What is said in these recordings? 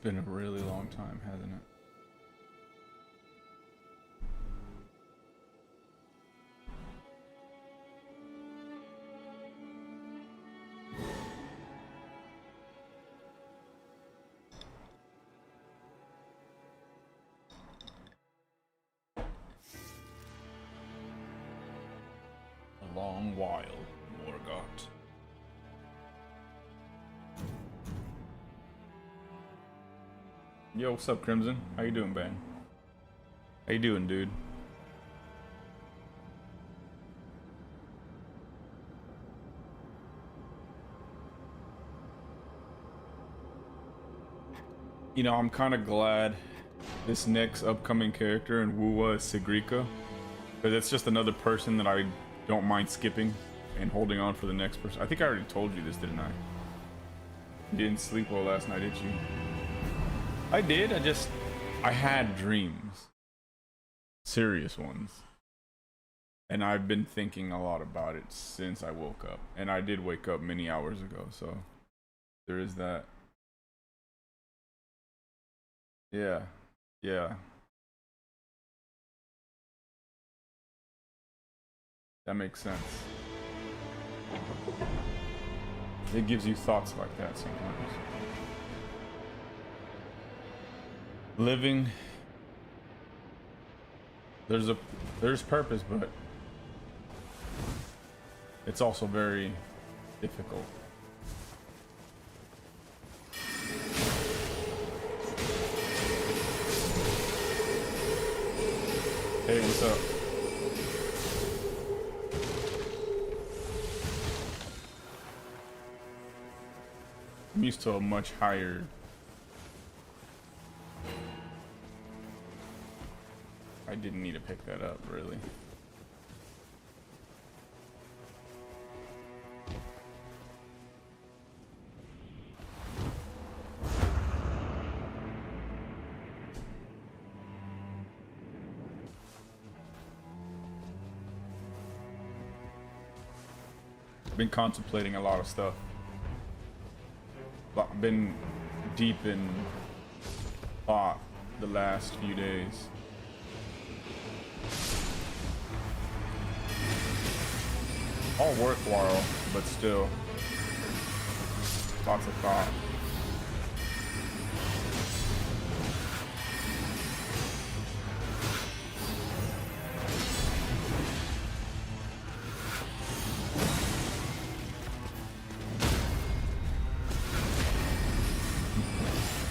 been a really long time, hasn't it? A long while, Morgott. Yo, what's up, Crimson? How you doing, Bang? How you doing, dude? You know, I'm kind of glad this next upcoming character in Wuwa is Sigrika, because it's just another person that I don't mind skipping and holding on for the next person. I think I already told you this, didn't I? You didn't sleep well last night, did you? I did. I had dreams. Serious ones. And I've been thinking a lot about it since I woke up. And I did wake up many hours ago, so there is that. Yeah. Yeah. That makes sense. It gives you thoughts like that sometimes. Living, there's purpose, but it's also very difficult. Hey, what's up? I'm used to a much higher. I didn't need to pick that up, really. I've been contemplating a lot of stuff. But I've been deep in thought the last few days. All worthwhile, but still lots of thought.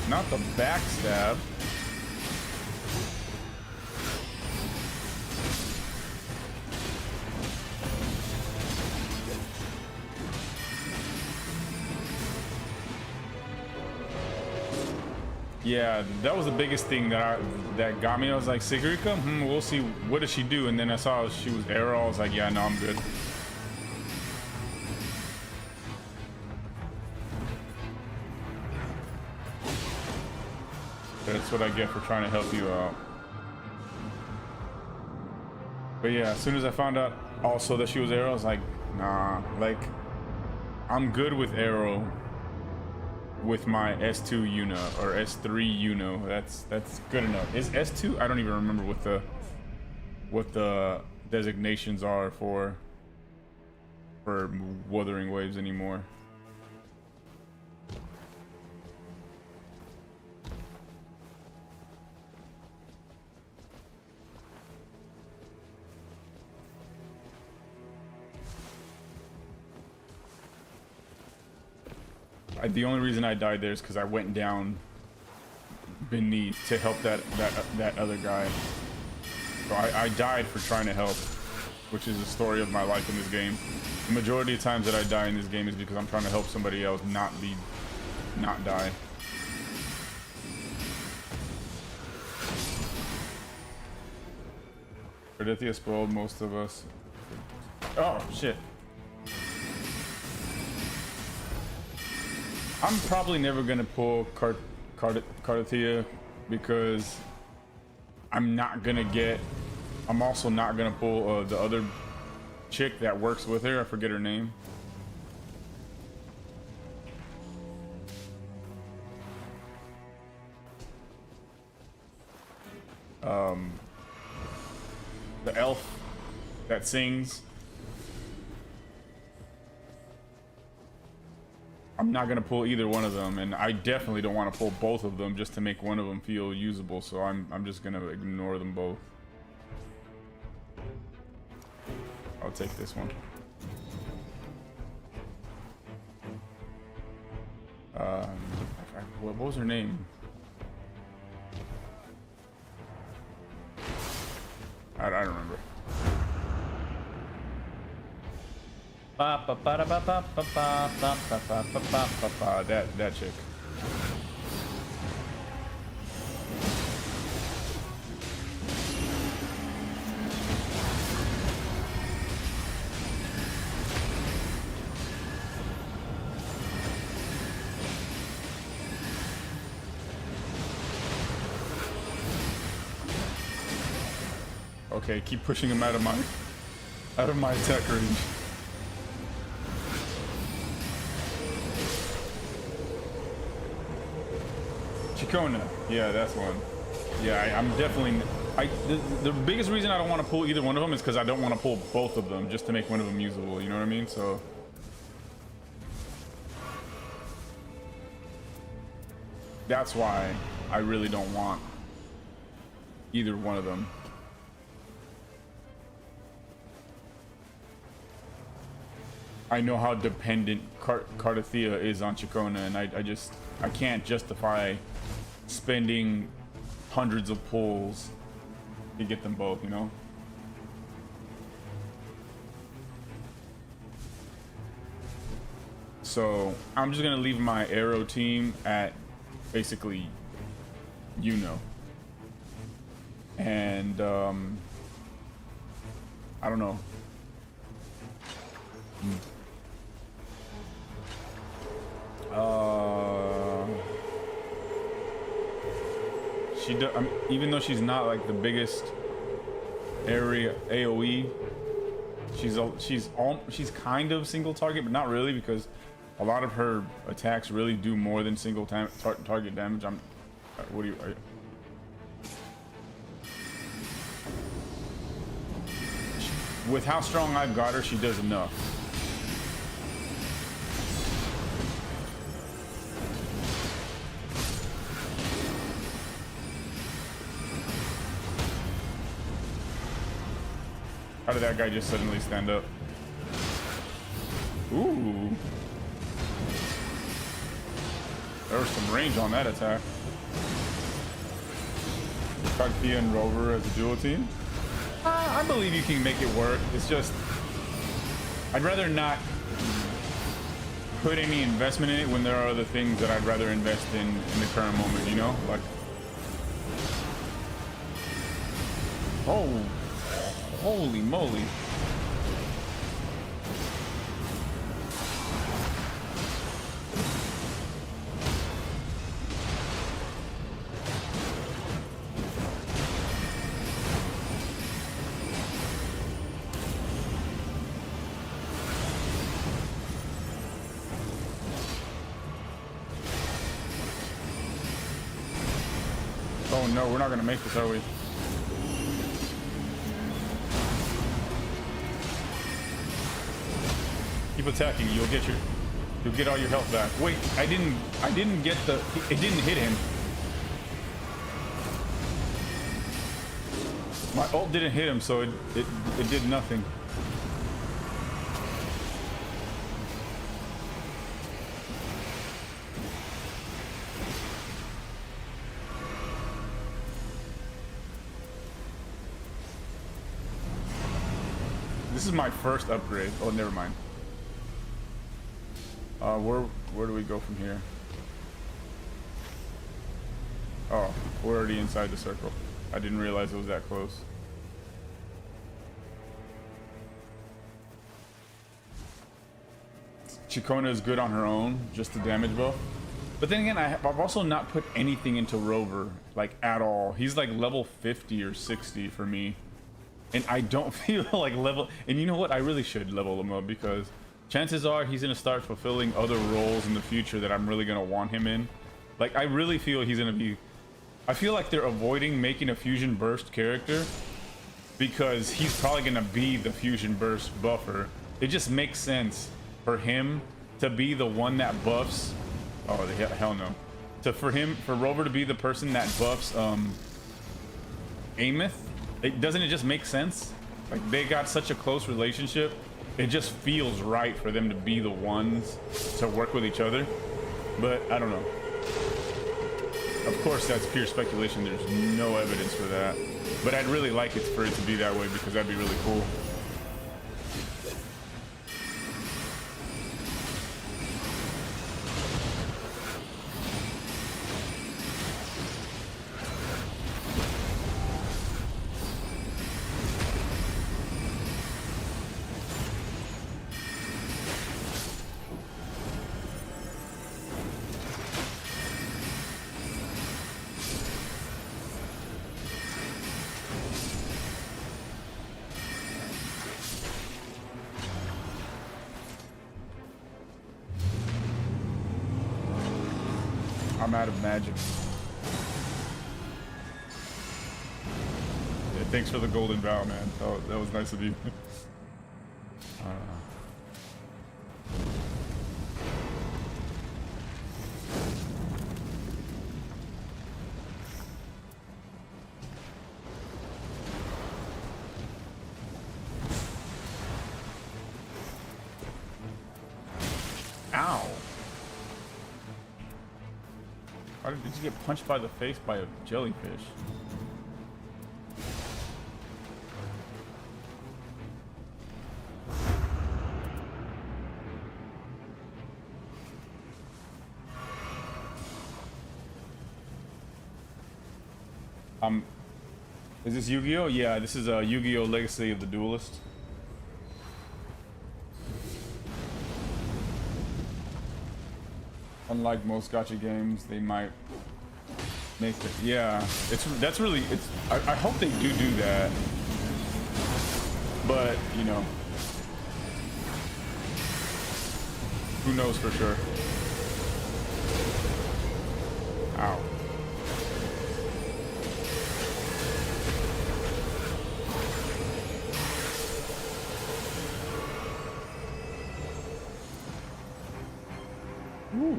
Not the backstab. Yeah, that was the biggest thing that got me. I was like, Sigrika? We'll see. What does she do? And then I saw she was arrow. I was like, yeah, no, I'm good. That's what I get for trying to help you out. But yeah, as soon as I found out also that she was arrow, I was like, nah, like, I'm good with arrow with my S2 Yuna or S3 Yuno. That's good enough. Is S2? I don't even remember what the designations are for Wuthering Waves anymore. The only reason I died there is because I went down beneath to help that other guy. So I died for trying to help, which is the story of my life in this game. The majority of times that I die in this game is because I'm trying to help somebody else not die. Aditya spoiled most of us. Oh shit. I'm probably never gonna pull Cardathea because I'm also not gonna pull the other chick that works with her. I forget her name. Um, the elf that sings. I'm not gonna pull either one of them, and I definitely don't want to pull both of them just to make one of them feel usable. So I'm just gonna ignore them both. I'll take this one. What was her name? I don't remember. That chick. Okay, keep pushing him out of my attack range. Chikona, yeah, that's one. Yeah, I'm definitely. The biggest reason I don't want to pull either one of them is because I don't want to pull both of them just to make one of them usable. You know what I mean? So. That's why I really don't want either one of them. I know how dependent Cardathea is on Chikona, and I can't justify spending hundreds of pulls to get them both, you know? So I'm just gonna leave my arrow team at basically, you know. And I don't know. Even though she's not like the biggest area AOE, she's kind of single target, but not really, because a lot of her attacks really do more than single target damage. What do you? With how strong I've got her, she does enough. How did that guy just suddenly stand up? Ooh. There was some range on that attack. Cardathea and Rover as a duo team? I believe you can make it work. It's just, I'd rather not put any investment in it when there are other things that I'd rather invest in the current moment, you know? Like, oh. Holy moly. Oh no, we're not gonna make this, are we? Keep attacking. You'll get all your health back. Wait, I didn't get it didn't hit him. My ult didn't hit him, so it did nothing. This is my first upgrade. Oh, never mind. Where do we go from here? Oh, we're already inside the circle. I didn't realize it was that close. Chikona is good on her own, just the damage buff. But then again, I've also not put anything into Rover, like, at all. He's like level 50 or 60 for me. And I don't feel like and you know what? I really should level him up, because chances are he's gonna start fulfilling other roles in the future that I'm really gonna want him in. Like, I really feel he's gonna be, I feel like they're avoiding making a fusion burst character because he's probably gonna be the fusion burst buffer. It just makes sense for him to be the one that buffs. Oh, hell no. For Rover to be the person that buffs Ameth. Doesn't it just make sense? Like, they got such a close relationship. It just feels right for them to be the ones to work with each other. But I don't know. Of course, that's pure speculation. There's no evidence for that. But I'd really like it for it to be that way because that'd be really cool. I'm out of magic. Yeah, thanks for the golden vow, man. That was nice of you. Ow. Why did you get punched by the face by a jellyfish? Is this Yu-Gi-Oh? Yeah, this is Yu-Gi-Oh! Legacy of the Duelist. Unlike most gacha games, they might make it. Yeah, that's really. I hope they do that. But you know, who knows for sure? Ow. Ooh.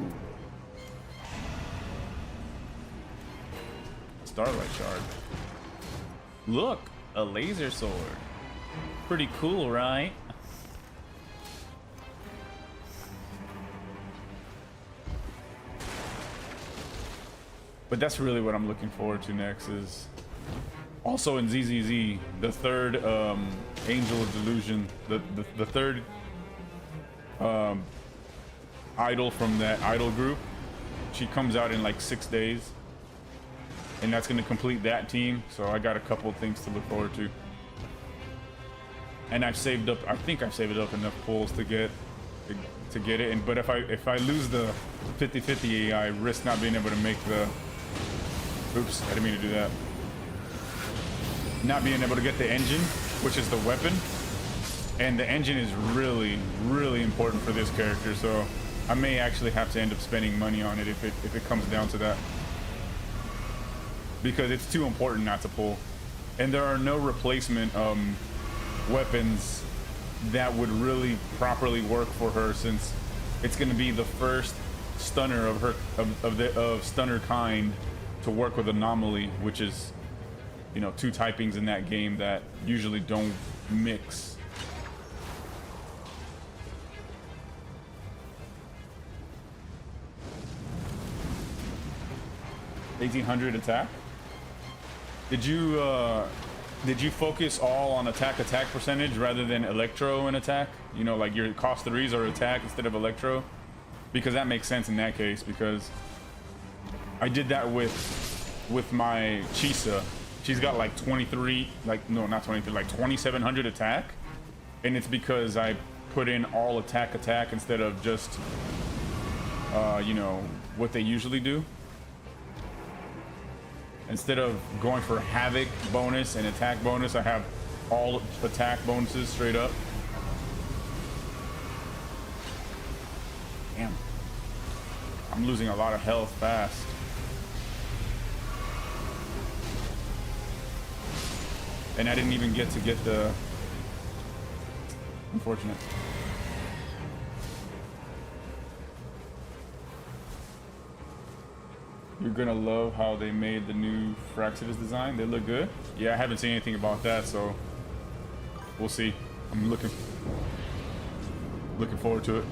Starlight Shard. Look, a laser sword. Pretty cool, right? But that's really what I'm looking forward to next is also in ZZZ, the third Angel of Delusion, the third idol from that idol group. She comes out in like 6 days. And that's going to complete that team. So I got a couple of things to look forward to. And I've saved up, I think I've saved up enough pulls to get it. And but if I lose the 50-50, I risk not being able to make the, oops, I didn't mean to do that. Not being able to get the engine, which is the weapon. And the engine is really, really important for this character. So I may actually have to end up spending money on it if it comes down to that. Because it's too important not to pull. And there are no replacement weapons that would really properly work for her, since it's going to be the first stunner of her of stunner kind to work with Anomaly, which is, you know, two typings in that game that usually don't mix. $1,800 attack. Did you focus all on attack percentage rather than electro and attack? You know, like your cost 3s are attack instead of electro? Because that makes sense in that case, because I did that with my Chisa. She's got like 23, like, no, not 23, like 2,700 attack. And it's because I put in all attack instead of just, you know, what they usually do. Instead of going for havoc bonus and attack bonus, I have all attack bonuses straight up. Damn. I'm losing a lot of health fast. And I didn't even get the... Unfortunate. You're gonna love how they made the new Fraxidus design. They look good. Yeah, I haven't seen anything about that, so we'll see. I'm looking forward to it.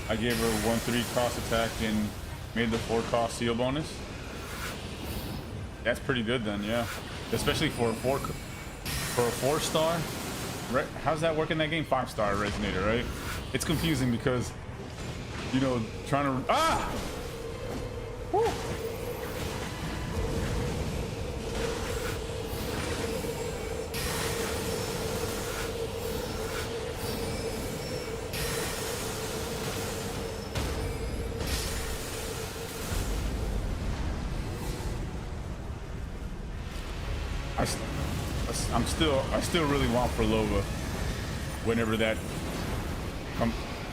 I gave her 1/3 cost attack and made the 4 cost seal bonus. That's pretty good then, yeah. Especially for a 4-star. Right? How's that work in that game? 5-star resonator, right? It's confusing because, you know, trying to Woo! I still really want Frolova whenever that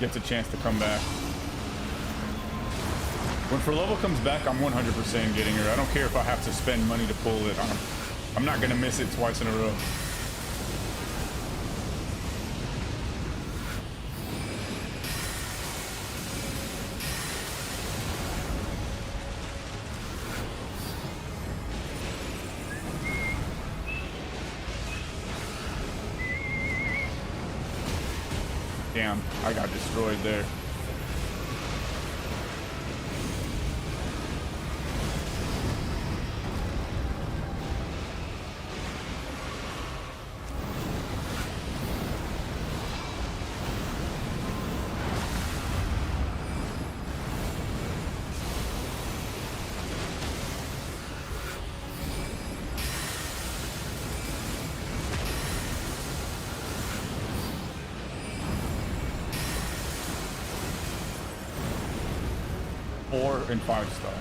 gets a chance to come back. When Frolova comes back, I'm 100% getting her. I don't care if I have to spend money to pull it. I'm not gonna miss it twice in a row. Damn, I got destroyed there. And 5-star.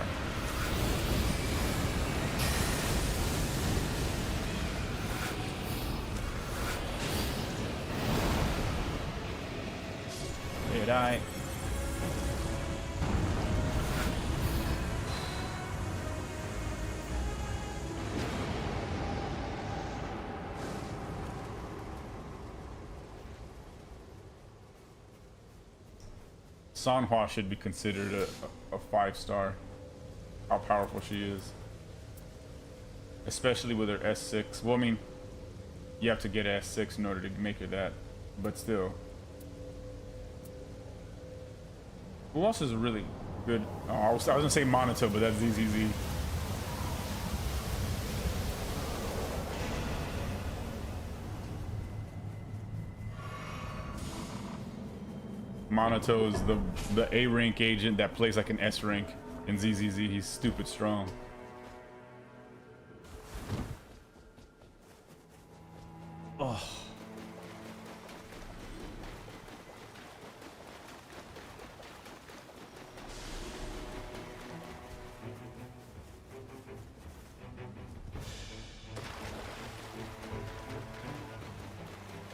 Did I? Sanhua should be considered a 5-star. How powerful she is. Especially with her S6. Well, I mean, you have to get S6 in order to make her that. But still. Who else is really good? Oh, I was gonna say Monato, but that's ZZZ. Monato is the A rank agent that plays like an S rank in ZZZ. He's stupid strong. Oh.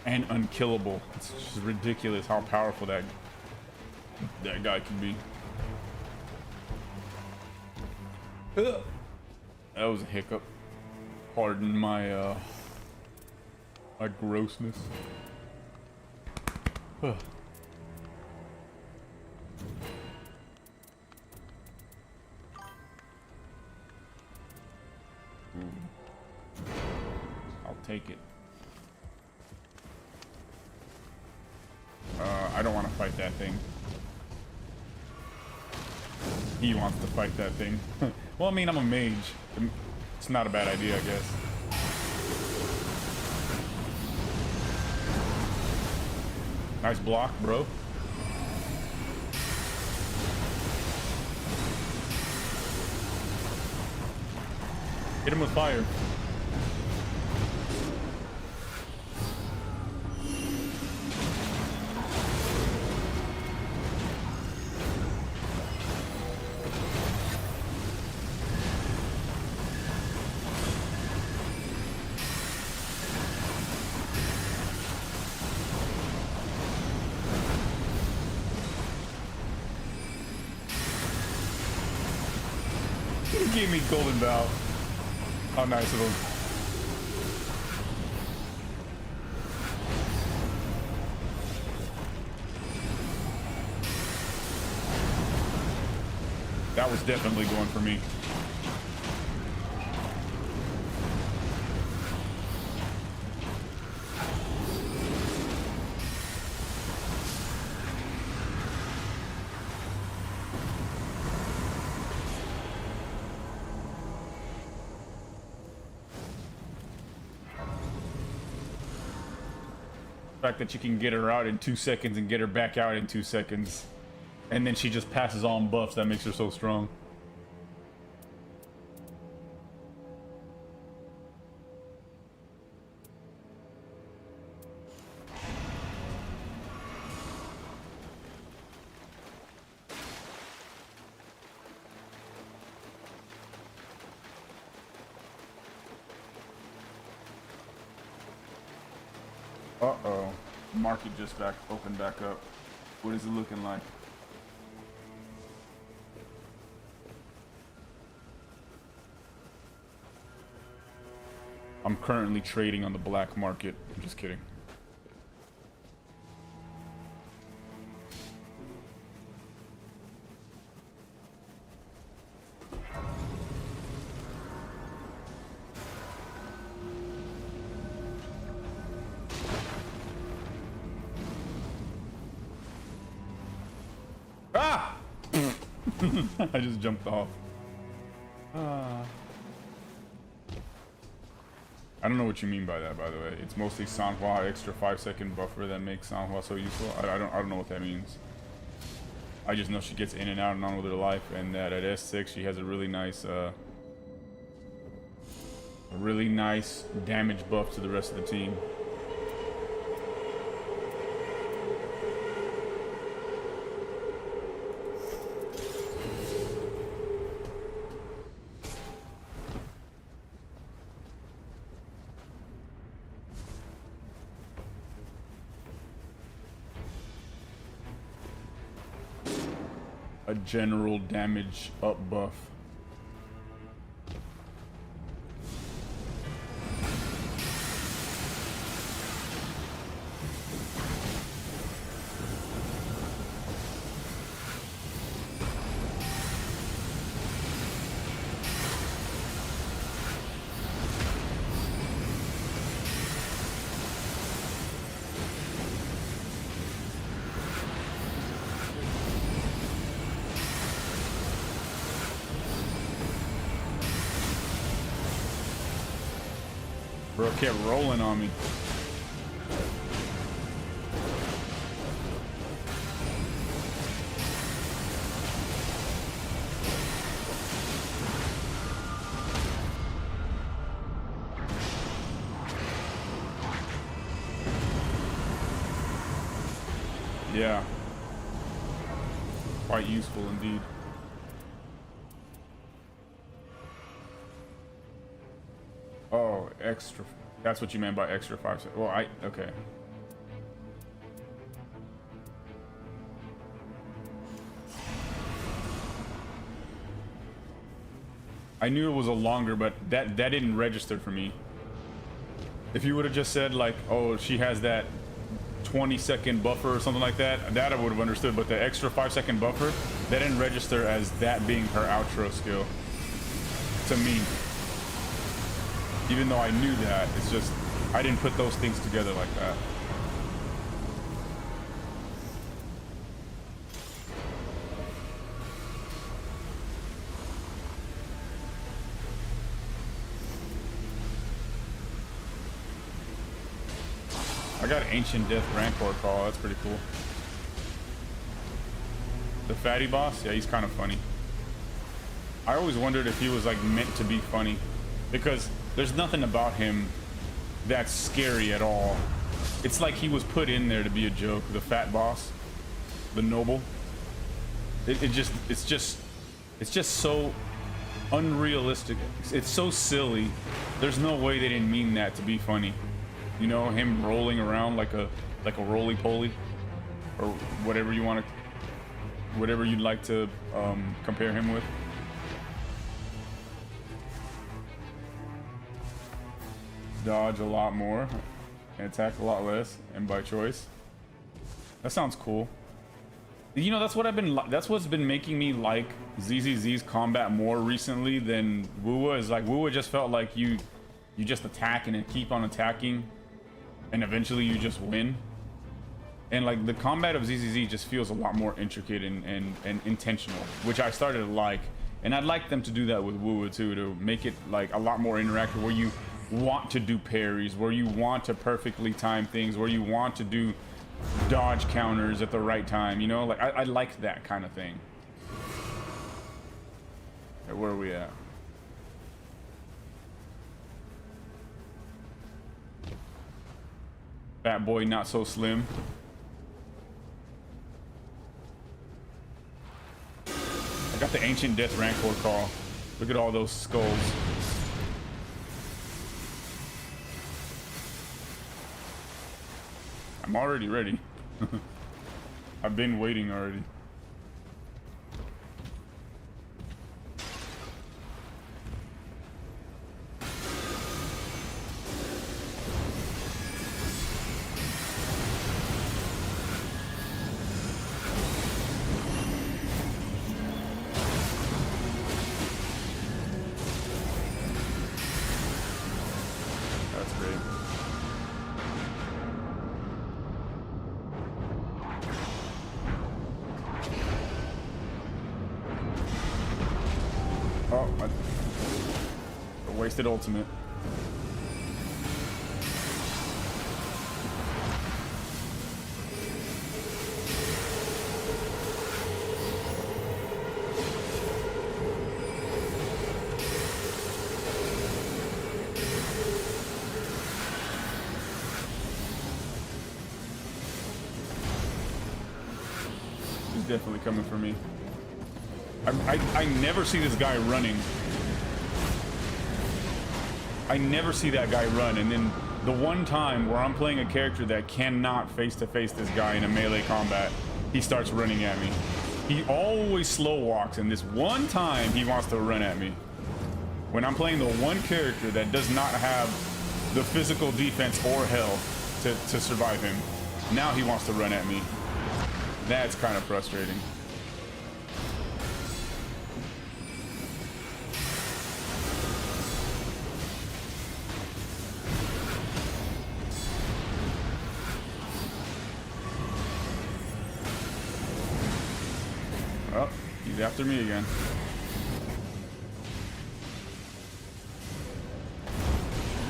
And unkillable. It's just ridiculous how powerful that guy can be. Ugh. That was a hiccup. Pardon my my grossness. Ugh. I'll take it. I don't want to fight that thing. He wants to fight that thing. Well, I mean, I'm a mage. It's not a bad idea, I guess. Nice block, bro. Hit him with fire. gave me golden valve. How nice of him. That was definitely going for me. The fact that you can get her out in 2 seconds and get her back out in 2 seconds. And then she just passes on buffs. That makes her so strong. Uh-oh. Market just opened back up. What is it looking like? I'm currently trading on the black market. I'm just kidding. Ah! I just jumped off. I don't know what you mean by that, by the way. It's mostly Sanhua extra 5-second buffer that makes Sanhua so useful. I don't know what that means. I just know she gets in and out and on with her life, and that at S6 she has a really nice damage buff to the rest of the team. A general damage up buff. Bro kept rolling on me. Yeah. Quite useful indeed. Oh, extra. That's what you meant by extra 5 seconds. Well, okay. I knew it was a longer, but that didn't register for me. If you would have just said like, oh, she has that 20-second buffer or something like that, that I would have understood. But the extra 5-second buffer, that didn't register as that being her outro skill to me. Even though I knew that, it's just I didn't put those things together like that. I got Ancient Death Rancor call. That's pretty cool. The fatty boss? Yeah, he's kind of funny. I always wondered if he was like meant to be funny, because there's nothing about him that's scary at all. It's like he was put in there to be a joke. The fat boss, the noble. It's just so unrealistic. It's so silly. There's no way they didn't mean that to be funny. You know, him rolling around like a roly-poly, or whatever you want to, whatever you'd like to compare him with. dodge a lot more and attack a lot less, and by choice. That sounds cool. You know, that's what's been making me like ZZZ's combat more recently than Wuwa. Is like Wuwa just felt like you just attack and keep on attacking, and eventually you just win. And like the combat of ZZZ just feels a lot more intricate and intentional, which I started to like. And I'd like them to do that with Wuwa too, to make it like a lot more interactive, where you want to do parries, where you want to perfectly time things, where you want to do dodge counters at the right time, you know? Like I like that kind of thing. Okay, where are we at? Fat boy not so slim. I got the Ancient Death Rancor call. Look at all those skulls. I'm already ready. I've been waiting already. Wasted ultimate. He's definitely coming for me. I never see this guy running. I never see that guy run, and then the one time where I'm playing a character that cannot face-to-face this guy in a melee combat, he starts running at me. He always slow walks, and this one time he wants to run at me. When I'm playing the one character that does not have the physical defense or health to survive him, now he wants to run at me. That's kind of frustrating. Oh, he's after me again.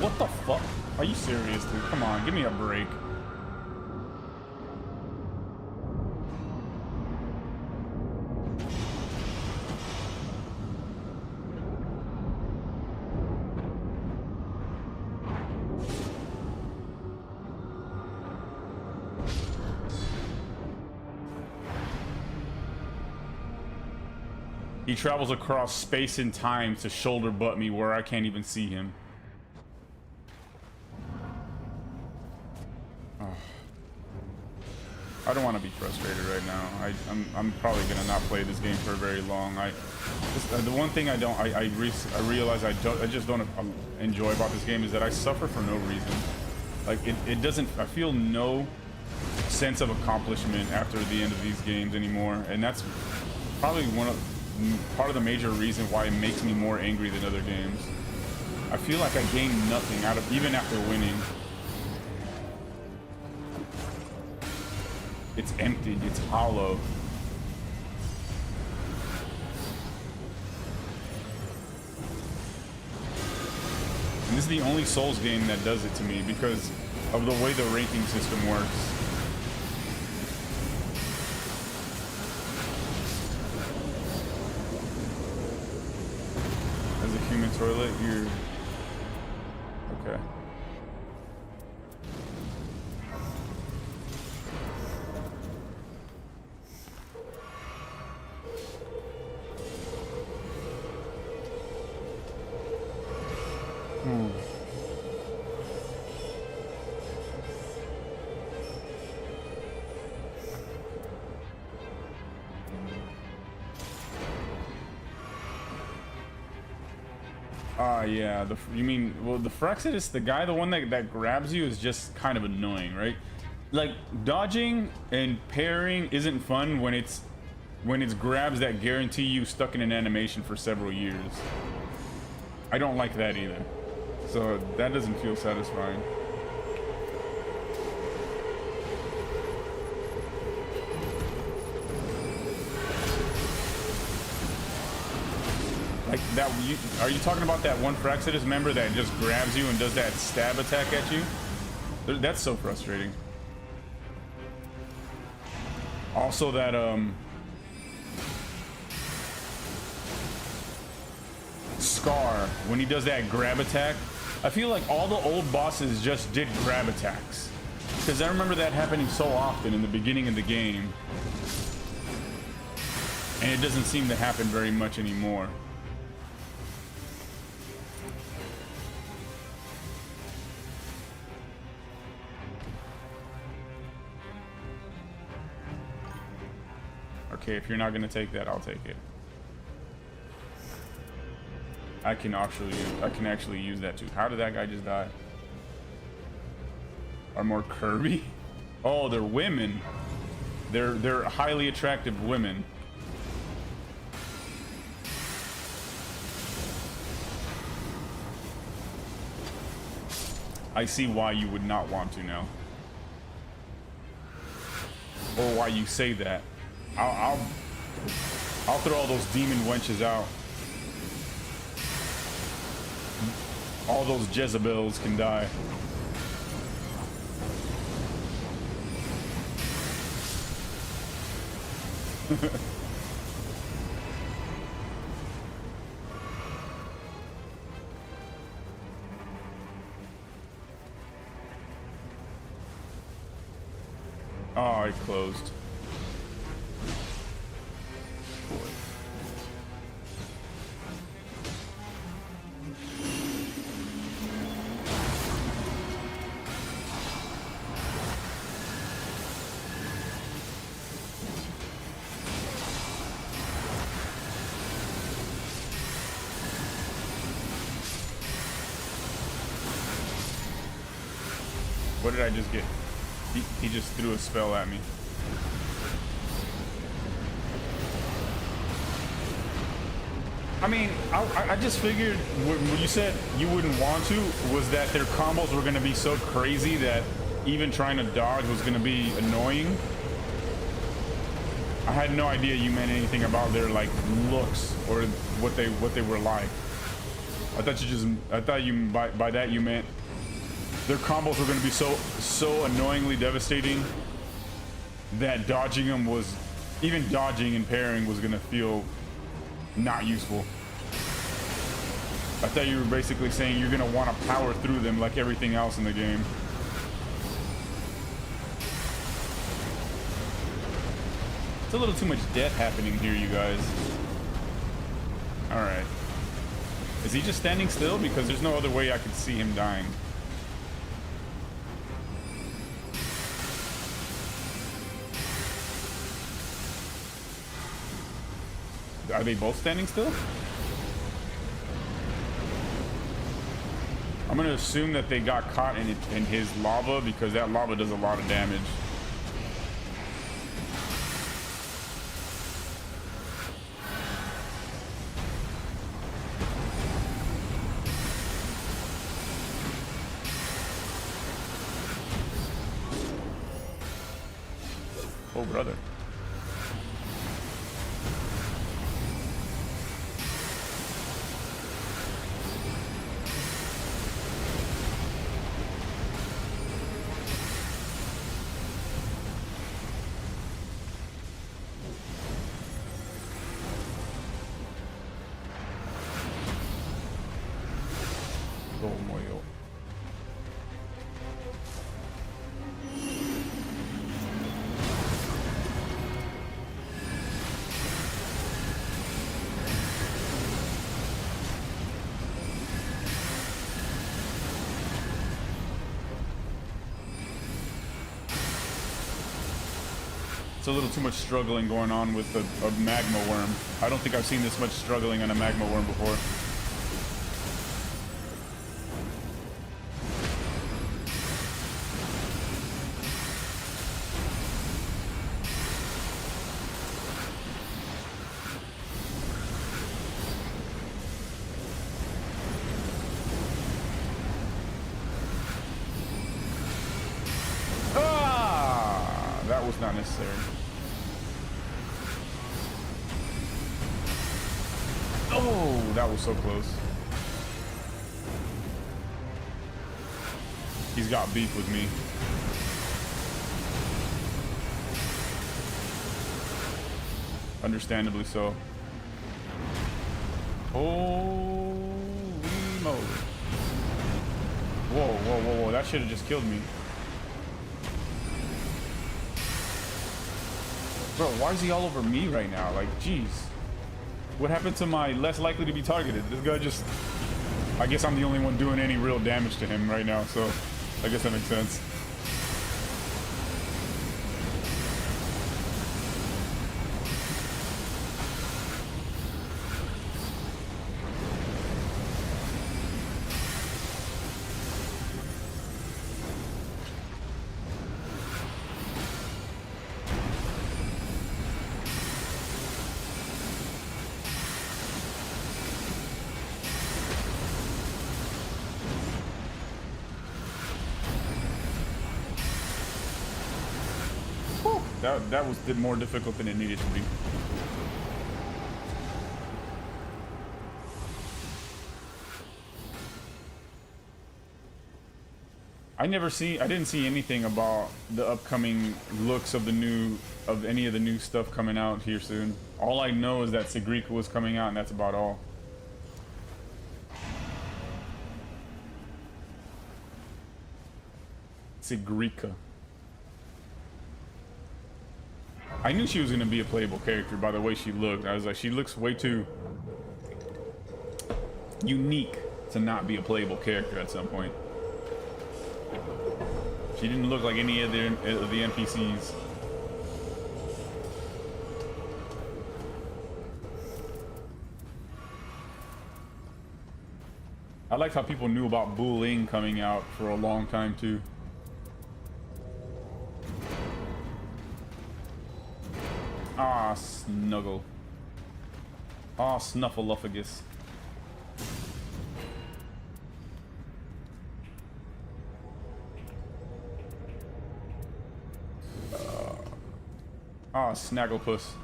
What the fuck? Are you serious, dude? Come on, give me a break. He travels across space and time to shoulder butt me where I can't even see him. Oh. I don't want to be frustrated right now. I'm probably gonna not play this game for very long. The one thing I realize I just don't enjoy about this game is that I suffer for no reason. Like it doesn't. I feel no sense of accomplishment after the end of these games anymore, and that's probably part of the major reason why it makes me more angry than other games. I feel like I gain nothing out of, even after winning. It's empty, it's hollow. And this is the only Souls game that does it to me because of the way the ranking system works. Human toilet, you're okay. Yeah, you mean, well, the Frexidus, the guy, the one that grabs you is just kind of annoying, right? Like, dodging and parrying isn't fun when it's grabs that guarantee you stuck in an animation for several years. I don't like that either. So that doesn't feel satisfying. Like that, are you talking about that one Frexidus member that just grabs you and does that stab attack at you? That's so frustrating. Also that, Scar, when he does that grab attack, I feel like all the old bosses just did grab attacks. Because I remember that happening so often in the beginning of the game. And it doesn't seem to happen very much anymore. Okay, if you're not gonna take that, I'll take it. I can actually use that too. How did that guy just die? Are more Kirby? Oh, they're women. They're highly attractive women. I see why you would not want to now. Or why you say that. I'll throw all those demon wenches out. All those Jezebels can die. Oh, it closed. What did I just get? He just threw a spell at me. I mean, I just figured when you said you wouldn't want to, was that their combos were going to be so crazy that even trying to dodge was going to be annoying. I had no idea you meant anything about their like looks or what they were like. I thought you by that you meant their combos were going to be so annoyingly devastating that dodging them was, even dodging and parrying was going to feel not useful. I thought you were basically saying you're going to want to power through them like everything else in the game. It's a little too much death happening here, you guys. All right. Is he just standing still? Because there's no other way I could see him dying. Are they both standing still? I'm gonna assume that they got caught in his lava because that lava does a lot of damage. Oh, brother. A little too much struggling going on with a magma worm. I don't think I've seen this much struggling on a magma worm before. was not necessary. Oh, that was so close. He's got beef with me. Understandably so. Holy moly. Whoa, whoa, whoa, whoa. That should have just killed me. Bro, why is he all over me right now? Like, jeez. What happened to my less likely to be targeted? This guy just... I guess I'm the only one doing any real damage to him right now, so I guess that makes sense. That was more difficult than it needed to be. I didn't see anything about the upcoming looks of any of the new stuff coming out here soon. All I know is that Sigrika was coming out, and that's about all. Sigrika. I knew she was going to be a playable character by the way she looked. I was like, she looks way too unique to not be a playable character at some point. She didn't look like any of the NPCs. I liked how people knew about bullying coming out for a long time too. Ah, snuggle. Ah, snuffleupagus. Ah, snagglepuss.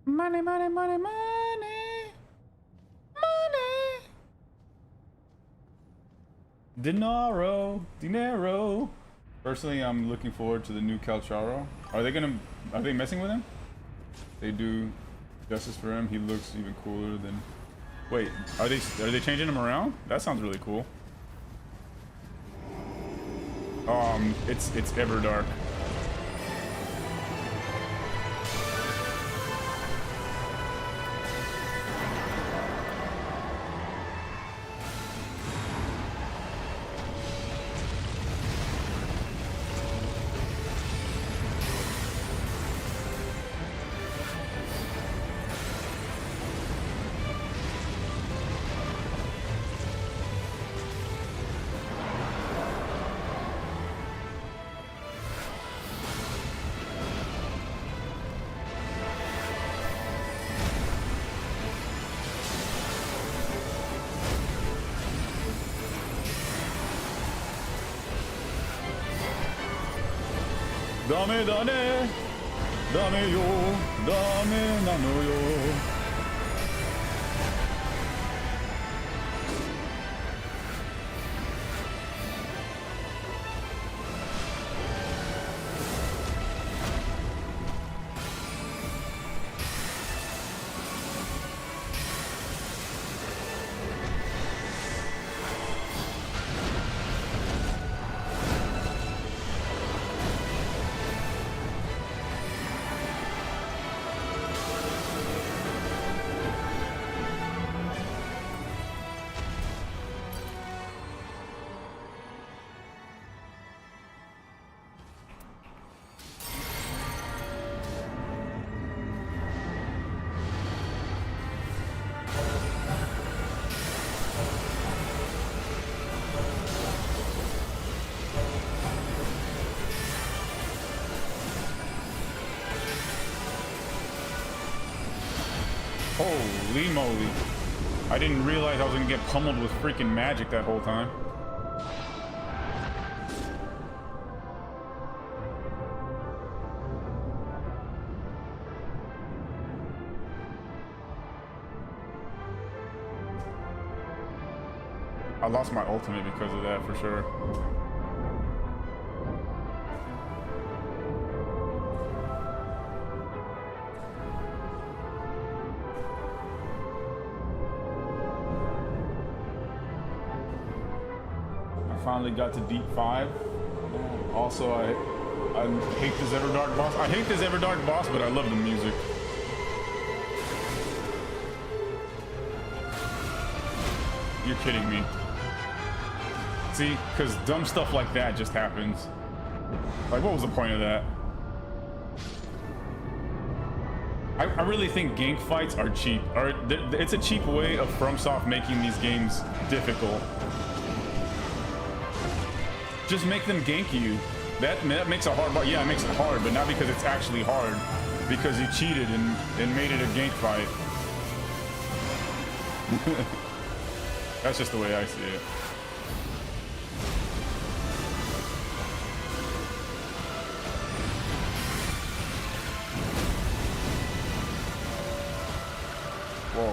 Money, money, money, money, money. Dinero. Personally, I'm looking forward to the new Calcharo. Are they messing with him? They do justice for him. He looks even cooler than. Wait, are they changing him around? That sounds really cool. It's Everdark. Dame yo, dame nano yo. Holy moly. I didn't realize I was gonna get pummeled with freaking magic that whole time. I lost my ultimate because of that, for sure. I finally got to Deep 5. Also, I hate this Everdark boss. I hate this Everdark boss, but I love the music. You're kidding me. See, because dumb stuff like that just happens. Like, what was the point of that? I really think gank fights are cheap. Or it's a cheap way of FromSoft making these games difficult. Just make them gank you. That makes it hard. Yeah, it makes it hard, but not because it's actually hard. Because you cheated and made it a gank fight. That's just the way I see it. Whoa.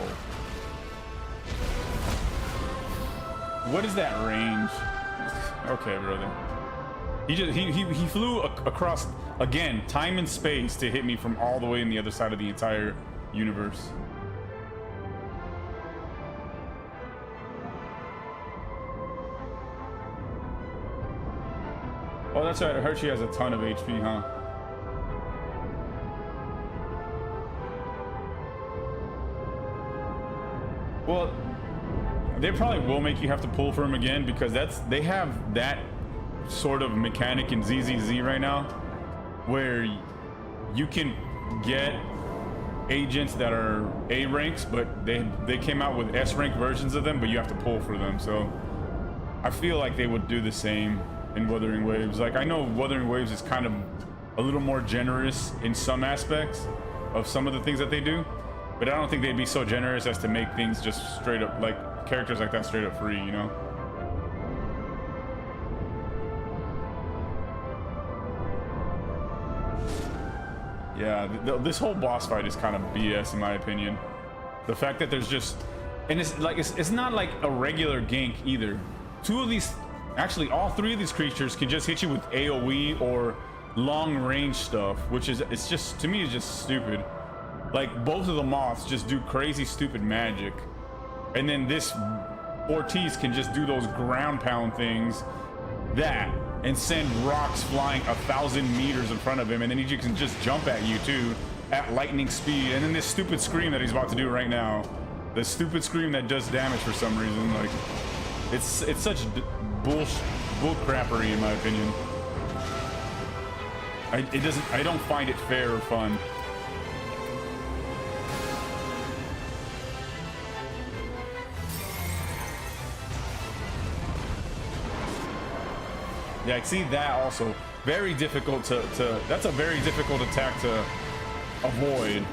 What is that range? Okay, brother. He flew across, again, time and space to hit me from all the way on the other side of the entire universe. Oh, that's right. I heard she has a ton of HP, huh? Well, they probably will make you have to pull for him again because they have that sort of mechanic in ZZZ right now where you can get agents that are A ranks, but they came out with S rank versions of them, but you have to pull for them. So I feel like they would do the same in Wuthering Waves. Like, I know Wuthering Waves is kind of a little more generous in some aspects of some of the things that they do, but I don't think they'd be so generous as to make things just straight up, like characters like that straight up free, you know? Yeah, this whole boss fight is kind of BS in my opinion. The fact that there's just, and it's not like a regular gank either. Actually all three of these creatures can just hit you with AoE or long range stuff, which is, it's just, to me, it's just stupid. Like, both of the moths just do crazy stupid magic, and then this Ortiz can just do those ground pound things and send rocks flying 1,000 meters in front of him, and then he can just jump at you too at lightning speed. And then this stupid scream that he's about to do right now, the stupid scream that does damage for some reason, like, it's such bull crappery in my opinion. I don't find it fair or fun. Yeah, I see that also. Very difficult that's a very difficult attack to avoid.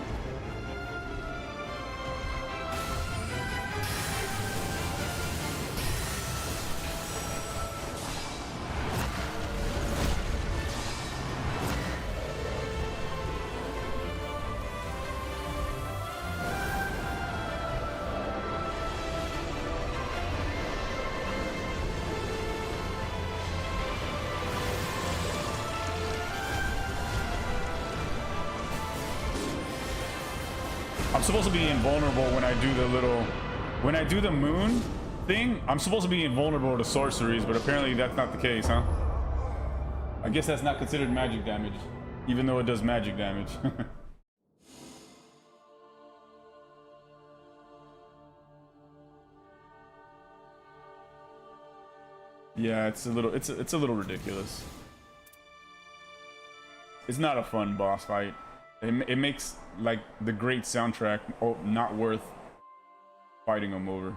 I'm supposed to be invulnerable when I do the moon thing. I'm supposed to be invulnerable to sorceries, but apparently that's not the case, huh? I guess that's not considered magic damage, even though it does magic damage. Yeah, it's a little ridiculous. It's not a fun boss fight. It makes, like, the great soundtrack not worth fighting them over.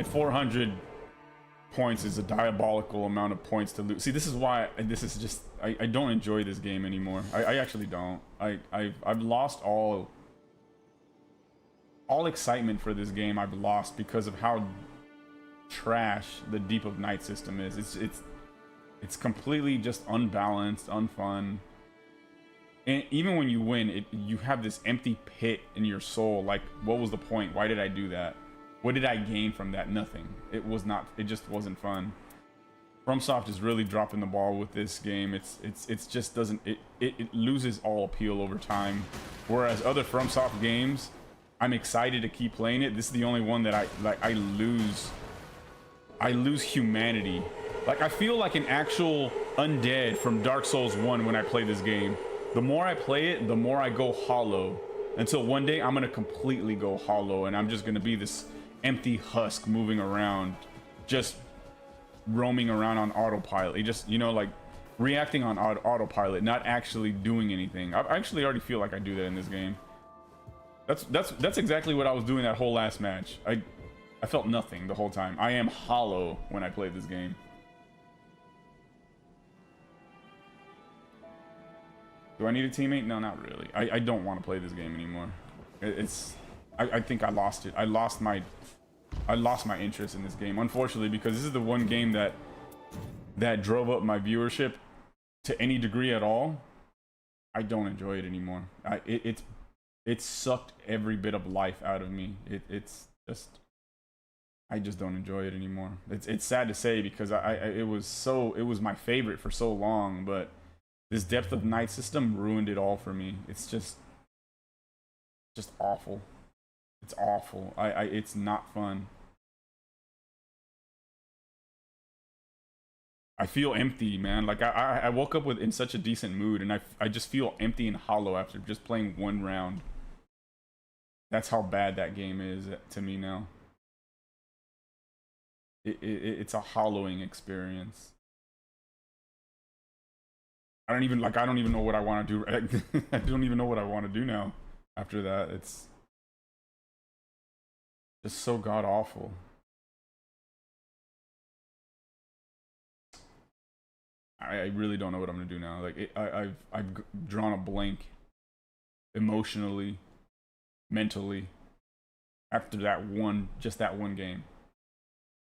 And 400 points is a diabolical amount of points to lose. See, this is why this is just I don't enjoy this game anymore. I actually don't. I've lost all excitement for this game. I've lost because of how trash the Deep of Night system is. It's completely just unbalanced, unfun. And even when you win, you have this empty pit in your soul. Like, what was the point? Why did I do that? What did I gain from that? Nothing. It just wasn't fun. FromSoft is really dropping the ball with this game. It's just doesn't, it loses all appeal over time. Whereas other FromSoft games, I'm excited to keep playing it. This is the only one that I lose humanity. Like, I feel like an actual undead from Dark Souls 1 when I play this game. The more I play it, the more I go hollow. Until one day, I'm gonna completely go hollow, and I'm just gonna be this empty husk moving around, just roaming around on autopilot. You just, you know, like, reacting on autopilot, not actually doing anything. I actually already feel like I do that in this game. That's exactly what I was doing that whole last match. I felt nothing the whole time. I am hollow when I play this game. Do I need a teammate? No, not really. I don't want to play this game anymore. I think I lost it. I lost my interest in this game, unfortunately, because this is the one game that drove up my viewership to any degree at all. I don't enjoy it anymore. It sucked every bit of life out of me. It's just, I just don't enjoy it anymore. It's sad to say, because it was my favorite for so long, but this Depth of Night system ruined it all for me. It's just awful. It's awful. It's not fun. I feel empty, man. Like, I woke up in such a decent mood, and I just feel empty and hollow after just playing one round. That's how bad that game is to me now. It's a hollowing experience. I don't even know what I want to do. I don't even know what I want to do now after that. It's just so god awful. I really don't know what I'm gonna do now. Like, I've drawn a blank emotionally, mentally, after that one game.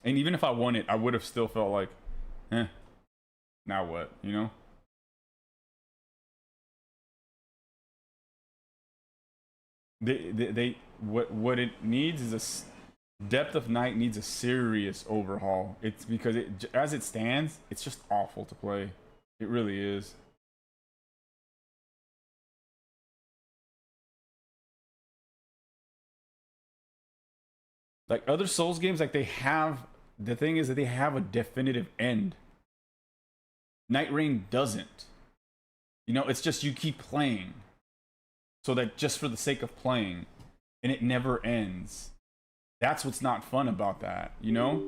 And even if I won it, I would have still felt like, now what, you know? What it needs is Depth of Night needs a serious overhaul. It's because as it stands, it's just awful to play. It really is. Like, other Souls games, like, the thing is that they have a definitive end. Night Rain doesn't. You know, it's just you keep playing. So that just for the sake of playing, and it never ends. That's what's not fun about that, you know?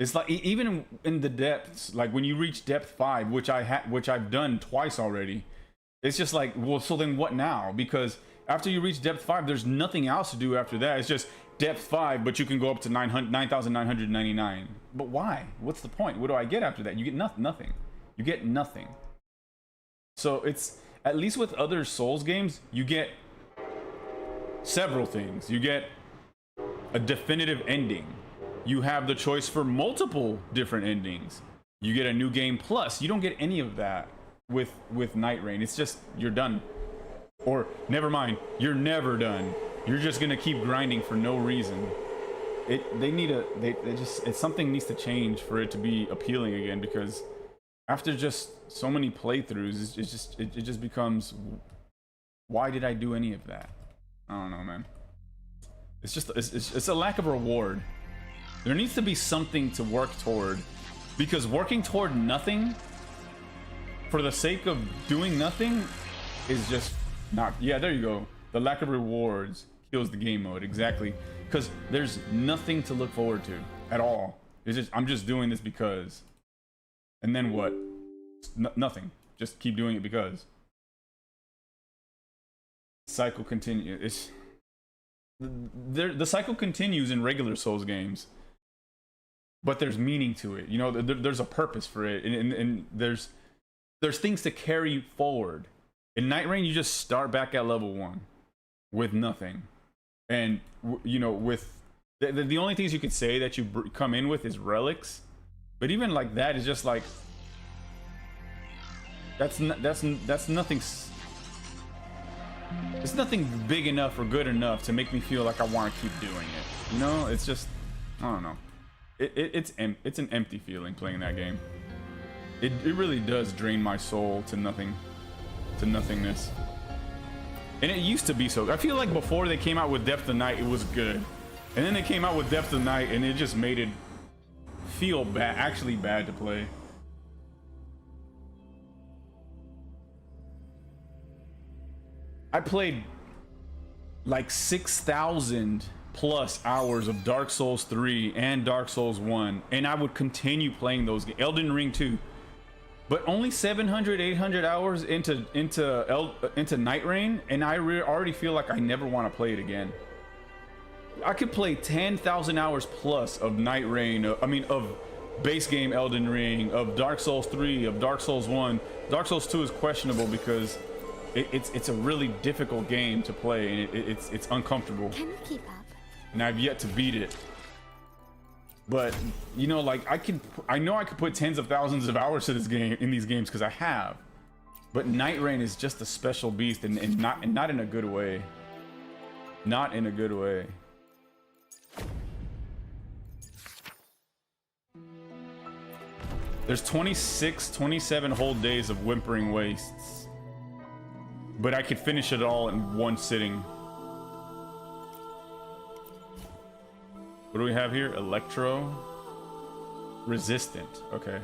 It's like, even in the depths, like when you reach depth 5, which I've done twice already, it's just like, well, so then what now? Because after you reach depth 5, there's nothing else to do after that. It's just depth 5, but you can go up to 9,999. But why? What's the point? What do I get after that? You get nothing. You get nothing. So it's, at least with other Souls games, you get several things. You get a definitive ending. You have the choice for multiple different endings. You get a new game plus. You don't get any of that with Night Rain. It's just, you're done. Or, never mind, you're never done. You're just gonna keep grinding for no reason. Something needs to change for it to be appealing again, because after just so many playthroughs, it just becomes, why did I do any of that? I don't know, man. It's just, it's a lack of reward. There needs to be something to work toward, because working toward nothing for the sake of doing nothing is just not, yeah, there you go. The lack of rewards kills the game mode, exactly. Because there's nothing to look forward to at all. It's just, I'm just doing this because. And then what? Nothing. Just keep doing it because. Cycle continues. The cycle continues in regular Souls games. but there's meaning to it. You know, there's a purpose for it, and there's things to carry you forward. In Night Rain, you just start back at level 1 with nothing, and you know, with the only things you could say that you come in with is relics, but even like that is just like that's nothing. It's nothing big enough or good enough to make me feel like I want to keep doing it. You know, it's just, I don't know. It's an empty feeling playing that game. It really does drain my soul to nothing, to nothingness. And it used to be so. I feel like before they came out with Depth of Night, it was good, and then they came out with Depth of Night, and it just made it feel bad, actually bad to play. I played like 6,000 plus hours of Dark Souls 3 and Dark Souls 1, and I would continue playing those games. Elden Ring 2, but only 700, 800 hours into Night Rain, and I already feel like I never want to play it again. I could play 10,000 hours plus of Night Rain. I mean, of base game Elden Ring, of Dark Souls 3, of Dark Souls 1. Dark Souls 2 is questionable because it's a really difficult game to play, and it's uncomfortable. Can you keep up? And I've yet to beat it. But you know, like I know I could put tens of thousands of hours to this game in these games because I have. But Night Rain is just a special beast, and not in a good way. Not in a good way. There's 26, 27 whole days of Whimpering Wastes. But I could finish it all in one sitting. What do we have here? Electro. Resistant. Okay.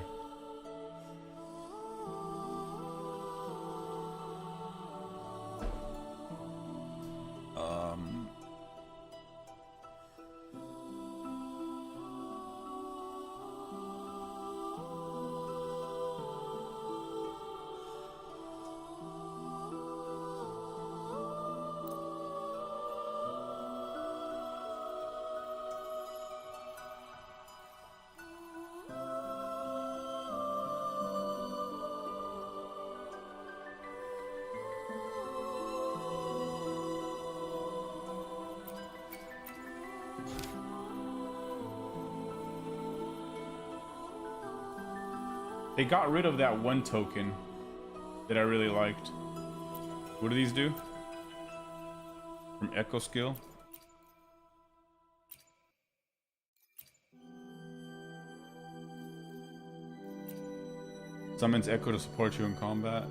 They got rid of that one token that I really liked. What do these do? From Echo Skill? Summons Echo to support you in combat.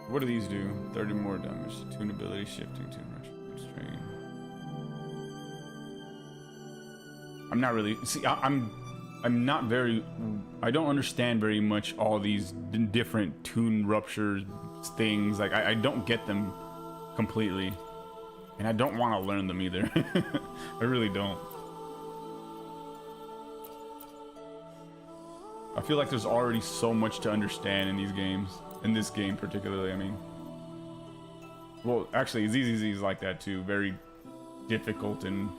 What do these do? 30 more damage. Tune ability, shifting, tune rush, strain. I'm not really... See, I'm not very... I don't understand very much all these different tune rupture things. Like, I don't get them completely. And I don't want to learn them either. I really don't. I feel like there's already so much to understand in these games. In this game particularly, I mean. Well, actually, ZZZ is like that too. Very difficult and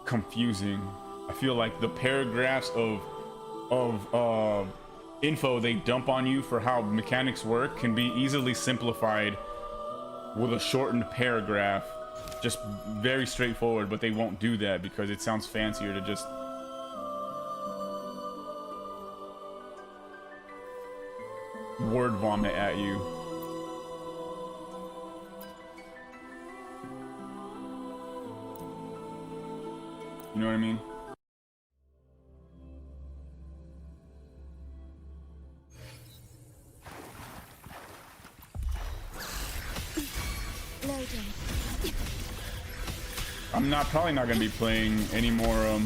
confusing. I feel like the paragraphs of info they dump on you for how mechanics work can be easily simplified with a shortened paragraph, just very straightforward, but they won't do that because it sounds fancier to just word vomit at you. You know what I mean? I'm probably not gonna be playing any more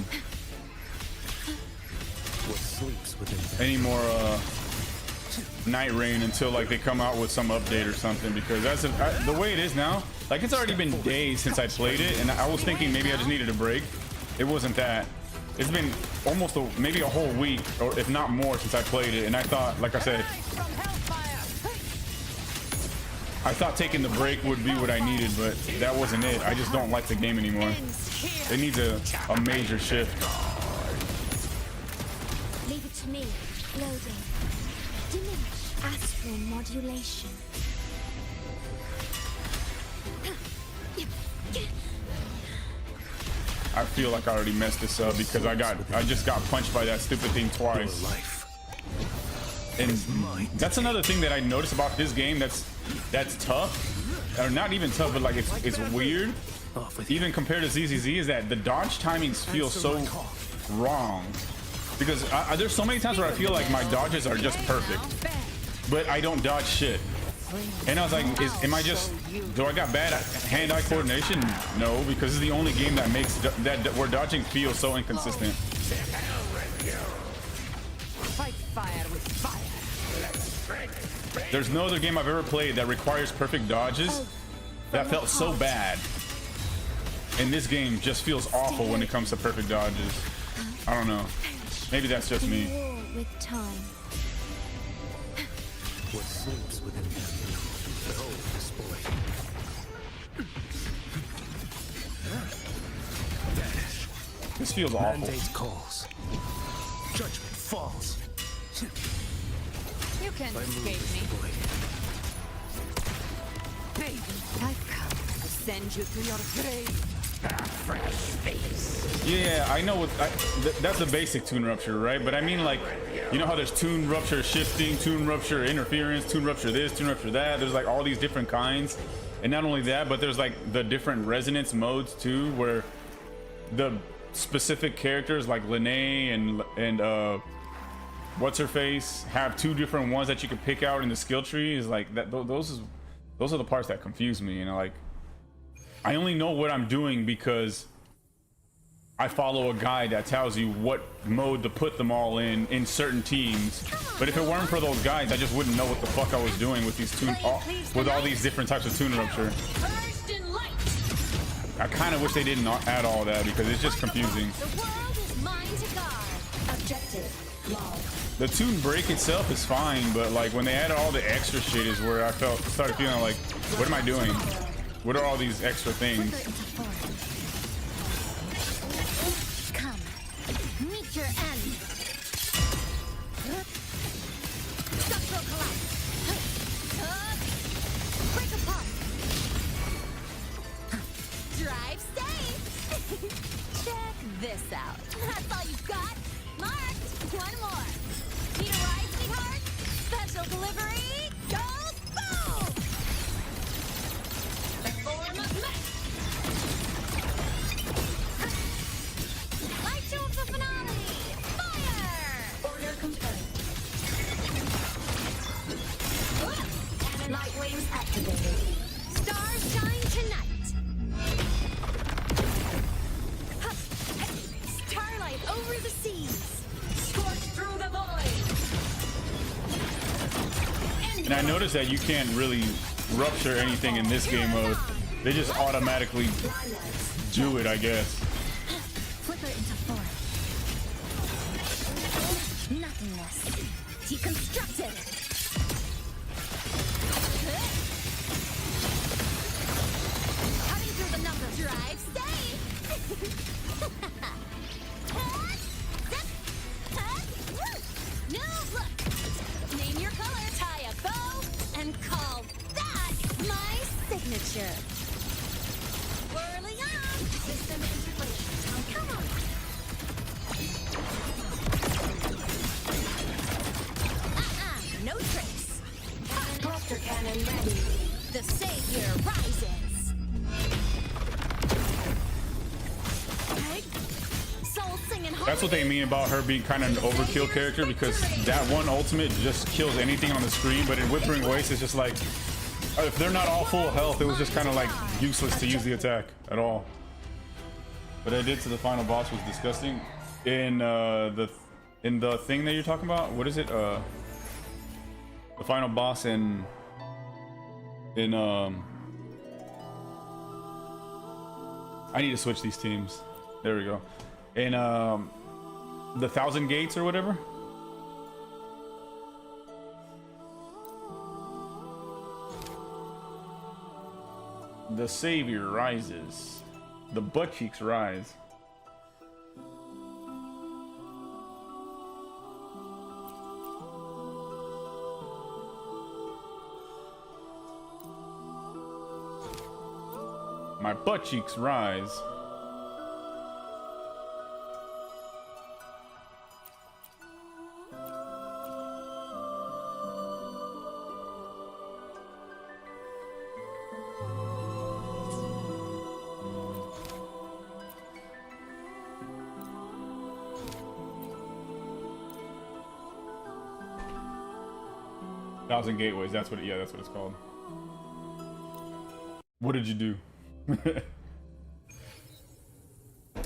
Night Rain until like they come out with some update or something, because the way it is now, like, it's already been days since I played it, and I was thinking maybe I just needed a break. It wasn't that. It's been almost maybe a whole week, or if not more, since I played it, and I thought, like I said, I thought taking the break would be what I needed, but that wasn't it. I just don't like the game anymore. It needs a major shift. Leave it to me. Loading. Diminish astral modulation. I feel like I already messed this up because I just got punched by that stupid thing twice. And that's another thing that I noticed about this game that's tough, or not even tough, but like it's weird. Even compared to ZZZ, is that the dodge timings feel so wrong. Because there's so many times where I feel like my dodges are just perfect, but I don't dodge shit. And I was like, do I got bad hand-eye coordination? No, because it's the only game that makes that where dodging feels so inconsistent. Fight fire with fire. There's no other game I've ever played that requires perfect dodges that felt so bad. And this game just feels awful when it comes to perfect dodges. I don't know. Maybe that's just me. With time. What sleeps within them? Behold this boy. This feels awful. Mandate calls. Judgment falls. You can't escape me. Baby, I've come to send you to your grave. Yeah, I know that's the basic tune rupture, right? But I mean, like, you know how there's tune rupture shifting, tune rupture interference, tune rupture this, tune rupture that. There's like all these different kinds. And not only that, but there's like the different resonance modes too, where the specific characters like Linnea and what's her face have two different ones that you can pick out in the skill tree. Is like that. Those are the parts that confuse me. You know, like I only know what I'm doing because I follow a guide that tells you what mode to put them all in certain teams. But if it weren't for those guides, I just wouldn't know what the fuck I was doing with these with all these different types of tune rupture. I kind of wish they didn't add all that because it's just confusing. The world is mine to guard. Objective lost. The tune break itself is fine, but like when they added all the extra shit is where I started feeling like, what am I doing? What are all these extra things? Come, meet your end. Structural collapse. Break apart. Drive safe. Check this out. That's all you got? Marked. One more. Need a ride, sweetheart? Special delivery. Go boom! The form of light. Light show of the finale. Fire! Order confirmed. Light wings activated. Stars shine tonight. Starlight over the seas. Scorch through the void. And I noticed that you can't really rupture anything in this game mode. They just automatically do it, I guess. Flicker into form. Nothingness. Deconstructed. Cutting through the numbers. Drive safe. New look. Name your color, tie a bow, and call that my signature. Whirling on. System integration. Come on. No tricks. Cluster cannon ready. The savior rises. Soul singing. That's what they mean about her being kind of an overkill character, because that one ultimate just kills anything on the screen, but in Withering Waste it's just like, if they're not all full health, it was just kind of like useless to use the attack at all. What I did to the final boss was disgusting. In the thing that you're talking about, what is it? The final boss in I need to switch these teams. There we go. In the Thousand Gates or whatever. The savior rises. The butt cheeks rise. My butt cheeks rise. Thousand Gateways, that's what that's what it's called. What did you do?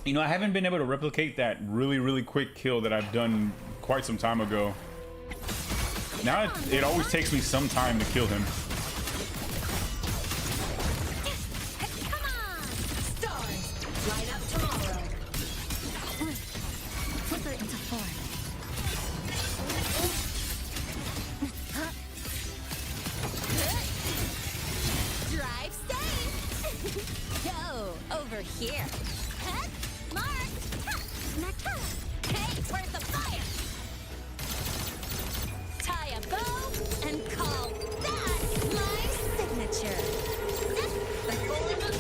You know, I haven't been able to replicate that really quick kill that I've done quite some time ago. Now it always takes me some time to kill him. Come on! Stars, light up tomorrow. Flicker into form. Drive safe! Go over here. Mark! Hey, where's the fire? Tie a bow and call that my signature. The form of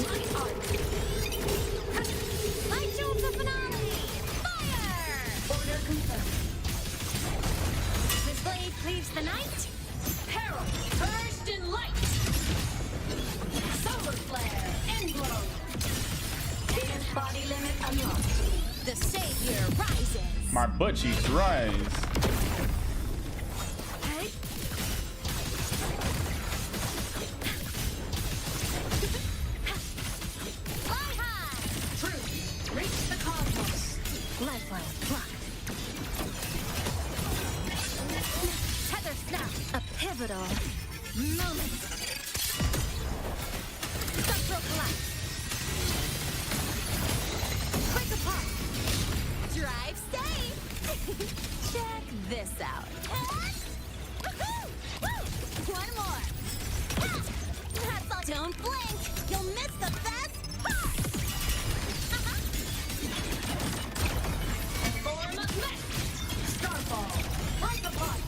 my art. I chose the finale. Fire! Order confirmed. This blade cleaves the night. Peril, burst in light. Solar flare, end blow. Body limit unlocked. The savior rises. My butt cheeks rise. Hey. Fly high. Truth. Reach the cosmos. Lifeline blocked. Tether snap. A pivotal moment. Central collapse. Quick apart. Drive safe. Check this out. One more. That's all. Don't blink. You'll miss the best part. Form of mist. Starfall. Break apart.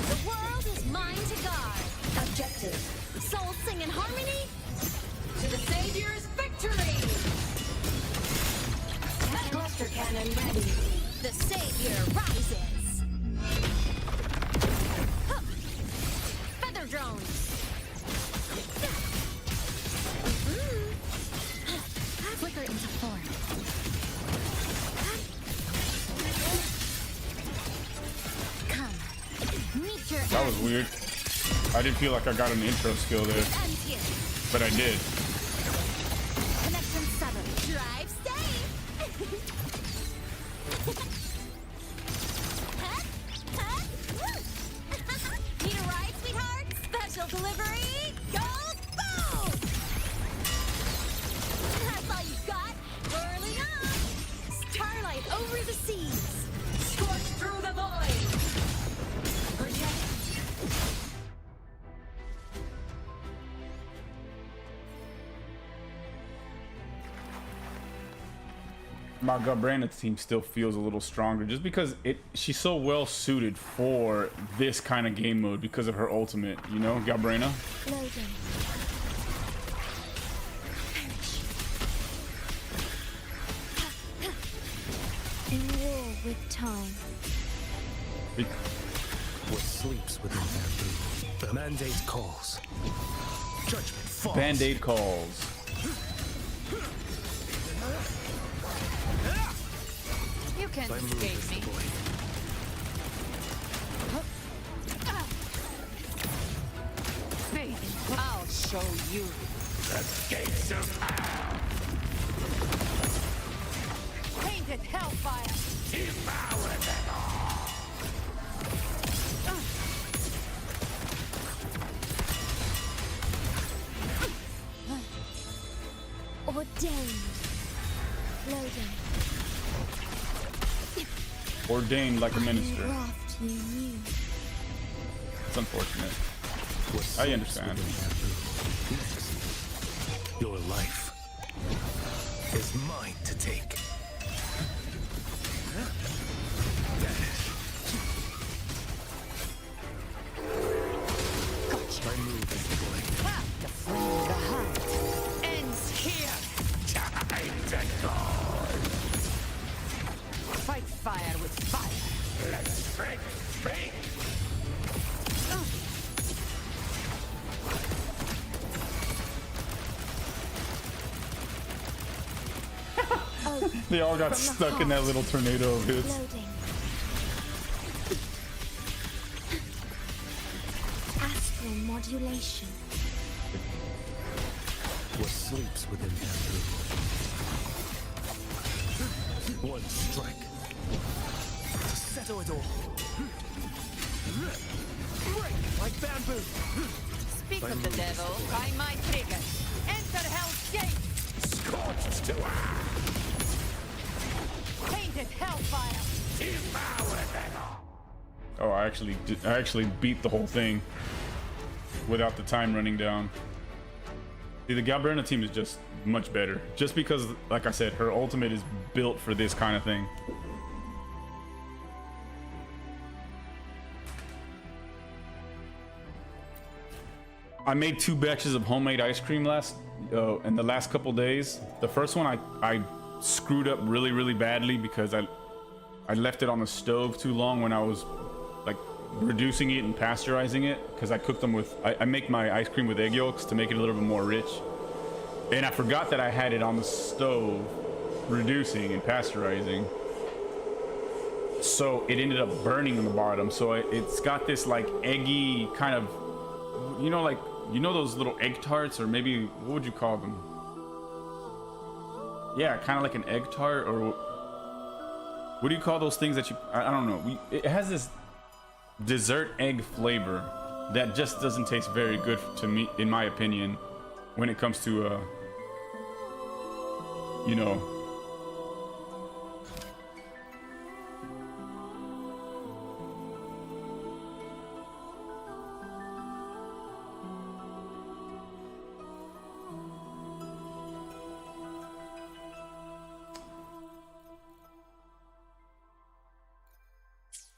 The world is mine to guard. Objective. Souls sing in harmony. To the Savior's victory! Cluster cannon ready. The Savior rises. Huh. Feather drones. Flicker into form. Come. Meet your That was weird. I didn't feel like I got an intro skill there, ends here. but I did. Connection 7. Drive safe. Need a ride, sweetheart? Special delivery. Go boom! That's all you got. Whirling up. Starlight over the seas. Scorch through the void. Protect. My Gabrana's team still feels a little stronger just because she's so well suited for this kind of game mode because of her ultimate, you know, Gabrana. Loading. In war with time. What sleeps within bamboo? The mandate calls. Judgment falls. Band-Aid calls. You can't My move escape is me. deployed. Baby, I'll show you. The gates of hell. Painted hellfire. Devour them all. Ordained. Loading. Ordained like a minister. Raft you knew. It's unfortunate. I understand. Next, your life is mine to take. Gotcha. My move is blank. Ha! The flame of the hunt ends here. Time to go. Fight fire with fire. Let's break free. They all got stuck in that little tornado of hits. Loading. Astral modulation. What sleeps within bamboo? One strike to settle it all. Break like bamboo. Speak of the devil, I might trigger. Enter Hell's Gate. Scorched to Painted hellfire. devour them all. Oh, I actually beat the whole thing without the time running down. See, the Galberna team is just much better. Just because, like I said, her ultimate is built for this kind of thing. I made 2 batches of homemade ice cream in the last couple days. The first one I screwed up really badly because I left it on the stove too long when I was like reducing it and pasteurizing it, because I cooked them with I make my ice cream with egg yolks to make it a little bit more rich, and I forgot that I had it on the stove reducing and pasteurizing, so it ended up burning on the bottom. So it's got this like eggy kind of, like those little egg tarts, or maybe what would you call them? Yeah, kind of like an egg tart, or what do you call those things that you? I don't know. It has this dessert egg flavor that just doesn't taste very good to me, in my opinion, when it comes to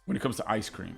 when it comes to ice cream.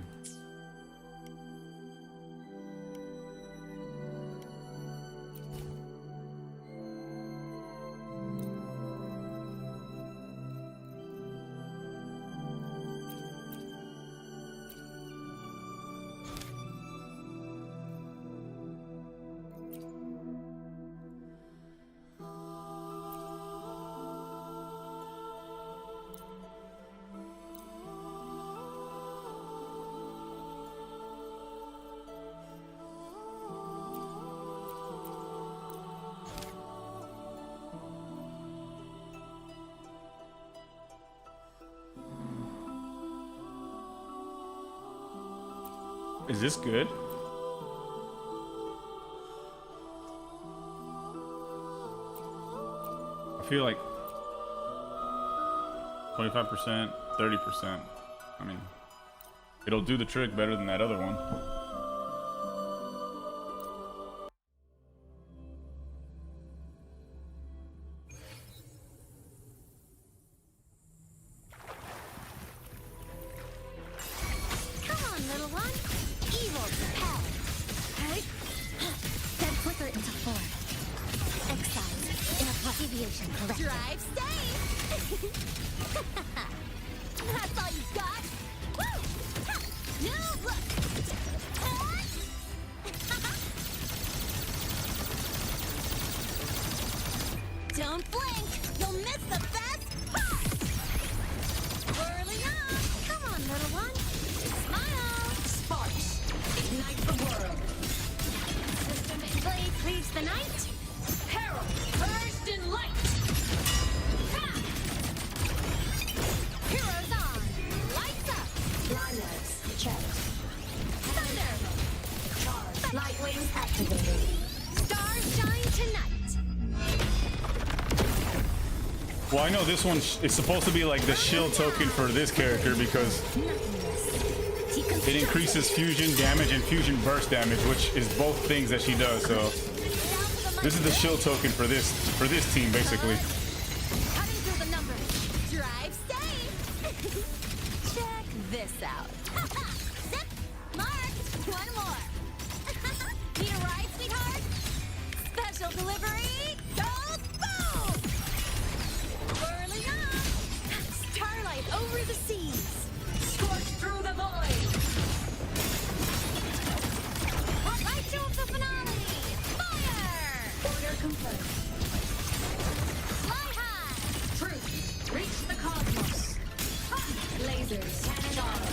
Is this good? I feel like 25%, 30%. I mean, it'll do the trick better than that other one. Drive safe! That's all you got? Woo! Now look! Don't blink! You'll miss the best part! Whirling up! Come on, little one! Smile! Sparks. Ignite the world. System blade cleaves the night! Herald. Burst in light. Heroes on! Lights up! Liners checked. Thunder! Charge. Light wings activated. Stars shine tonight! Well, I know this one is supposed to be like the shield token for this character because Nothingness. It increases fusion damage and fusion burst damage, which is both things that she does. So this is the shield token for this team, basically. Cutting through the numbers. Drive safe. Check this out. Zip. Mark. One more. Need a ride, sweetheart? Special delivery. Go boom. Whirling up. Starlight over the seas. Scorch through the void. Right to the finale. Fire. Order confirmed. Fly high. Truth. Reach the cosmos. Lasers. Cannon auto.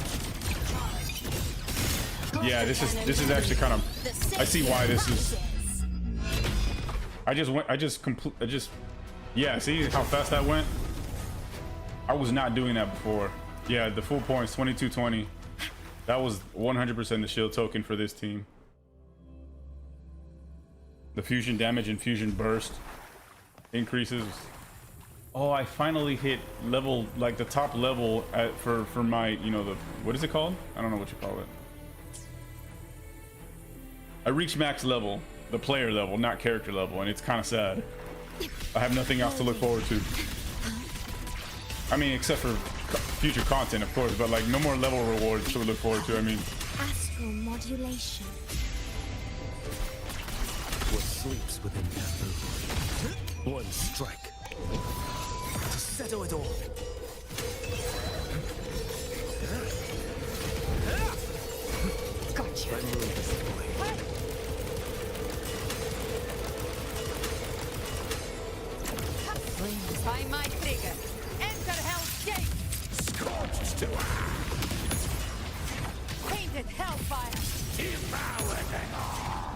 Charge. Yeah, this is actually kind of. I see why this is. Yeah, see how fast that went? I was not doing that before. Yeah, the full points, 2220. That was 100% the shield token for this team. The fusion damage and fusion burst increases. Oh, I finally hit level, like the top level for my, you know, the, what is it called? I don't know what you call it. I reached max level, the player level, not character level, and it's kind of sad. I have nothing else to look forward to. I mean, except for future content, of course, but like no more level rewards to look forward to. I mean, Astral modulation. What sleeps within bamboo? One strike to settle it all. Gotcha. My move is the blade. Flames by my trigger. Enter Hell's Gate. Scorched to Painted Hellfire. devour them all.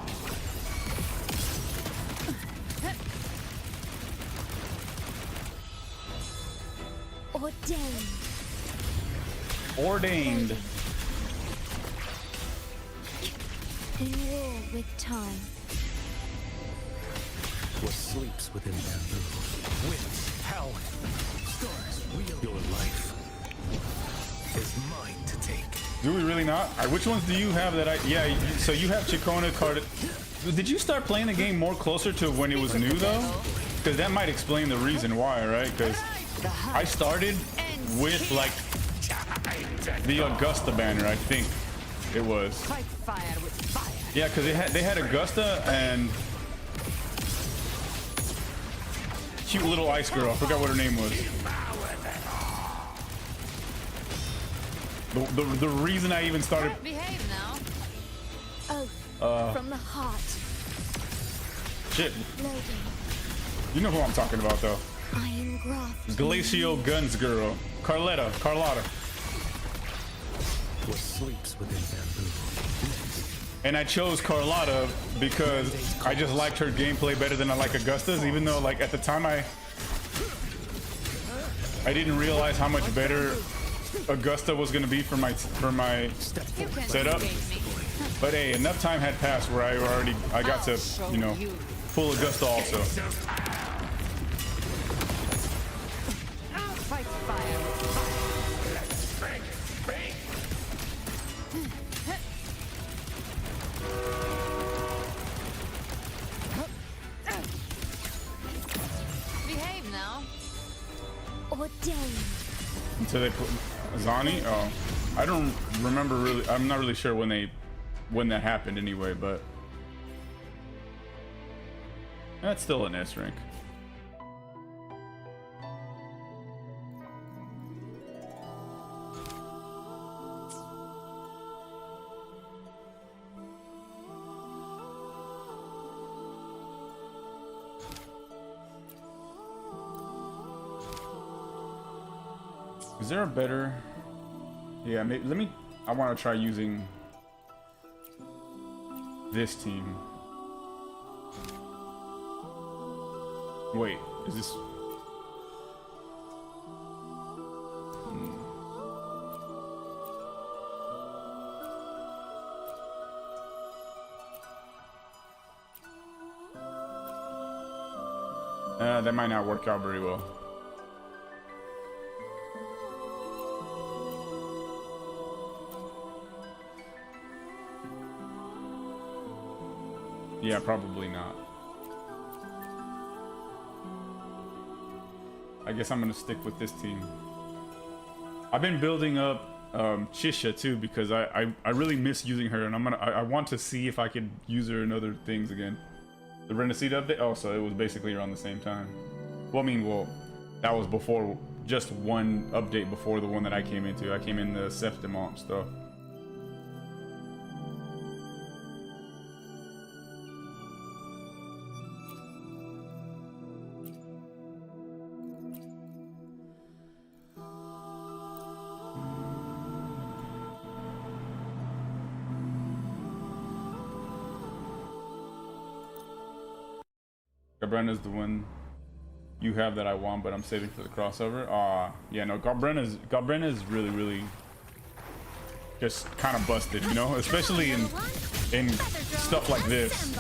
Ordained. ordained. In war with time. What sleeps within bamboo? Winds, hell, stars, wheel. Your life is mine to take. Do we really not? Which ones do you have that I? Yeah, so you have Chikona card. Did you start playing the game more closer to when it was new though? Because that might explain the reason why, right? Because I started with like the Augusta banner, I think it was. Fight fire with fire. Yeah, because they had Augusta and cute little ice girl. I forgot what her name was. The reason I even started. Behave now. Oath from the heart. Shit, Loading. you know who I'm talking about though. Iron graft. Glacio Guns Girl. Carlotta. What sleeps within bamboo? And I chose Carlotta because I just liked her gameplay better than I like Augusta's, even though like at the time I didn't realize how much better Augusta was gonna be for my You can setup. escape me. But hey, enough time had passed where I got to, you know, pull Augusta also. Fight fire with fire. Behave now. Ordained. Until they put Zani. Oh, I don't remember really. I'm not really sure when that happened anyway, but that's still an S rank. Is there a better? Yeah, maybe, let me. I want to try using this team. Wait, is this? That might not work out very well. Yeah, probably not. I guess I'm gonna stick with this team. I've been building up Chisha too because I really miss using her, and I want to see if I could use her in other things again. The Renaissance update. Oh, so it was basically around the same time. Well, I mean, well, that was before, just one update before the one that I came into. I came in the Septimont stuff. Gabrena's the one you have that I want, but I'm saving for the crossover. Yeah, no, Gabrena's really just kind of busted, you know, especially in stuff like this.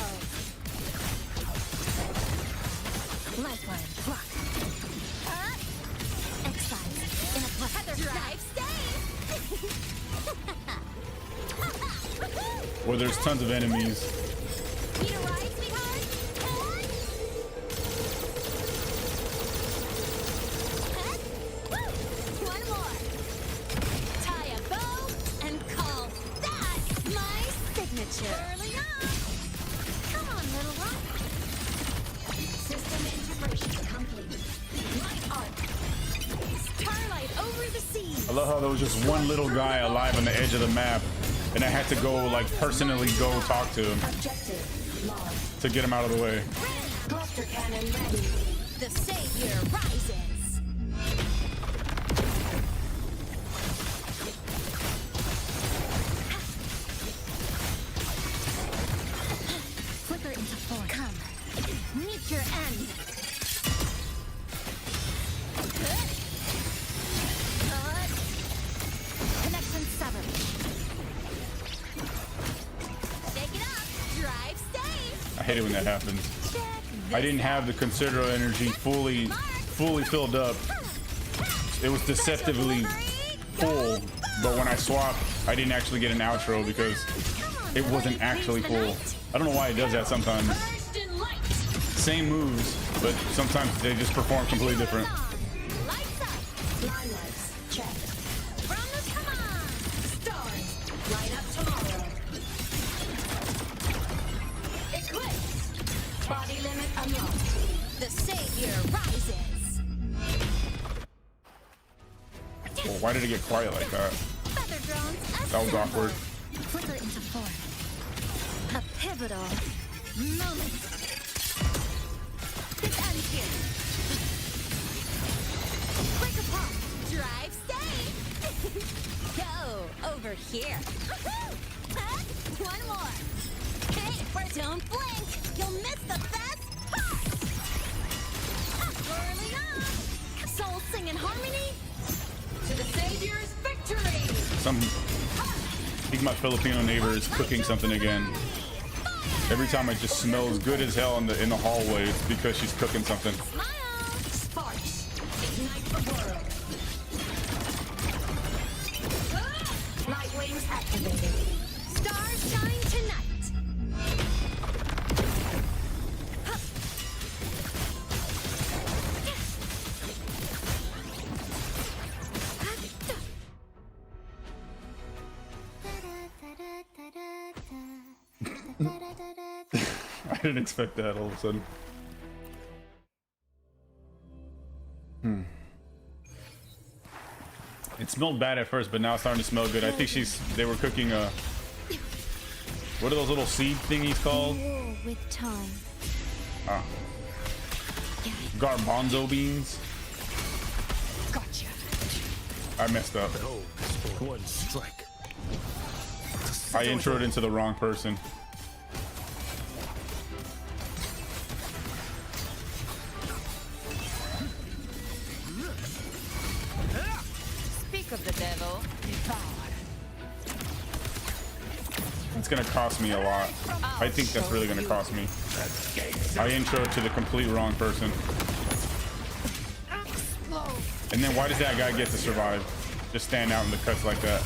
Where there's tons of enemies. Early on. Come on, little one. System integration complete. Light arc. Starlight over the sea. I love how there was just one little guy alive on the edge of the map, and I had to go, like, personally go talk to him Objective lost. to get him out of the way. Cluster cannon ready. The savior rises. Flicker into form. Come, meet your end. Connection severed. Shake it up. Drive safe. I hate it when that happens. I didn't have the considerable energy fully filled up. It was deceptively full, but when I swapped, I didn't actually get an outro because it wasn't actually full. I don't know why it does that sometimes. Same moves, but sometimes they just perform completely different. Lights up. Lights check. From the come on. Stars light up tomorrow. Eclipse. Body limit unlocked. The savior rises. Well, why did it get quiet like that? Feather drones. That was awkward. Flicker into form. A pivotal moment. It ends here. Quick apart. Drive safe. Go over here. One more. Hey, don't blink. You'll miss the best part. Whirling on. Soul sing in harmony. To the savior's victory. I think my Filipino neighbor is cooking something again. Every time it just smells good as hell in the hallway, it's because she's cooking something. Smile. Sparks. Ignite the world. Light wings activated. Stars shine tonight. I didn't expect that all of a sudden. It smelled bad at first, but now it's starting to smell good. I think they were cooking what are those little seed thingies called? Wool with time. Garbanzo beans. Gotcha. I messed up. Oh, one strike. I introed into the wrong person. Speak of the devil, devour. It's gonna cost me a lot. I think that's really gonna cost me. I introed to the complete wrong person. And then why does that guy get to survive? Just stand out in the cuts like that.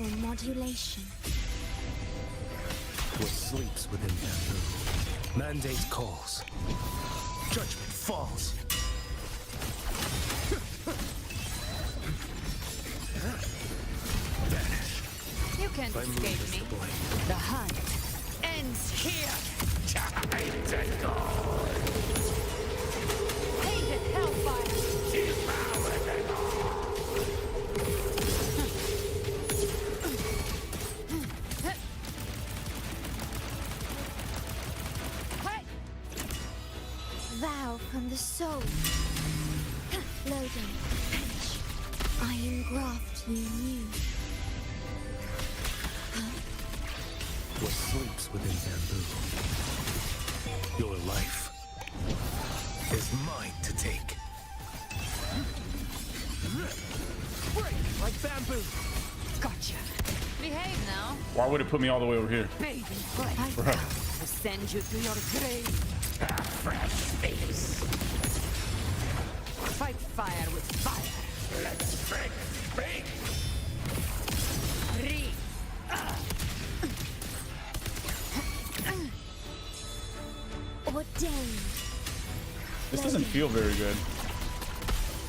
gentle modulation. What sleeps within bamboo? Mandate calls. Judgment falls. Vanish. You can't If I move escape as me. the blade. The hunt ends here. Time to go. Painted hellfire. Devour them all. Hey! Vow from the soul. Loading. Finish. I engraft you new. What sleeps within bamboo? Your life is mine to take. Break like bamboo. Gotcha. Behave now, Why would it put me all the way over here? baby boy. Bruh. I'll send you to your grave. Fresh face. Fight fire with fire. Let's break. Break. Three. Ordained. This doesn't feel very good.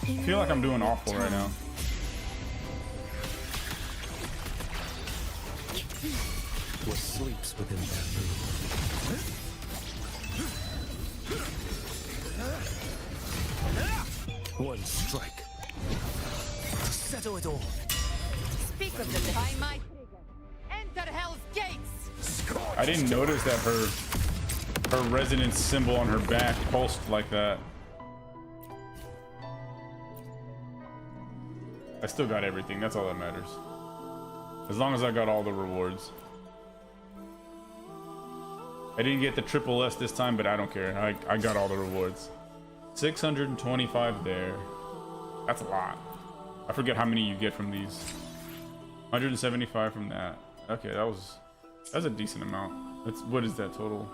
I feel like I'm doing awful right now. What sleeps within bamboo? One strike to settle it all. Speak of the by my trigger. Enter hell's gates. I didn't notice that her resonance symbol on her back pulsed like that. I still got everything. That's all that matters. As long as I got all the rewards. I didn't get the triple S this time, but I don't care. I got all the rewards. 625 there. That's a lot. I forget how many you get from these. 175 from that. Okay, that's a decent amount. What is that total?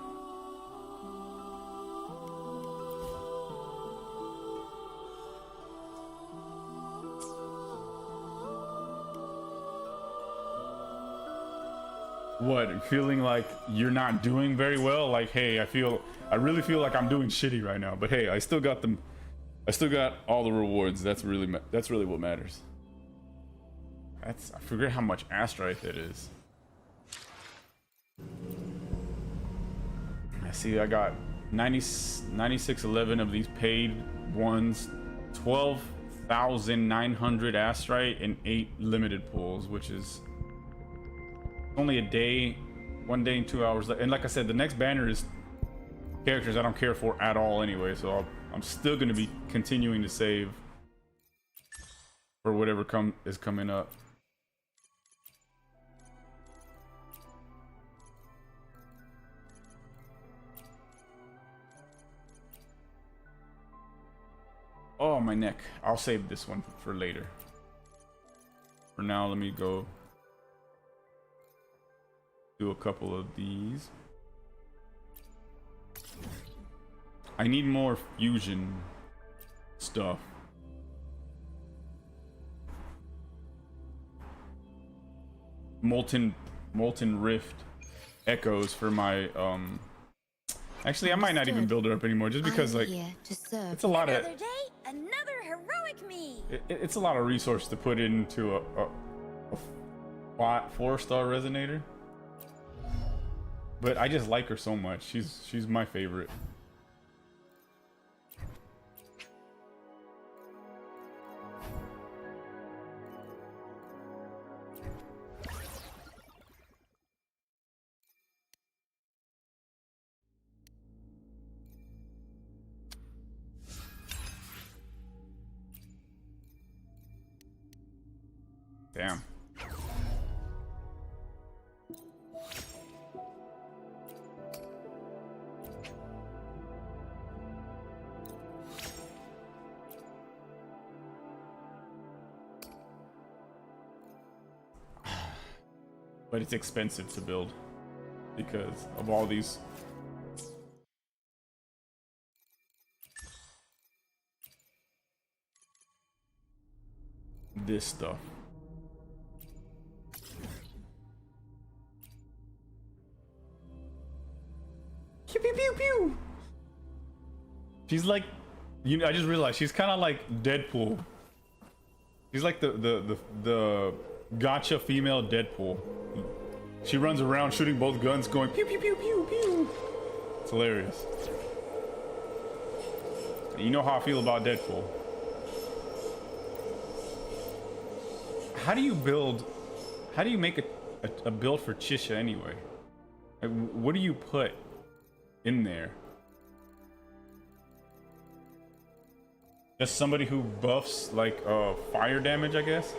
What, feeling like you're not doing very well? Like, hey, I really feel like I'm doing shitty right now, but hey, I still got them. I still got all the rewards. That's really what matters. I forget how much astrite that is. I see I got 9611 of these paid ones, 12,900 astrite, and 8 limited pulls, which is only a day, 1 day and 2 hours. And like I said, the next banner is characters I don't care for at all anyway, so I'm still going to be continuing to save for whatever is coming up. Oh, my neck. I'll save this one for later. For now, let me go do a couple of these. I need more fusion stuff. Molten Rift echoes for my actually I might not even build her up anymore just because like it's a lot of Another day, another heroic me. it's a lot of resource to put into a 4-star resonator. But I just like her so much. She's my favorite. Damn. But it's expensive to build because of all these. This stuff. She's like, I just realized she's kind of like Deadpool. She's like the gotcha female Deadpool. She runs around shooting both guns, going pew pew pew pew pew. It's hilarious. You know how I feel about Deadpool. How do you make a build for Chisha anyway? Like, what do you put in there? Just somebody who buffs like fire damage, I guess,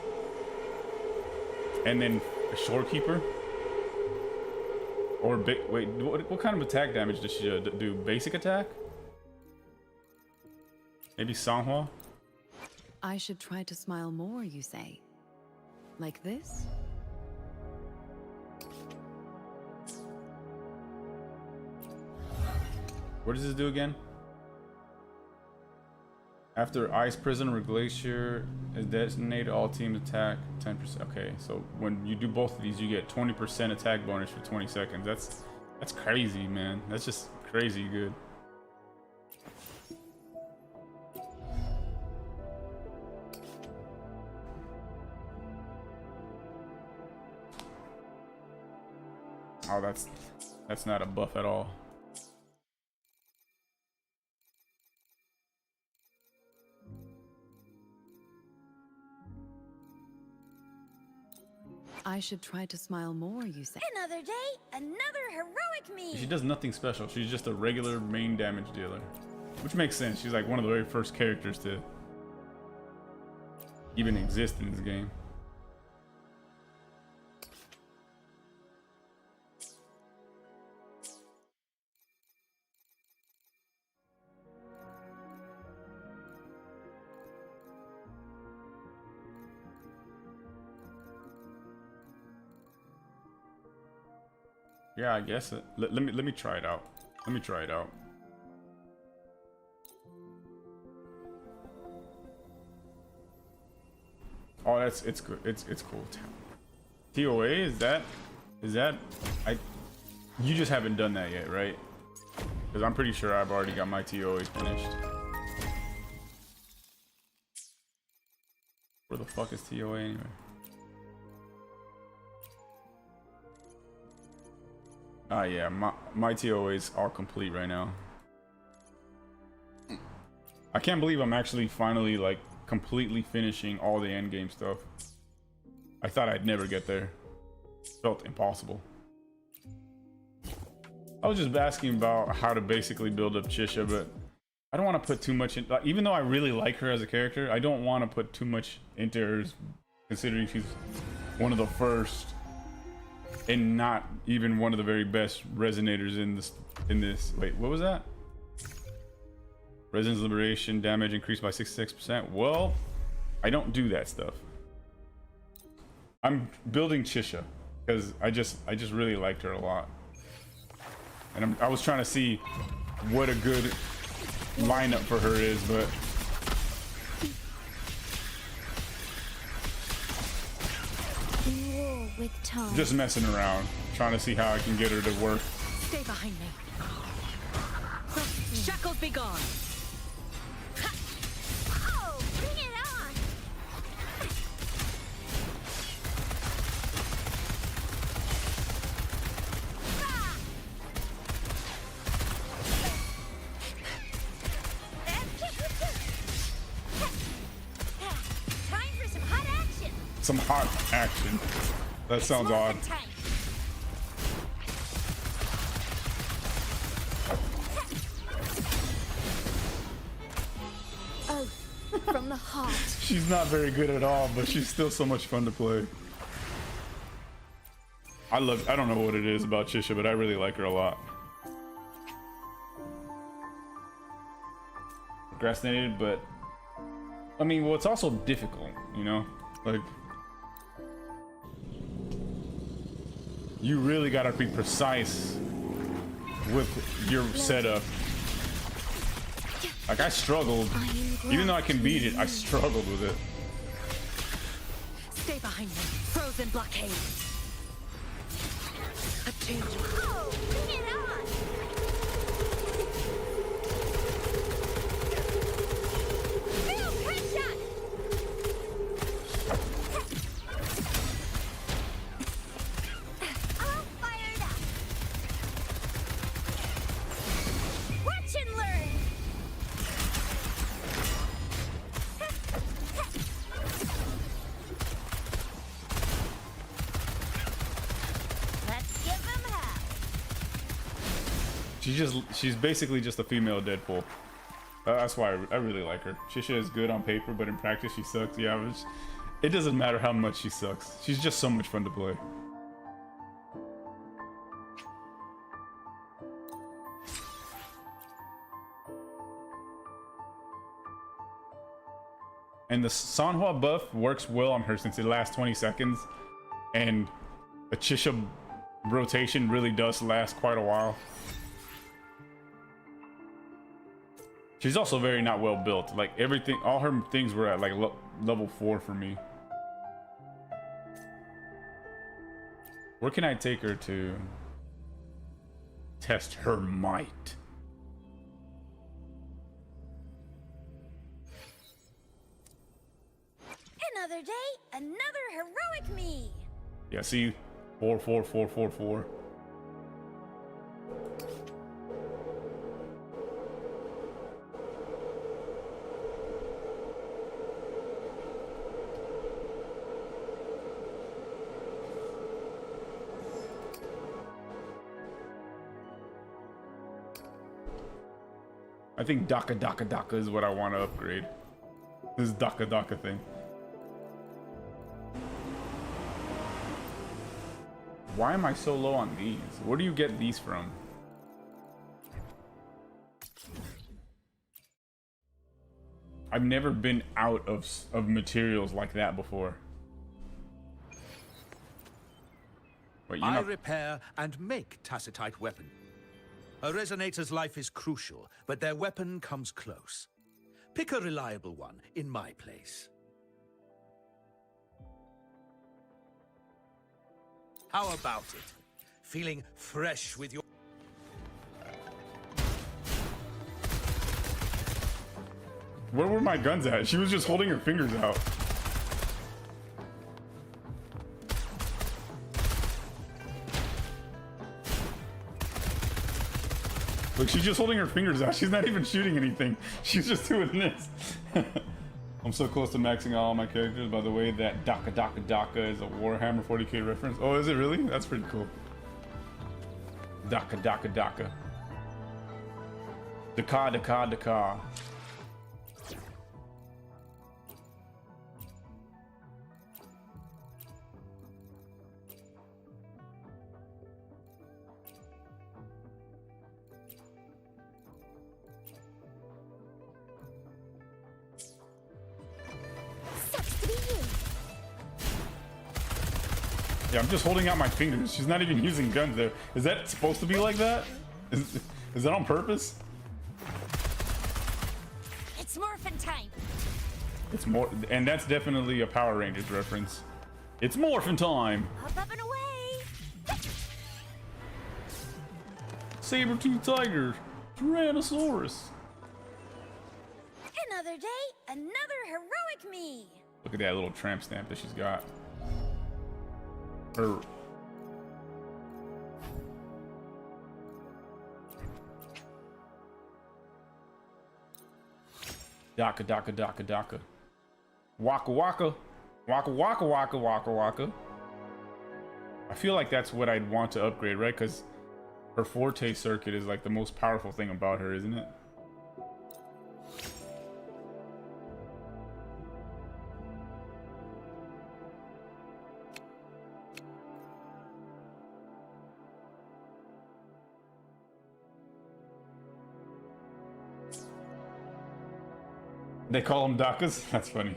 and then a shorekeeper. Or wait, what kind of attack damage does she do? Basic attack? Maybe Sanghua? I should try to smile more, you say? Like this? What does this do again? After ice prison or glacier is designated, all teams attack 10%. Okay, so when you do both of these, you get 20% attack bonus for 20 seconds. That's crazy, man. That's just crazy good. Oh, that's not a buff at all. I should try to smile more, you say? Another day, another heroic me. She does nothing special. She's just a regular main damage dealer, which makes sense. She's like one of the very first characters to even exist in this game. Yeah, I guess it. Let me try it out. Let me try it out. Oh, it's good. It's cool. TOA is that you just haven't done that yet, right? Because I'm pretty sure I've already got my TOA finished. Where the fuck is TOA anyway? Yeah, my TOAs are complete right now. I can't believe I'm actually finally like completely finishing all the end game stuff. I thought I'd never get there. Felt impossible. I was just asking about how to basically build up Chisha, but I don't want to put too much in. Like, even though I really like her as a character, I don't want to put too much into her, considering she's one of the first and not even one of the very best resonators in this. Wait, what was that? Resonance liberation damage increased by 66%. Well, I don't do that stuff. I'm building Chisha because I just really liked her a lot, and I was trying to see what a good lineup for her is, but With time. just messing around, trying to see how I can get her to work. Stay behind me. Shackles be gone. Oh, bring it on! Time for some hot action. Some hot action. That sounds More odd. than time. Oh, from the heart. She's not very good at all, but she's still so much fun to play. I don't know what it is about Chisha, but I really like her a lot. Procrastinated, but I mean, well, it's also difficult, you know? Like, you really gotta be precise with your setup. Like, I struggled. Even though I can beat it, I struggled with it. Stay behind me. Frozen blockade. A change. Oh, bring it on! She's basically just a female Deadpool. That's why I really like her. Chisha is good on paper, but in practice she sucks. Yeah, it doesn't matter how much she sucks. She's just so much fun to play. And the Sanhua buff works well on her since it lasts 20 seconds. And the Chisha rotation really does last quite a while. She's also very not well built. Like everything, all her things were at like level 4 for me. Where can I take her to test her might? Another day, another heroic me. Yeah, see, 4, 4, 4, 4, 4. I think Daka is what I want to upgrade. This Daka thing. Why am I so low on these? Where do you get these from? I've never been out of materials like that before. Wait, I repair and make Tacitite weapon. A resonator's life is crucial, but their weapon comes close. Pick a reliable one in my place. How about it? Feeling fresh with your... Where were my guns at? She was just holding her fingers out. Look, she's just holding her fingers out. She's not even shooting anything. She's just doing this. I'm so close to maxing out all my characters. By the way, that Daka is a Warhammer 40k reference. Oh, is it really? That's pretty cool. Daka. Daka. Yeah, I'm just holding out my fingers. She's not even using guns there. Is that supposed to be like that? Is that on purpose? It's morphin' time. It's more, and that's definitely a Power Rangers reference. It's morphin' time. Up and away. Saber-tooth tiger, Tyrannosaurus. Another day, another heroic me. Look at that little tramp stamp that she's got. Her. Daka. Waka. I feel like that's what I'd want to upgrade, right? Because her Forte circuit is like the most powerful thing about her, isn't it? They call them Dakas? That's funny.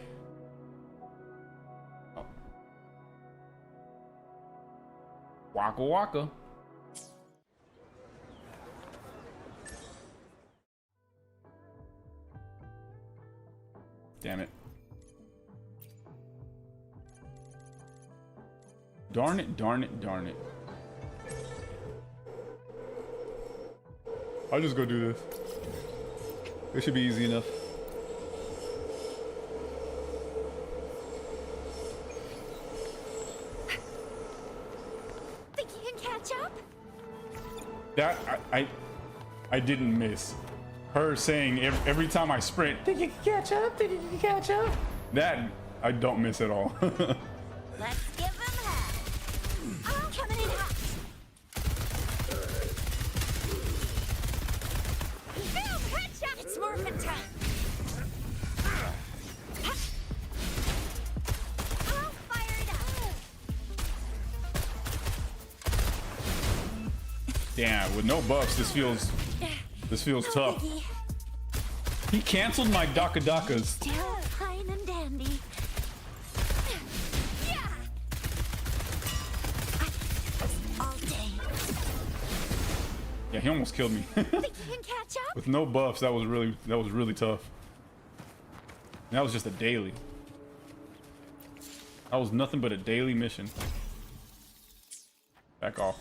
Oh. Waka. Damn it. Darn it. I'll just go do this. This should be easy enough. That I didn't miss. Her saying every time I sprint, think you can catch up? That I don't miss at all. Let's give them hell. I'm coming in hot. It's morphin' time. I'll fire it up. Damn, with no buffs, this feels tough. Biggie. He canceled my Daka Dakas. Still fine and dandy. Yeah. All day. Yeah, he almost killed me. Think you can catch up? With no buffs, that was really tough. And that was just a daily. That was nothing but a daily mission. Back off.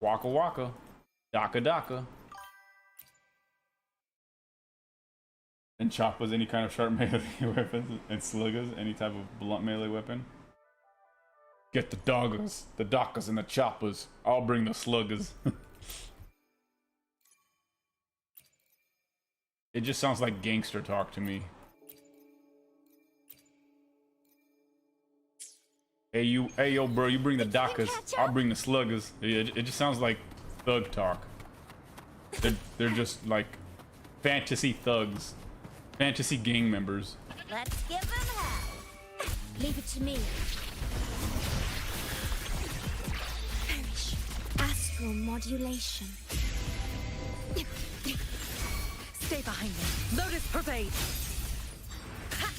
Waka waka. Daka daka. And choppas, any kind of sharp melee weapons. And sluggas, any type of blunt melee weapon. Get the doggers, the dakas, and the choppers. I'll bring the sluggers. It just sounds like gangster talk to me. Hey yo, bro, you bring the dakas, I'll bring the sluggers. Yeah, it just sounds like thug talk. They're just like fantasy thugs, fantasy gang members. Let's give them hell. Leave it to me. Perish. Astral modulation. Stay behind me. Lotus pervade. Ha!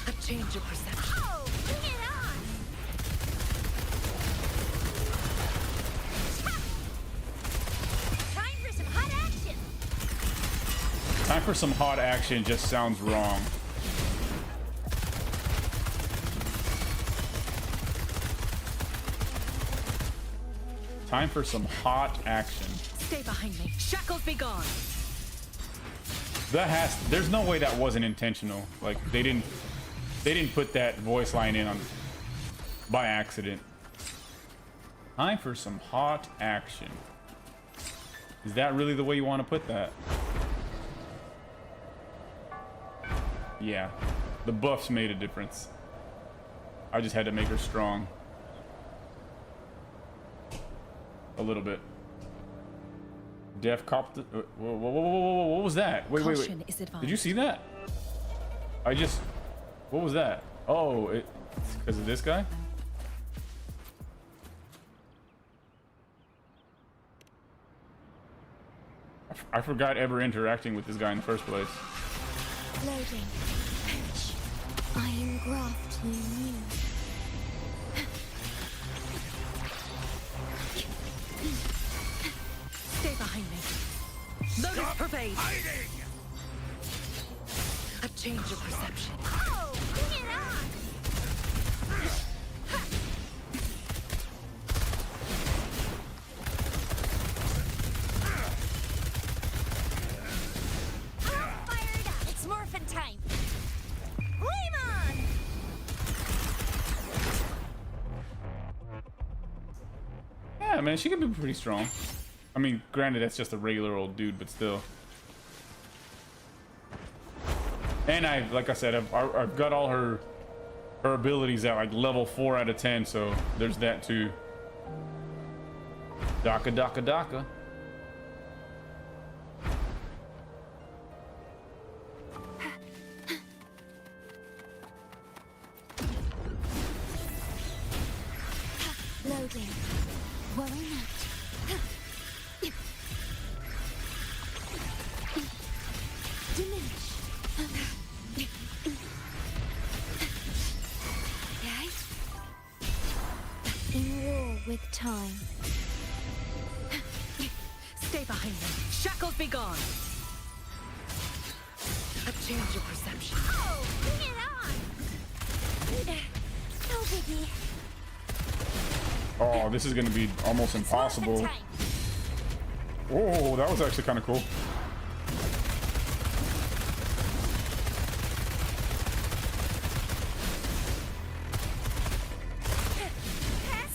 A change of perception. Oh, bring it on. Time for some hot action. Time for some hot action just sounds wrong. Time for some hot action. Stay behind me. Shackles be gone. There's no way that wasn't intentional. Like they didn't put that voice line in on by accident. Time for some hot action. Is that really the way you want to put that? Yeah, the buffs made a difference. I just had to make her strong. A little bit. Def cop. Whoa, what was that? Wait. Caution is Did you advised. see that? What was that? Oh, it's because of this guy? I forgot ever interacting with this guy in the first place. Loading. Perish. I am graft in you. Stay behind me. Lotus pervade. Hiding! A change of perception. Oh, bring it on. I'll fire it up. It's morphin' time. Flame on. Yeah, man, she can be pretty strong. I mean, granted, that's just a regular old dude, but still. And like I said, I've got all her abilities at like level 4 out of 10, so there's that too. Daka daka daka. Loading. Worry not. Diminish. Right? In war with time. Stay behind me. Shackles be gone. A change of perception. Oh, bring it on! No biggie. Oh, this is gonna be almost impossible. Time. Oh, that was actually kind of cool.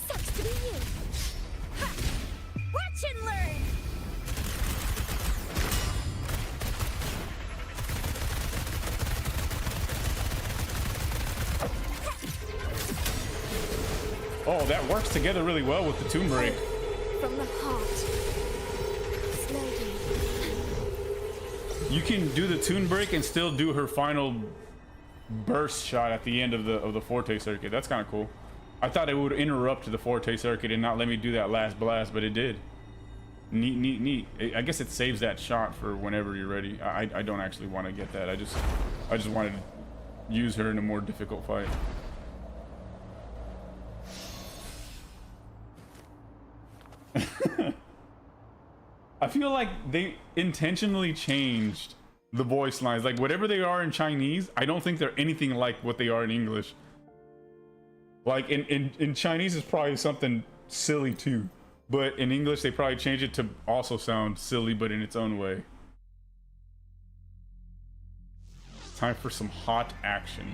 Sucks to be you. Ha! Watch and learn. Oh, that works together really well with the Tomb Break. from the heart. Slowly. You can do the tune break and still do her final burst shot at the end of the Forte circuit. That's kind of cool. I thought it would interrupt the Forte circuit and not let me do that last blast, but it did. Neat, neat, neat. I guess it saves that shot for whenever you're ready. I don't actually want to get that. I just wanted to use her in a more difficult fight. I feel like they intentionally changed the voice lines. Like whatever they are in Chinese, I don't think they're anything like what they are in English. Like in Chinese it's probably something silly too, but in English they probably change it to also sound silly but in its own way. Time for some hot action.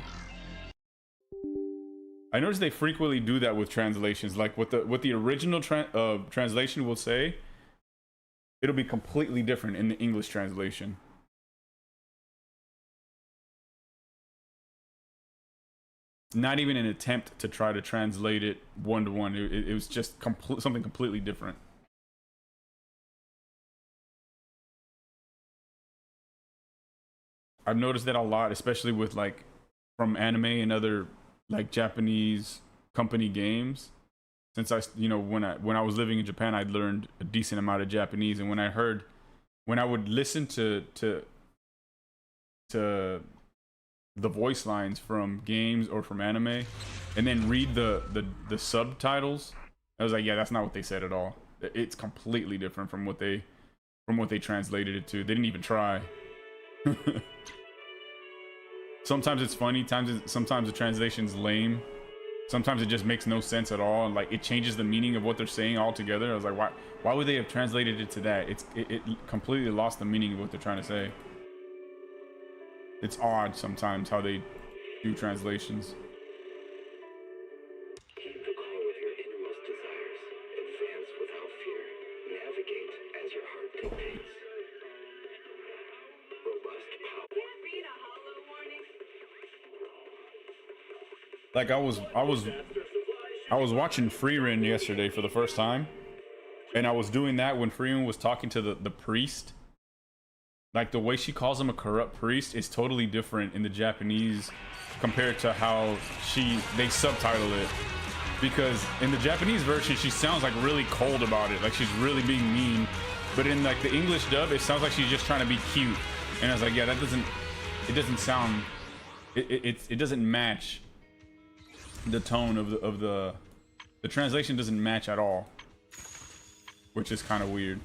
I notice they frequently do that with translations. Like what the original translation will say, it'll be completely different in the English translation. Not even an attempt to try to translate it one-to-one. It was just something completely different. I've noticed that a lot, especially with like from anime and other like Japanese company games. Since when I was living in Japan, I'd learned a decent amount of Japanese, and when I would listen to the voice lines from games or from anime, and then read the subtitles, I was like, yeah, that's not what they said at all. It's completely different from what they translated it to. They didn't even try. Sometimes it's funny, sometimes the translation's lame. Sometimes it just makes no sense at all, and like it changes the meaning of what they're saying altogether. I was like, why would they have translated it to that? It completely lost the meaning of what they're trying to say. It's odd sometimes how they do translations. Keep the call with your innermost desires. Advance without fear. Navigate as your heart dictates. Robust power. Like I was watching Freerin yesterday for the first time, and I was doing that when Freerin was talking to the priest. Like the way she calls him a corrupt priest is totally different in the Japanese compared to how they subtitle it. Because in the Japanese version, she sounds like really cold about it, like she's really being mean. But in like the English dub, it sounds like she's just trying to be cute. And I was like, yeah, it doesn't sound, it doesn't match the tone of the translation doesn't match at all, which is kind of weird.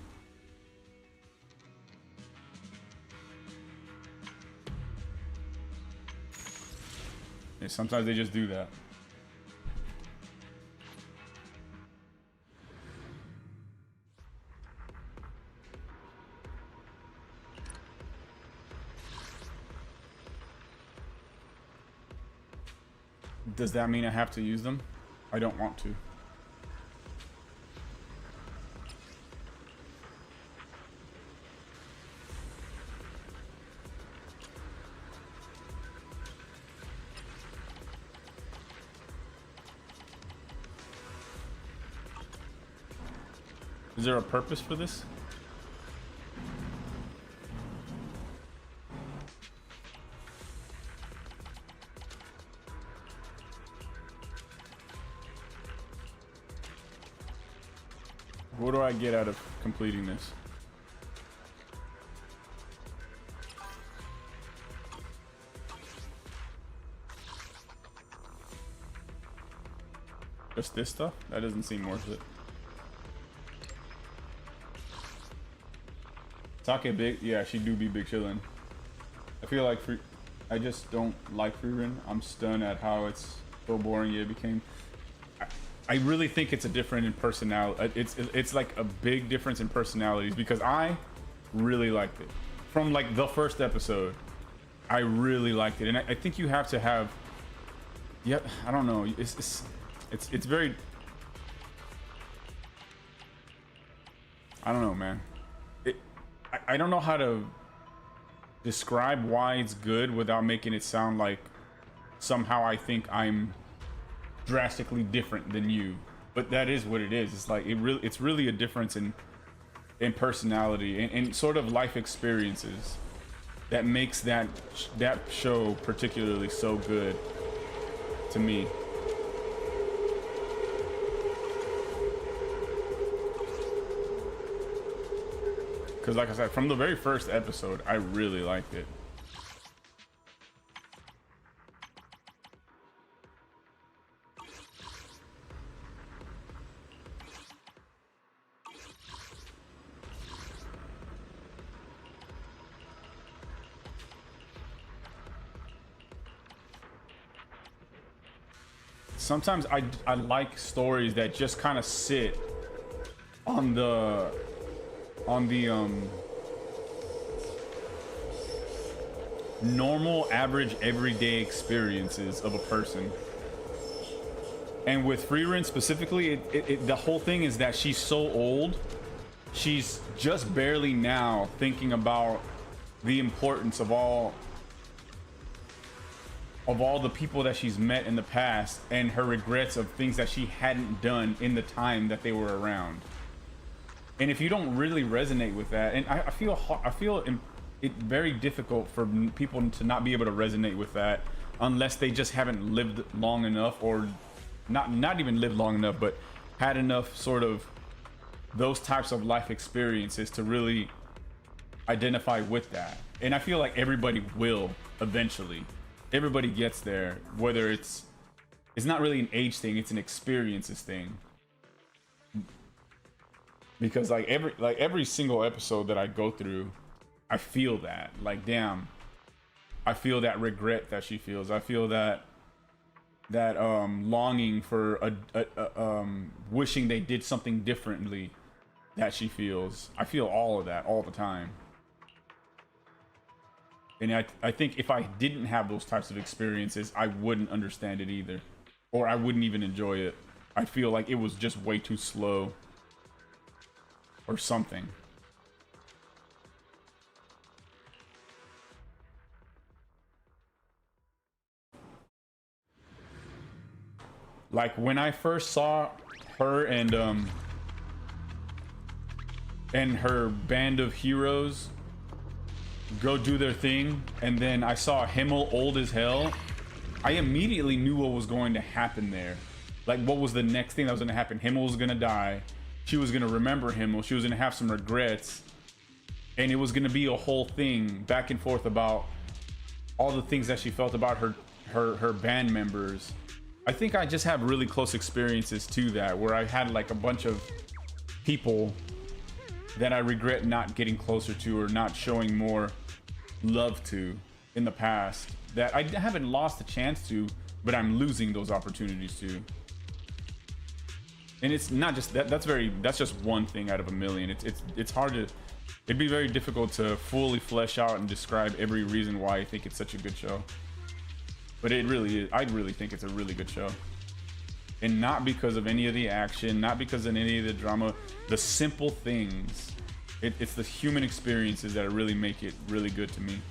Yeah, sometimes they just do that. Does that mean I have to use them? I don't want to. Is there a purpose for this? What do I get out of completing this? Just this stuff? That doesn't seem worth it. Take big, yeah, she do be big chillin'. I feel like I just don't like Freerin. I'm stunned at how it's so boring it became. I really think it's a different in personality. It's like a big difference in personalities, because I really liked it from like the first episode. I really liked it, and I think you have to have. Yep, I don't know. It's very. I don't know, man. I don't know how to describe why it's good without making it sound like somehow I think I'm drastically different than you. but that is what it is. It's like it's really a difference in personality and sort of life experiences that makes that show particularly so good to me. Because like I said, from the very first episode, I really liked it. Sometimes I like stories that just kind of sit on the normal, average, everyday experiences of a person. And with Frieren specifically, the whole thing is that she's so old. She's just barely now thinking about the importance of all the people that she's met in the past and her regrets of things that she hadn't done in the time that they were around. And if you don't really resonate with that, and I feel it very difficult for people to not be able to resonate with that unless they just haven't lived long enough, or not even lived long enough, but had enough sort of those types of life experiences to really identify with that. And I feel like everybody will eventually. Everybody gets there, whether it's not really an age thing, it's an experiences thing. Because like every single episode that I go through, I feel that, like, damn, I feel that regret that she feels. I feel that longing for wishing they did something differently that she feels. I feel all of that all the time. And I think if I didn't have those types of experiences, I wouldn't understand it either, or I wouldn't even enjoy it. I feel like it was just way too slow or something. Like when I first saw her and her band of heroes go do their thing, and then I saw Himmel old as hell, I immediately knew what was going to happen there. Like, what was the next thing that was going to happen? Himmel was going to die. She was going to remember Himmel. She was going to have some regrets. And it was going to be a whole thing back and forth about all the things that she felt about her band members. I think I just have really close experiences to that, where I had like a bunch of people that I regret not getting closer to or not showing more love to in the past, that I haven't lost a chance to, but I'm losing those opportunities to. And it's not just that, that's just one thing out of a million. It's hard to, it'd be very difficult to fully flesh out and describe every reason why I think it's such a good show. But it really is. I really think it's a really good show. And not because of any of the action, not because of any of the drama, the simple things. It's the human experiences that really make it really good to me.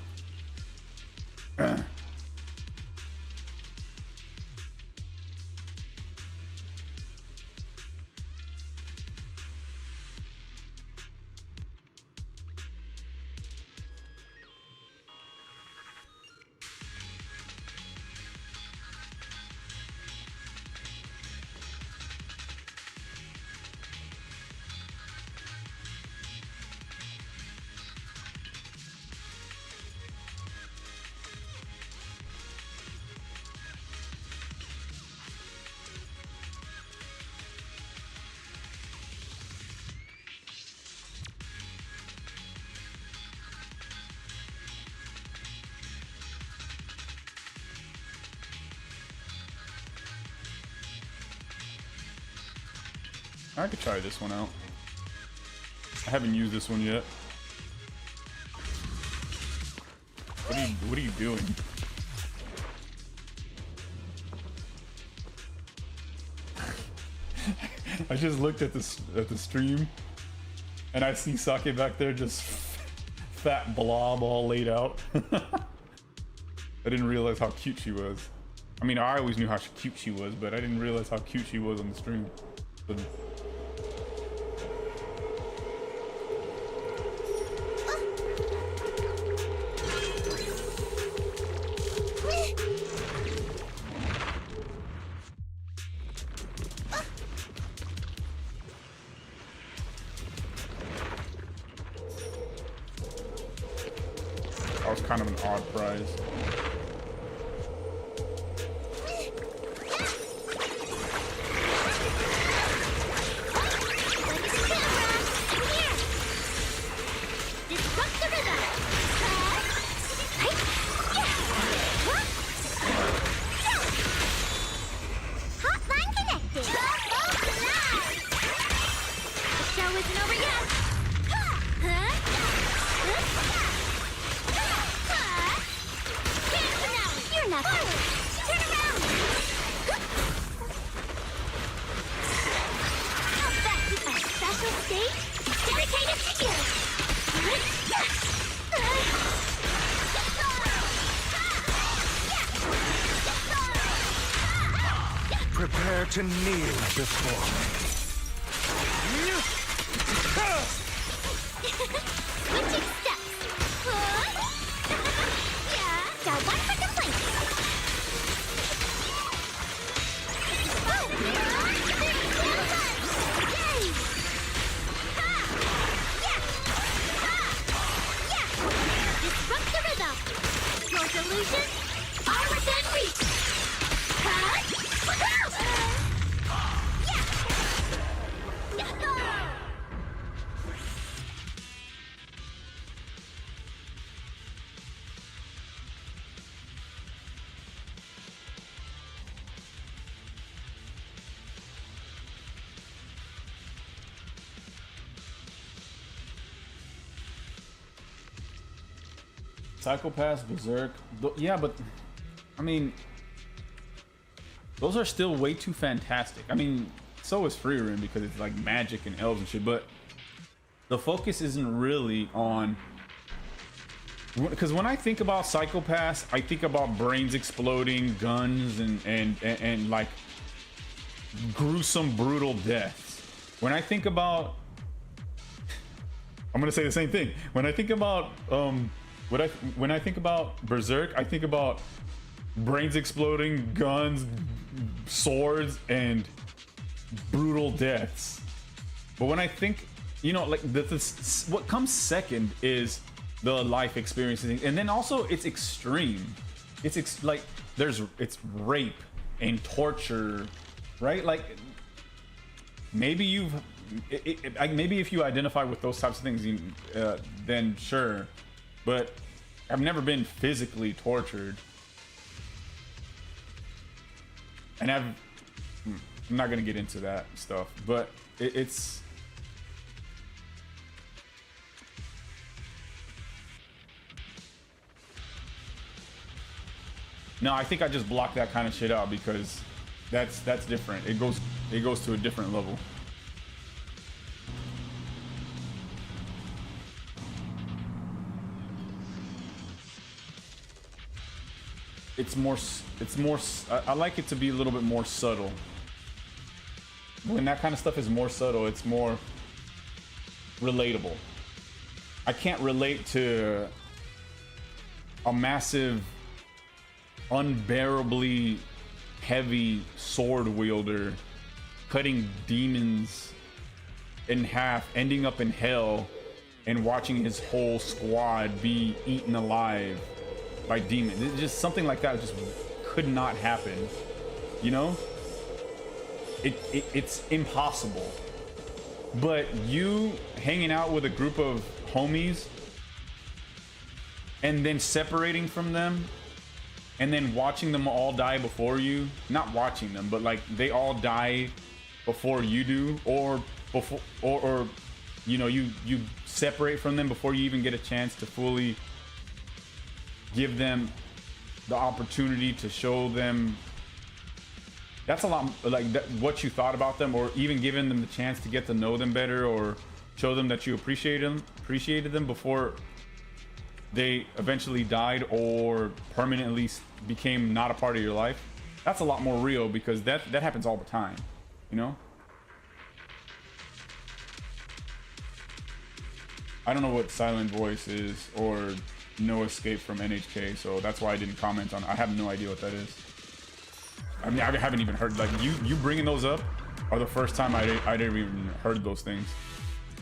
I could try this one out. I haven't used this one yet. What are you doing? I just looked at the stream, and I see Sake back there, just fat blob all laid out. I didn't realize how cute she was. I mean, I always knew how cute she was, but I didn't realize how cute she was on the stream. But that was kind of an odd prize. Prepare to kneel before me. Switching steps. Yeah. Got one for complaint. Oh. Yay. Ha. Yeah. Ha. Yeah. Disrupt the rhythm. Your delusions are within reach. Ha. Psychopaths, Berserk. Yeah, but I mean, those are still way too fantastic. I mean, so is Free Rim because it's like magic and elves and shit, but the focus isn't really on. Because when I think about Psychopaths, I think about brains exploding, guns, and like gruesome, brutal deaths. When I think about, I'm gonna say the same thing. When I think about when I think about Berserk, I think about brains exploding, guns, swords, and brutal deaths. But when I think, you know, like what comes second is the life experiences, and then also it's extreme. It's like it's rape and torture, right? Like maybe maybe if you identify with those types of things, then sure. But I've never been physically tortured, and I'm not gonna get into that stuff, but it's no, I think I just blocked that kind of shit out because that's different. It goes to a different level. It's more I like it to be a little bit more subtle. When that kind of stuff is more subtle, it's more relatable. I can't relate to a massive, unbearably heavy sword wielder cutting demons in half, ending up in hell, and watching his whole squad be eaten alive by demons. It's just something like that just could not happen, you know? It's impossible. But you hanging out with a group of homies and then separating from them and then watching them all die before you, not watching them, but like they all die before you do, or before or you know, you separate from them before you even get a chance to fully give them the opportunity to show them. That's a lot, like what you thought about them, or even giving them the chance to get to know them better, or show them that you appreciated them before they eventually died or permanently became not a part of your life. That's a lot more real, because that happens all the time, you know? I don't know what Silent Voice is or No Escape from NHK, so that's why I didn't comment on it. I have no idea what that is. I mean, I haven't even heard, like, you bringing those up are the first time I didn't even heard those things.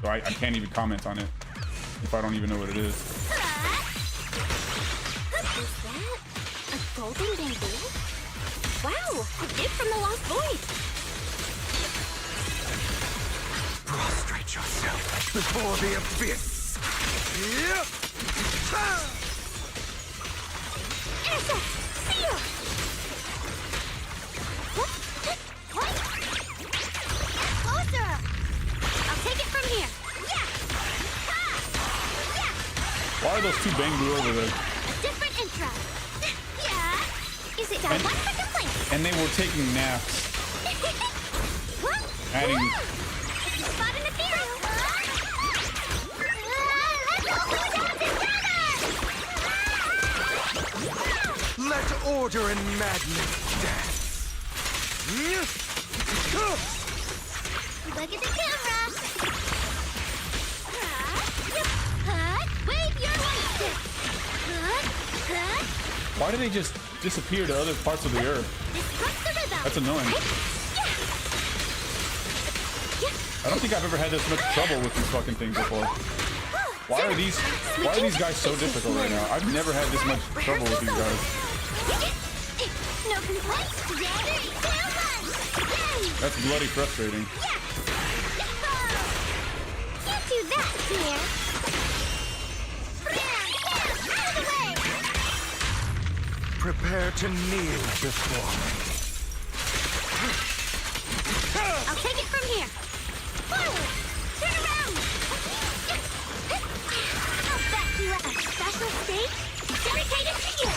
So I can't even comment on it if I don't even know what it is. Is that a golden bamboo? Wow, a gift from the Lost Void. Prostrate yourself before the abyss. Yep. Intercept! Seal! What? Closer! I'll take it from here. Yeah! Ha! Yeah! Why are those two bamboo over there? A different intro. Yeah! Is it done? One second, please. And they were taking naps. What? Adding- Whoa! It's a spot in the field. Let's all go down together! Let order and madness dance. Look at the camera. Wave your white stick. Why do they just disappear to other parts of the earth? Disrupt the rhythm. That's annoying. Right? I don't think I've ever had this much trouble with these fucking things before. Why are these guys so difficult right now? I've never had this much trouble with these guys. No complaints. Together, tail run. Yay! That's bloody frustrating. Can't do that, dear. Out of the way. Prepare to kneel before me. I'll take it from here. Forward. Turn around. I'll back you up. A special stage dedicated to you.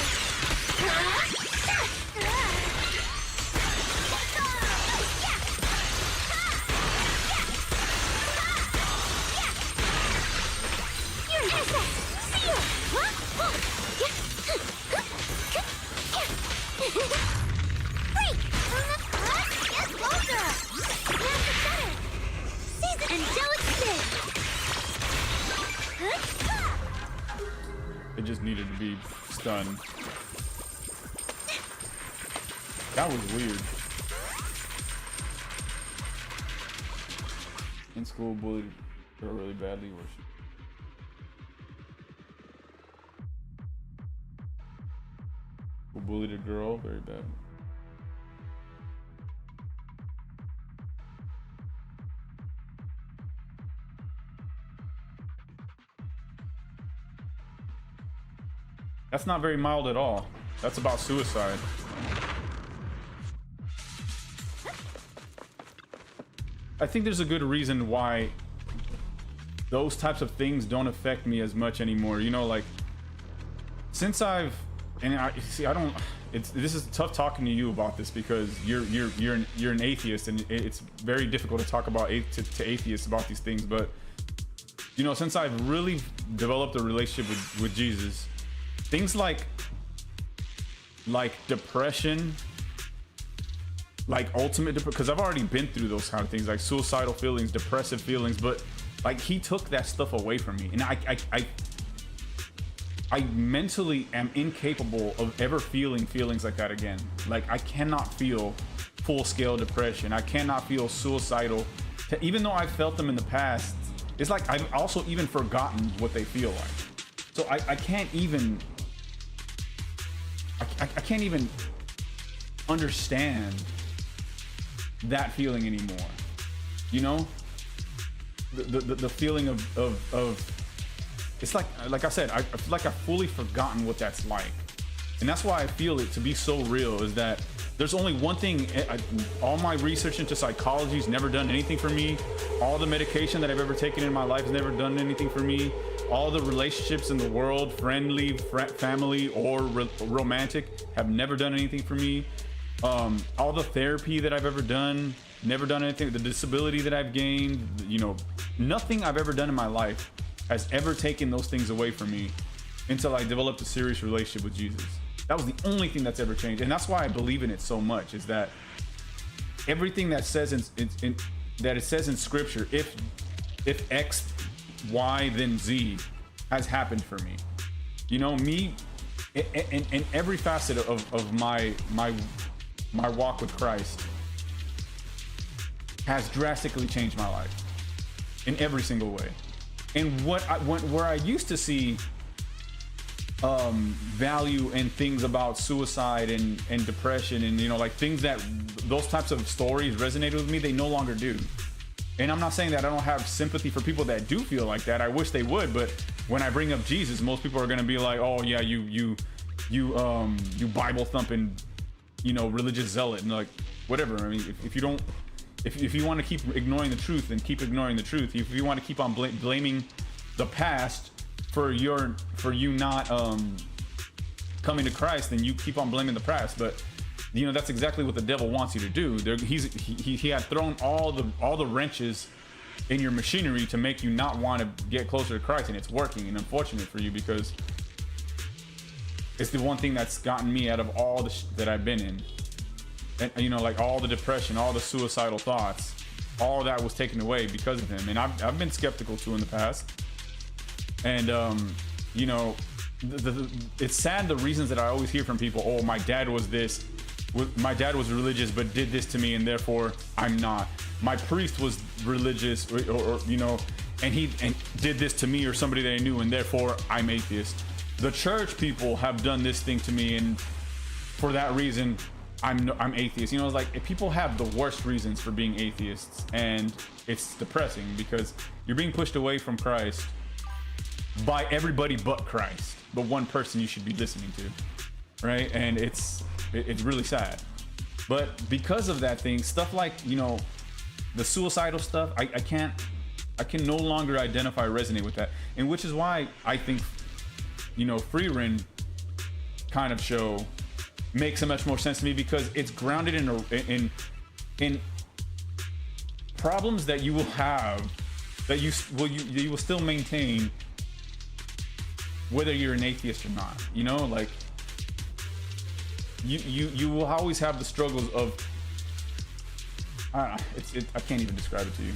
You're innocent. Seal. Break. Get closer. Now's the cutter. Seize it. Angelic stick. It just needed to be stunned. That was weird. In school, bullied her really badly, or she... Who bullied a girl very bad. That's not very mild at all. That's about suicide. I think there's a good reason why those types of things don't affect me as much anymore. You know, like, since I don't. This is tough talking to you about this because you're an atheist, and it's very difficult to talk about to atheists about these things. But you know, since I've really developed a relationship with Jesus, things like depression, like ultimate depression, because I've already been through those kind of things, like suicidal feelings, depressive feelings, but like he took that stuff away from me, and I mentally am incapable of ever feeling feelings like that again. Like, I cannot feel full-scale depression. I cannot feel suicidal. Even though I've felt them in the past, it's like I've also even forgotten what they feel like. So I can't even understand that feeling anymore. You know, the feeling of it's like I said, I feel like I've fully forgotten what that's like. And that's why I feel it to be so real, is that there's only one thing. All my research into psychology has never done anything for me. All the medication that I've ever taken in my life has never done anything for me. All the relationships in the world, friendly, family, or romantic, have never done anything for me. All the therapy that I've ever done, never done anything. The disability that I've gained, you know, nothing I've ever done in my life has ever taken those things away from me until I developed a serious relationship with Jesus. That was the only thing that's ever changed, and that's why I believe in it so much. Is that everything that says that it says in Scripture, if X Y then Z has happened for me. You know, me in every facet of my walk with Christ has drastically changed my life in every single way. And where I used to see value in things about suicide and depression and, you know, like things that those types of stories resonated with me, they no longer do. And I'm not saying that I don't have sympathy for people that do feel like that. I wish they would, but when I bring up Jesus, most people are gonna be like, oh yeah, you Bible thumping, you know, religious zealot, and like whatever. I mean, if you want to keep ignoring the truth, then keep ignoring the truth. If you want to keep on blaming the past for you not coming to Christ, then you keep on blaming the past. But you know, that's exactly what the devil wants you to do. He had thrown all the wrenches in your machinery to make you not want to get closer to Christ, and it's working. And unfortunate for you, because it's the one thing that's gotten me out of all the that I've been in. And you know, like all the depression, all the suicidal thoughts, all that was taken away because of him. And I've been skeptical too in the past. And you know, it's sad the reasons that I always hear from people. Oh, my dad was this. My dad was religious, but did this to me, and therefore I'm not. My priest was religious, or you know, and he did this to me or somebody that I knew, and therefore I'm atheist. The church people have done this thing to me, and for that reason, I'm atheist. You know, it's like if people have the worst reasons for being atheists, and it's depressing because you're being pushed away from Christ by everybody but Christ, the one person you should be listening to, right? And it's really sad. But because of that thing, stuff like, you know, the suicidal stuff, I can no longer identify or resonate with that, and which is why I think, you know, Free Ren kind of show makes so much more sense to me, because it's grounded in problems that you will have, that you will still maintain whether you're an atheist or not. You know, like you will always have the struggles of, I don't know, I can't even describe it to you.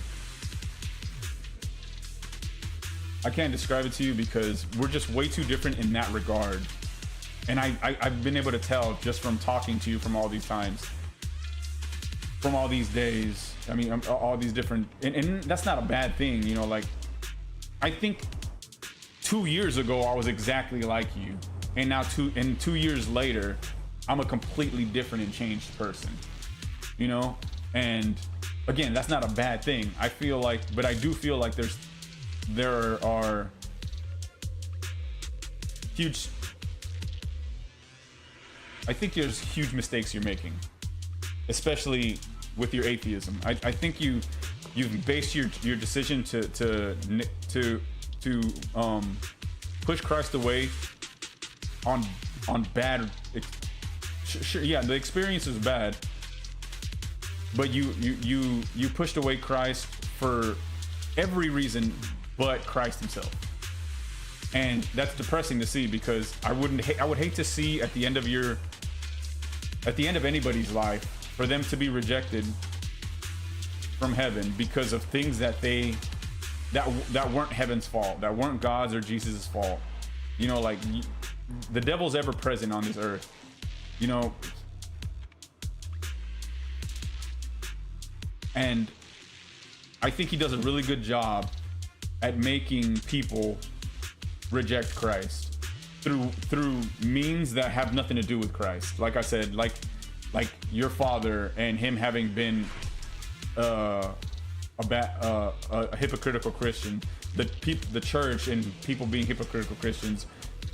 I can't describe it to you because we're just way too different in that regard. And I've been able to tell just from talking to you from all these times, from all these days. I mean, all these different, and that's not a bad thing, you know. Like, I think 2 years ago I was exactly like you, and now 2 years later, I'm a completely different and changed person, you know. And again, that's not a bad thing. I feel like, but I do feel like there are huge. I think there's huge mistakes you're making, especially with your atheism. I think you've based your decision to push Christ away on bad. Sure, yeah, the experience is bad, but you pushed away Christ for every reason but Christ himself. And that's depressing to see, because I would hate to see at the end of anybody's life for them to be rejected from heaven because of things that weren't heaven's fault, that weren't God's or Jesus's fault. You know, like the devil's ever present on this earth, you know. And I think he does a really good job at making people reject Christ through means that have nothing to do with Christ. Like I said, like your father and him having been a hypocritical Christian, the church and people being hypocritical Christians,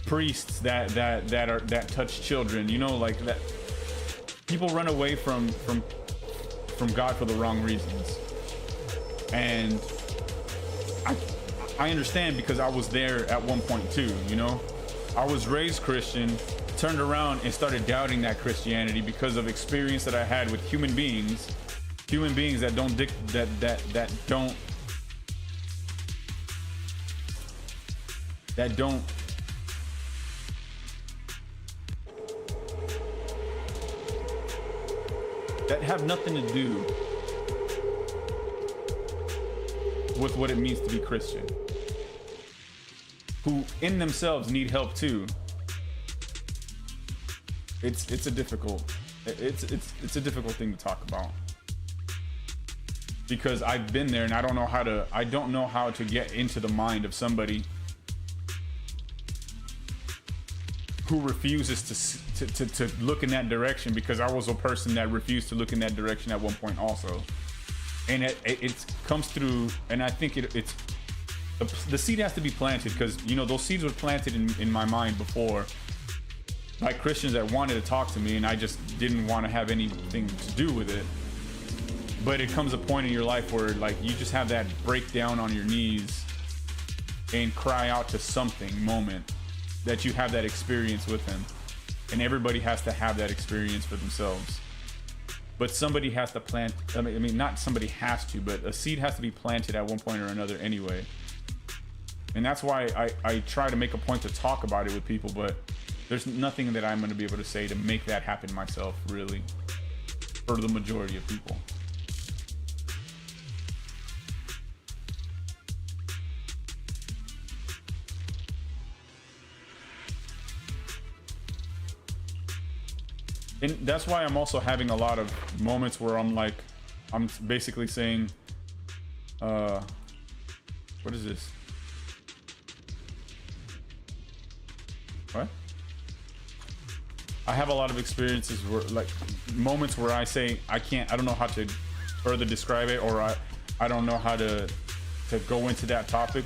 priests that touch children, you know, like that. People run away from God for the wrong reasons, and I understand, because I was there at one point too, you know. I was raised Christian, turned around and started doubting that Christianity because of experience that I had with human beings that have nothing to do with what it means to be Christian. who in themselves need help too. It's a difficult it's a difficult thing to talk about, because I've been there and I don't know how to get into the mind of somebody who refuses to look in that direction, because I was a person that refused to look in that direction at one point also. And it comes through, and I think it's the seed has to be planted, because you know those seeds were planted in my mind before by Christians that wanted to talk to me, and I just didn't want to have anything to do with it. But it comes a point in your life where like you just have that breakdown on your knees and cry out to something moment, that you have that experience with him. And everybody has to have that experience for themselves. But somebody has to plant, I mean, not somebody has to, but a seed has to be planted at one point or another anyway. And that's why I try to make a point to talk about it with people, but there's nothing that I'm going to be able to say to make that happen myself, really, for the majority of people. And that's why I'm also having a lot of moments where I'm like, I'm basically saying, what is this? What? I have a lot of experiences where, like, moments where I say I don't know how to further describe it, or I don't know how to go into that topic,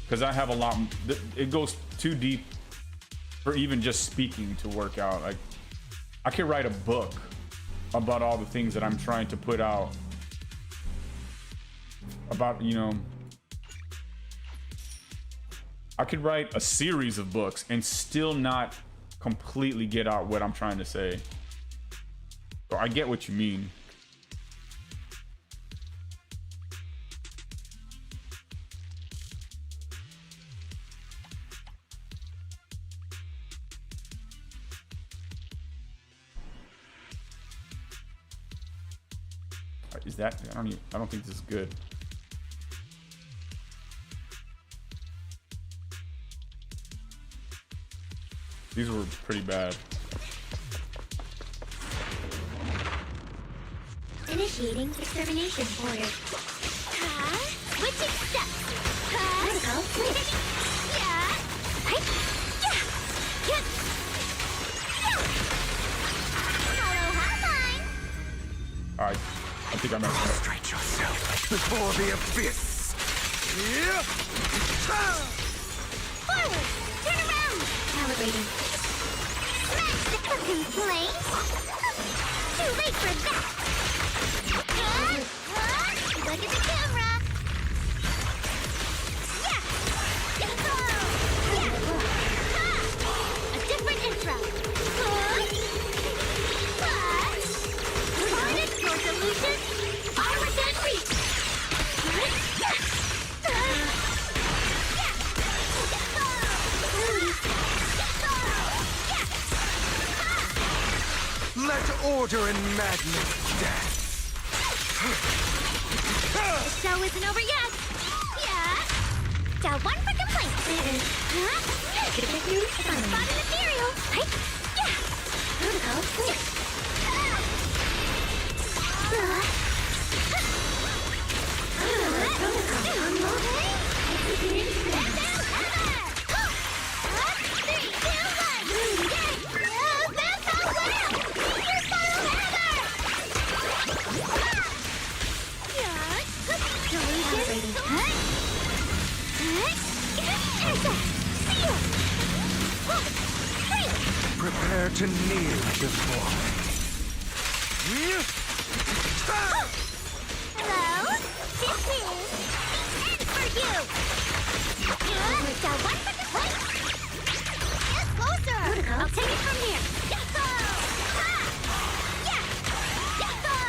because I have a lot. It goes too deep for even just speaking to work out. Like, I could write a book about all the things that I'm trying to put out about, you know, I could write a series of books and still not completely get out what I'm trying to say. So I get what you mean. Is that, I don't think this is good. These were pretty bad. Initiating extermination order. Switching steps. Protocol switch. Yeah. Hey. Yeah. Yeah. Hello, hi, mine. I think I messed up. Prostrate yourself before the abyss. Yeah. Forward. Turn around. Calibrating. Smash the cooking plate. Too late for that. Look at the camera. Yeah. Yeah. A different intro. Target your solution. I within reach. Let order and madness dance. The show isn't over yet. Yeah. Got one for complaint. Spotted ethereal. Right? Yeah. Protocol switch. Protocol unlocked. Executing stance. 3, 2, 1. Yay! That's how well. You're so hammer. Prepare to kneel before me. Hello? This is the end for you! Got one for the plate! Get closer! I'll take it from here! Yahoo! Ha! Yeah! Yahoo!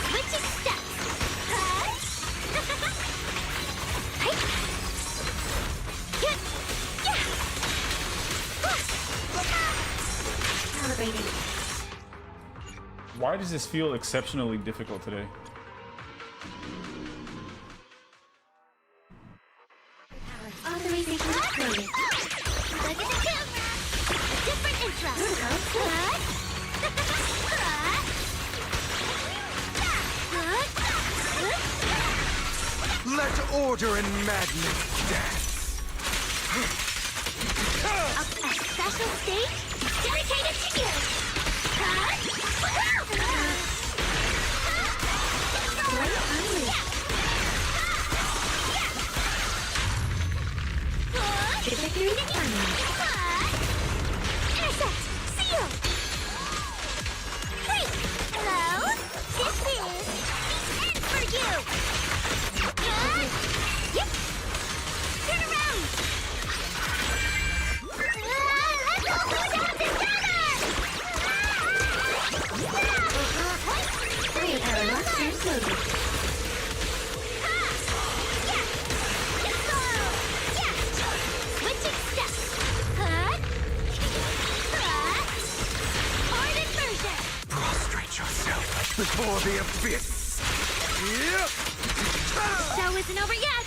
Switching steps! Hey! Yeah! Calibrating. Why does this feel exceptionally difficult today? Authorization granted. Let order and madness dance. A special stage dedicated to you. Trajectory determined. Intercept! Seal! Great! Hello? This is the end for you! Yep! Turn around! Let's all go down together! 3 power lock transloaded. Switching steps! Hard inversion! Prostrate yourself before the abyss. Yep. Show isn't over yet!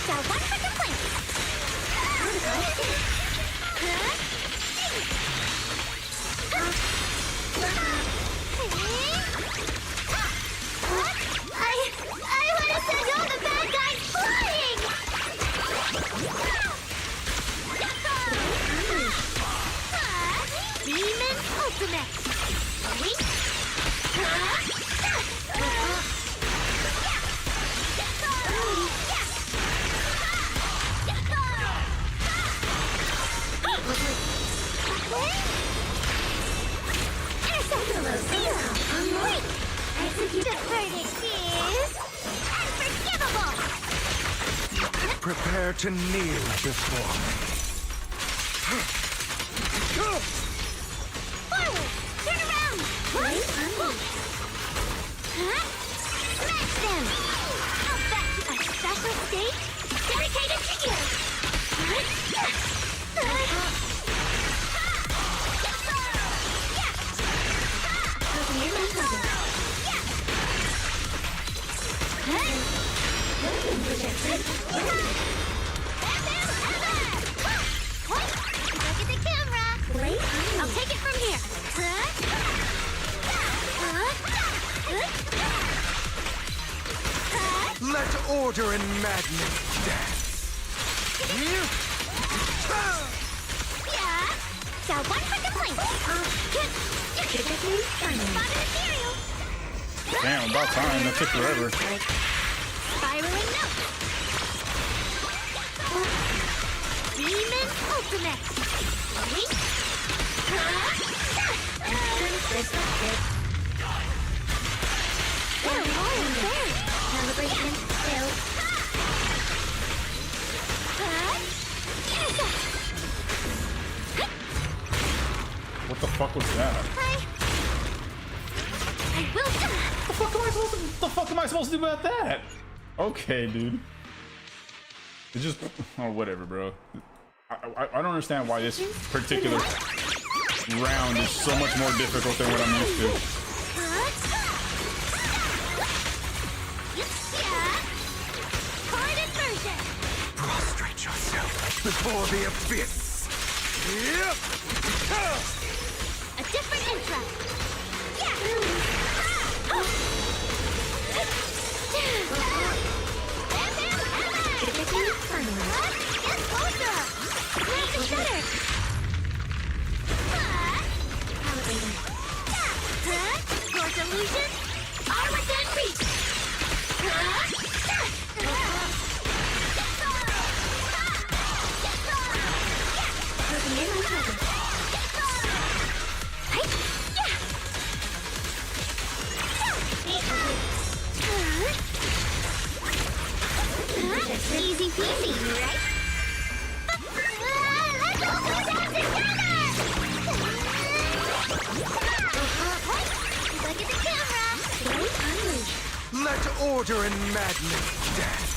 Got one for complaint! I want to send all the bad guys flying! Demon Ultimate! The verdict is unforgivable! Prepare to kneel before me. Forward! Turn around! Smash them! Now back to a special stage dedicated to you! Look at the camera! I'll take it from here! Let order and madness dance. Yeah! Got one for complaint! Spotted ethereal! Damn, about time. That took forever. Spiraling note! Demon Ultimate! Calibration failed. What the fuck was that? I will do. The fuck am I supposed to do about that? Okay, dude. It just, oh, whatever, bro. I don't understand why this particular round is so much more difficult than what I'm used to. Hard inversion! Prostrate yourself before the abyss. Yep. A different intro! Get closer! Where's the shutter? Your delusions are within reach! Easy peasy, right? Let's all go down together! Look at the camera! Let order and madness dance.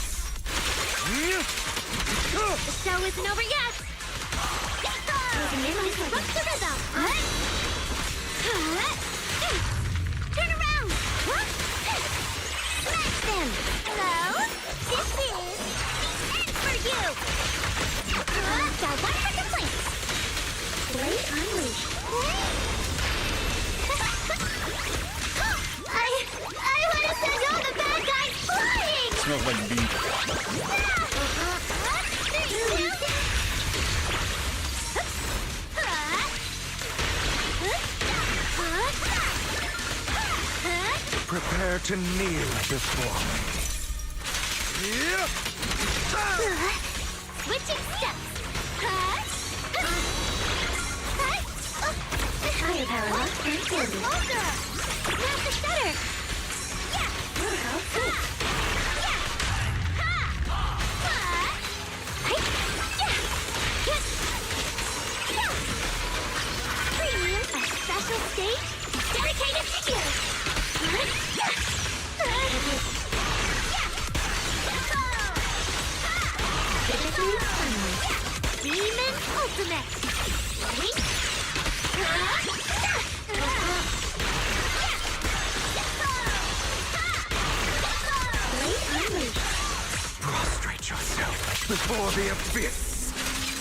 The show isn't over yet! What's the rhythm? Turn around! Smash them! Hello? This is the end for you! Got one for complaint! Blade unleashed. I want to send all the bad guys flying! Smells like beef. Prepare to kneel before me. Switching steps! Fire power lock and closing. Closer! Now's the stutter! Yeah! Protocol switch. Premium, a special stage dedicated to you! Trajectory sunlight. Demon Ultimate! Ready? Blade unleashed. Prostrate yourself before the abyss.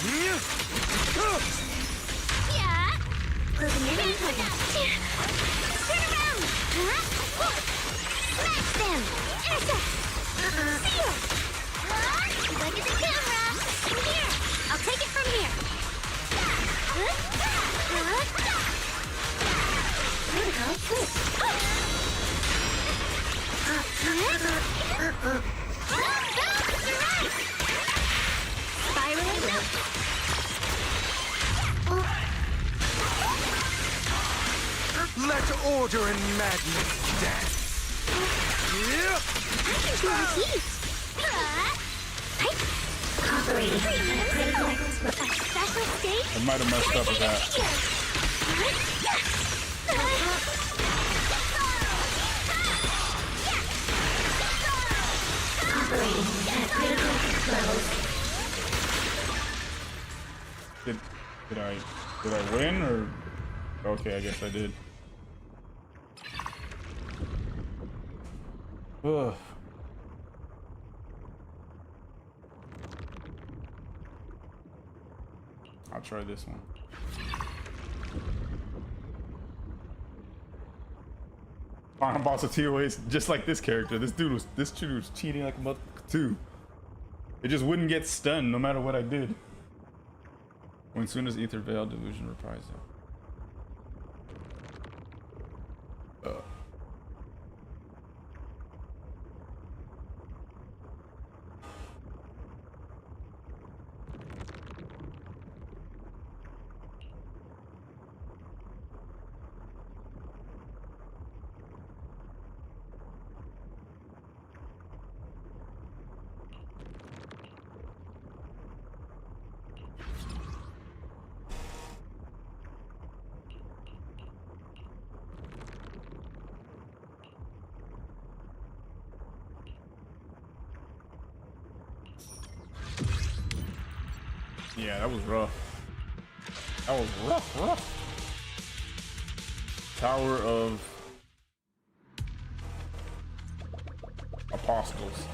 Yeah! Closing in on target. Turn around! Smash them! Intercept! Seal! Look at the camera! Here! I'll take it from here! Protocol switch. Spiraling rope! Let order and madness dance. I can feel the heat! Operating at critical A special state I might have messed up with that. operating at critical levels. Did I win or? Okay, I guess I did. Ugh. I'll try this one. Final boss of TOA is just like this character. This dude was cheating like a motherfucker too. It just wouldn't get stunned no matter what I did. When soon as Ether Veil Delusion reprisal. Yeah, that was rough. That was rough. Tower of Apostles.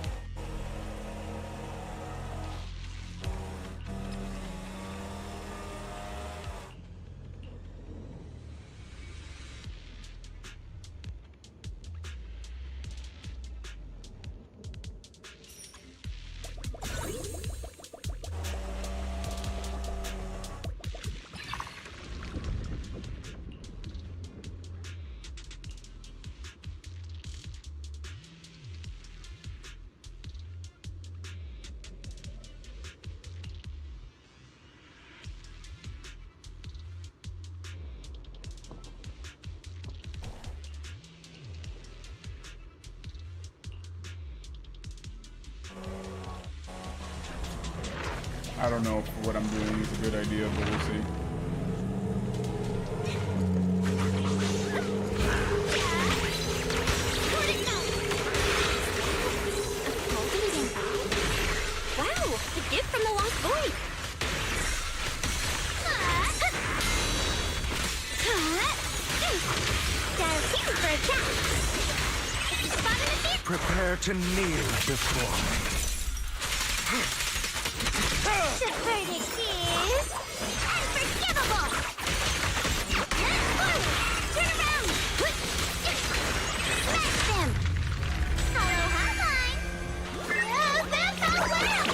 I don't know if what I'm doing is a good idea, but we'll see. Wow, a gift from the Lost Boy. For a cat. Spot in the field. Prepare to kneel before me. is unforgivable! Forward! Turn around! Smash them! Hollow hotline! That's how well!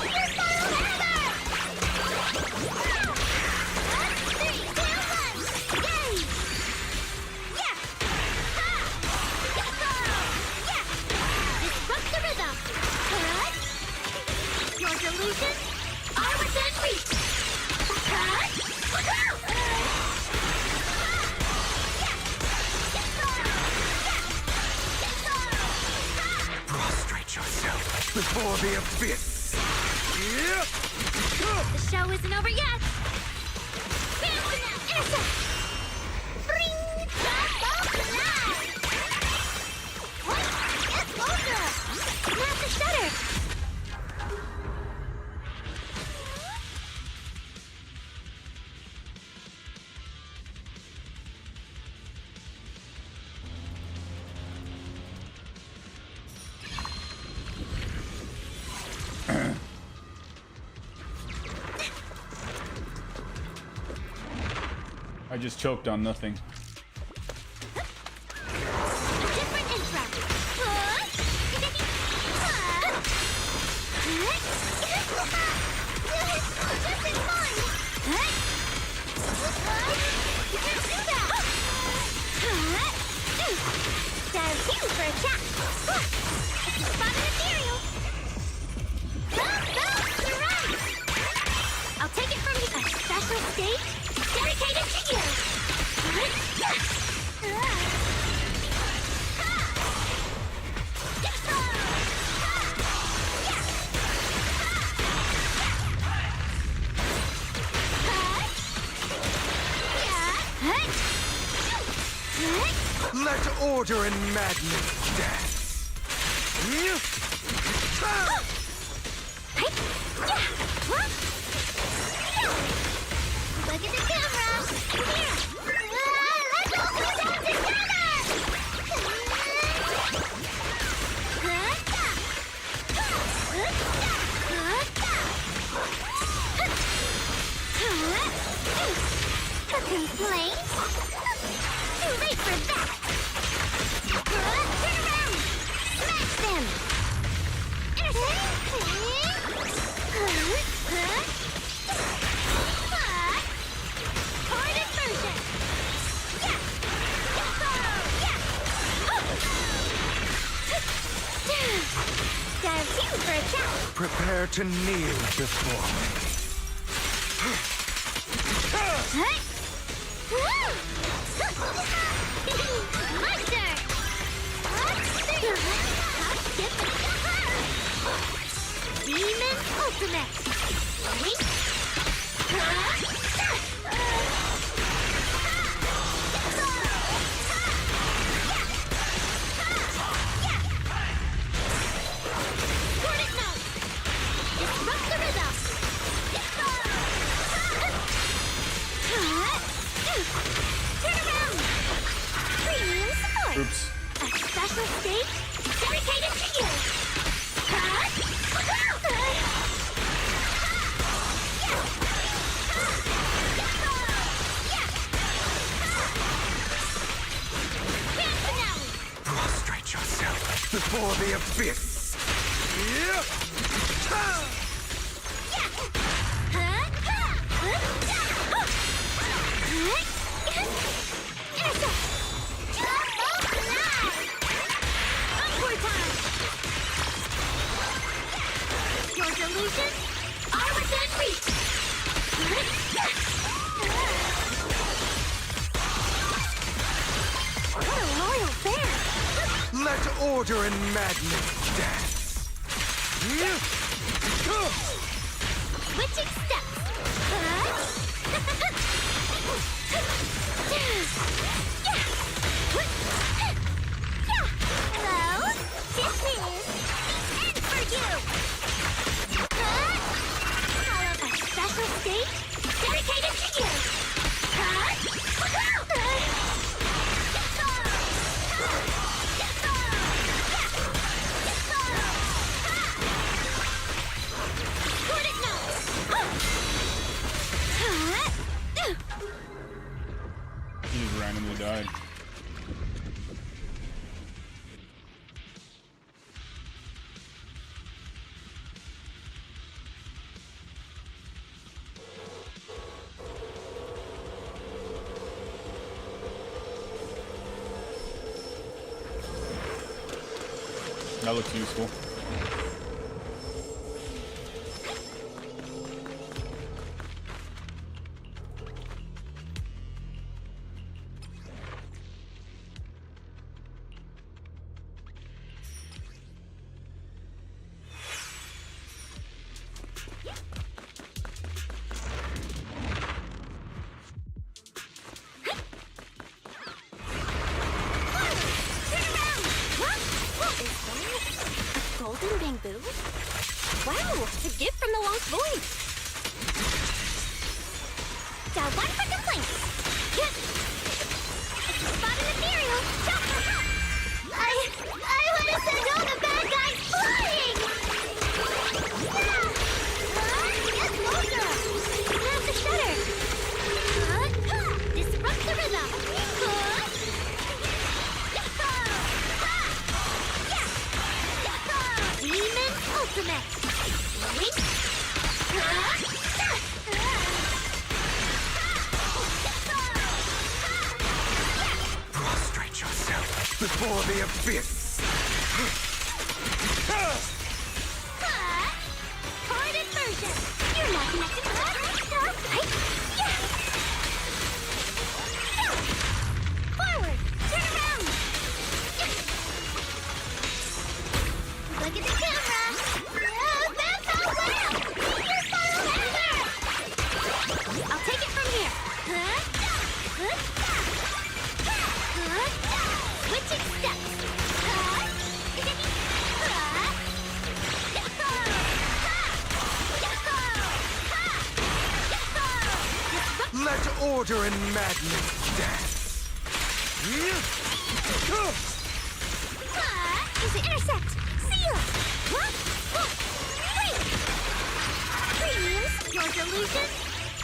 Your follow hammer! 3, 2, 1, yay! Yeah! Ha! Yeah! Disrupt the rhythm! Cut! Your delusions are within reach! Cut! Prostrate yourself before the abyss. The show isn't over yet! Intercept! Bring combo live! What? It's closer! Snap the shutter! I just choked on nothing. Different intro. Just in time. You can't do that. Dive in for a chat. Spot an ethereal. Surround. I'll take it from you. A special stage dedicated to you. Let order and madness dance. Look at the camera! Here! Let's all go down together! Complaints? Too late for that! Turn around! Smash them! Hard inversion! Yeah! Dive in for a chat! Prepare to kneel before me. My turn! Demon Ultimate! Coordinate! Disrupt the rhythm! Turn around! Premium support! Oops. A special stage dedicated to you! Prostrate yourself before the abyss. Your delusions are within reach! What a loyal bear! Let order and madness dance. Switching steps! Hello? This is the end for you! Follow a special stage dedicated to you! Coordinate! died. That looks useful. Golden bamboo? Wow, a gift from the Lost Void. Got one for complaints. Spot an ethereal. Shout for help. I want to send all the bad guys flying. Get closer. Grab the shutter. Disrupt the rhythm. Demon Ultimate! Wait! Prostrate yourself before the abyss. Hard inversion! You're not connected to that! Forward! Turn around! Look at the camera! That's how well! You're so better! I'll take it from here. Switching steps. Let order and madness dance. Use the intersect. Seal. Premiums, your delusions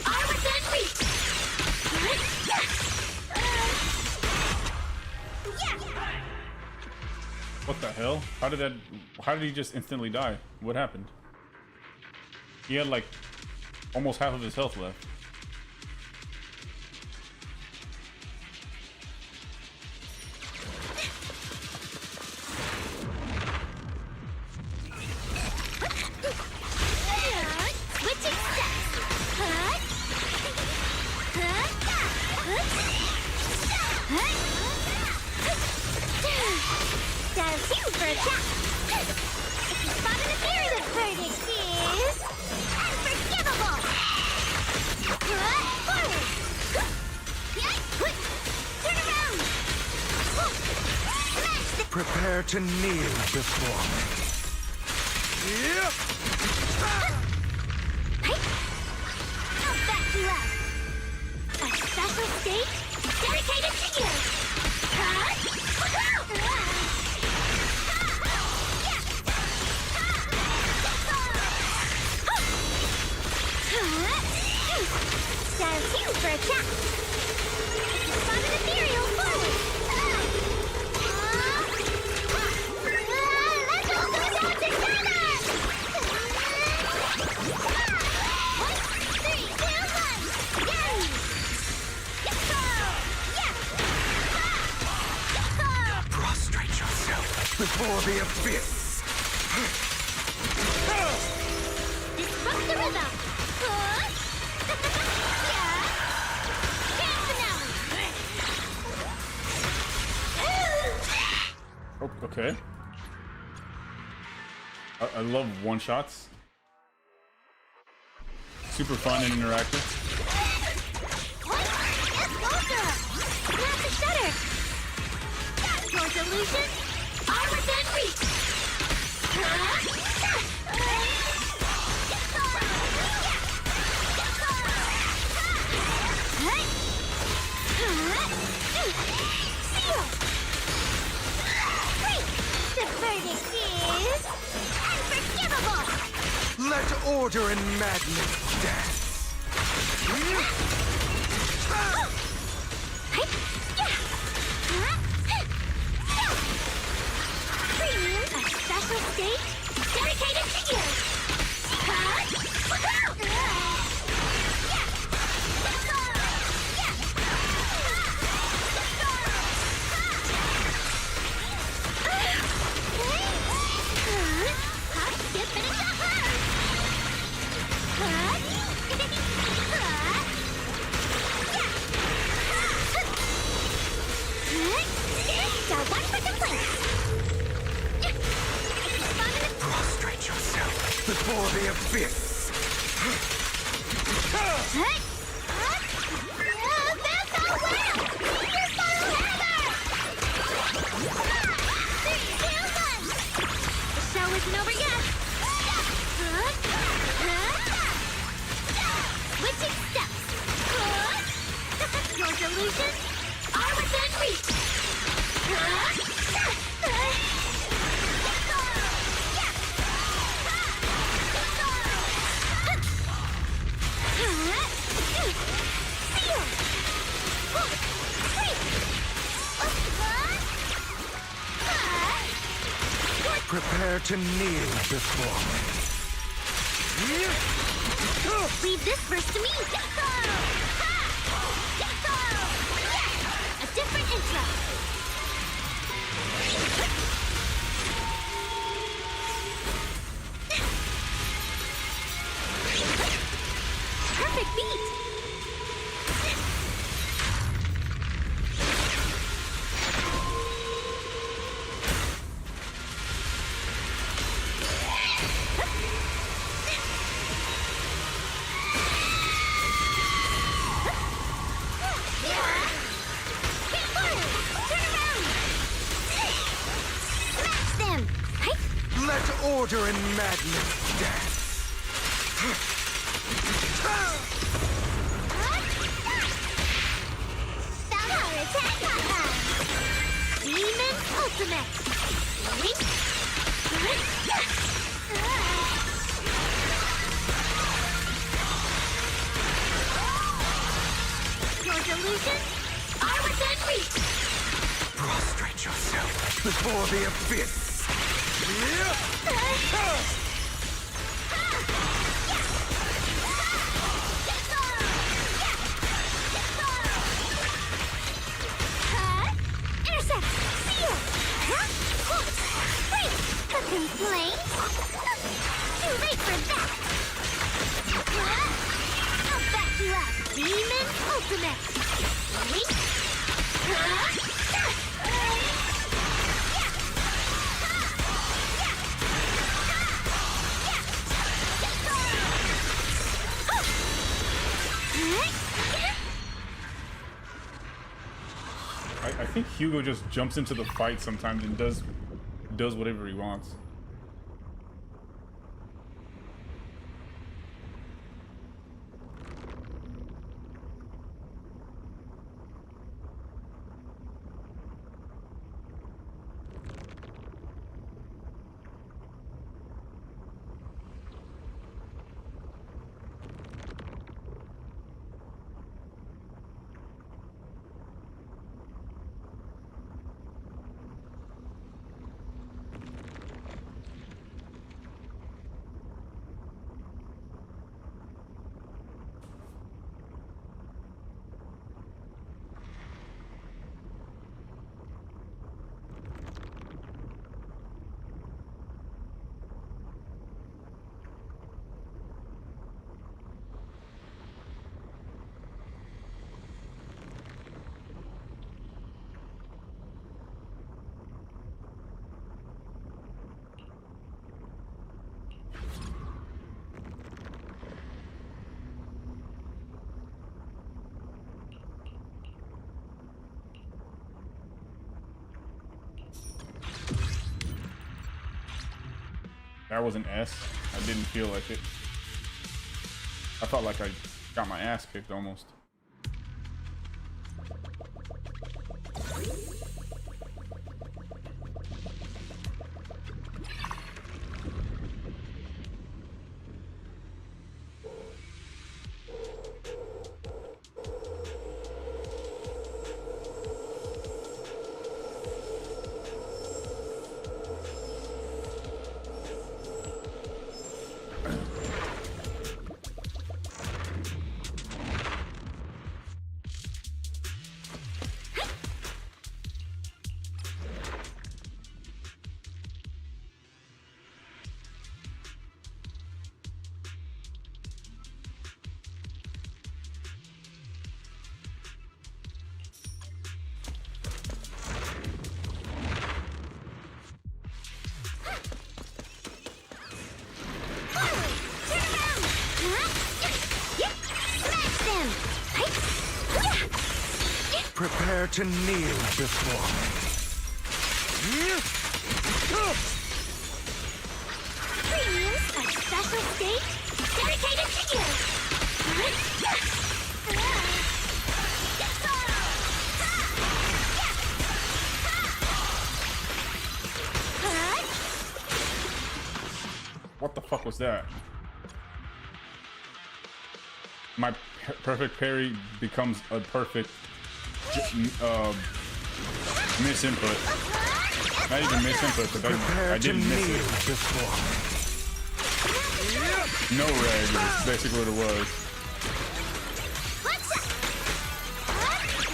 are within reach. What the hell? How did he just instantly die? What happened? He had like almost half of his health left. Switching steps. Does you for attack. If you spot an ethereal, the verdict is unforgivable. Forward. Turn around. Smash the Prepare to kneel before me. I'll back you up. A special stage dedicated to you. Styles you for attack. Spot an ethereal forward. Let's all go down together. 1, 3, 2, 1. Yay! Prostrate yourself before the abyss. Disrupt the rhythm. Oh, okay. I love one-shots. Super fun and interactive. Grab the shutter. Your delusions are within reach. Seal. Great. The verdict is unforgivable. Let order and madness dance. Hey! That's all well! Your final hammer! The show isn't over yet! Switching steps! Your delusions are within reach! Prepare to kneel before me. Leave this verse to me! A different intro! Perfect beat! Let order and madness dance. Power attack! Demon Ultimate! Your delusions are within reach! Prostrate yourself before the abyss. Intercept! Seal! Wait! Complaint? Too late for that! I'll back you up! Demon Ultimate! I think Hugo just jumps into the fight sometimes and does whatever he wants. That was an S. I didn't feel like it. I felt like I got my ass kicked almost. Prepare to kneel before me. Premiums, a special stage dedicated to you. What the fuck was that? My perfect parry becomes a perfect misinput. Not even misinput, but I didn't miss it. No reg is basically what it was.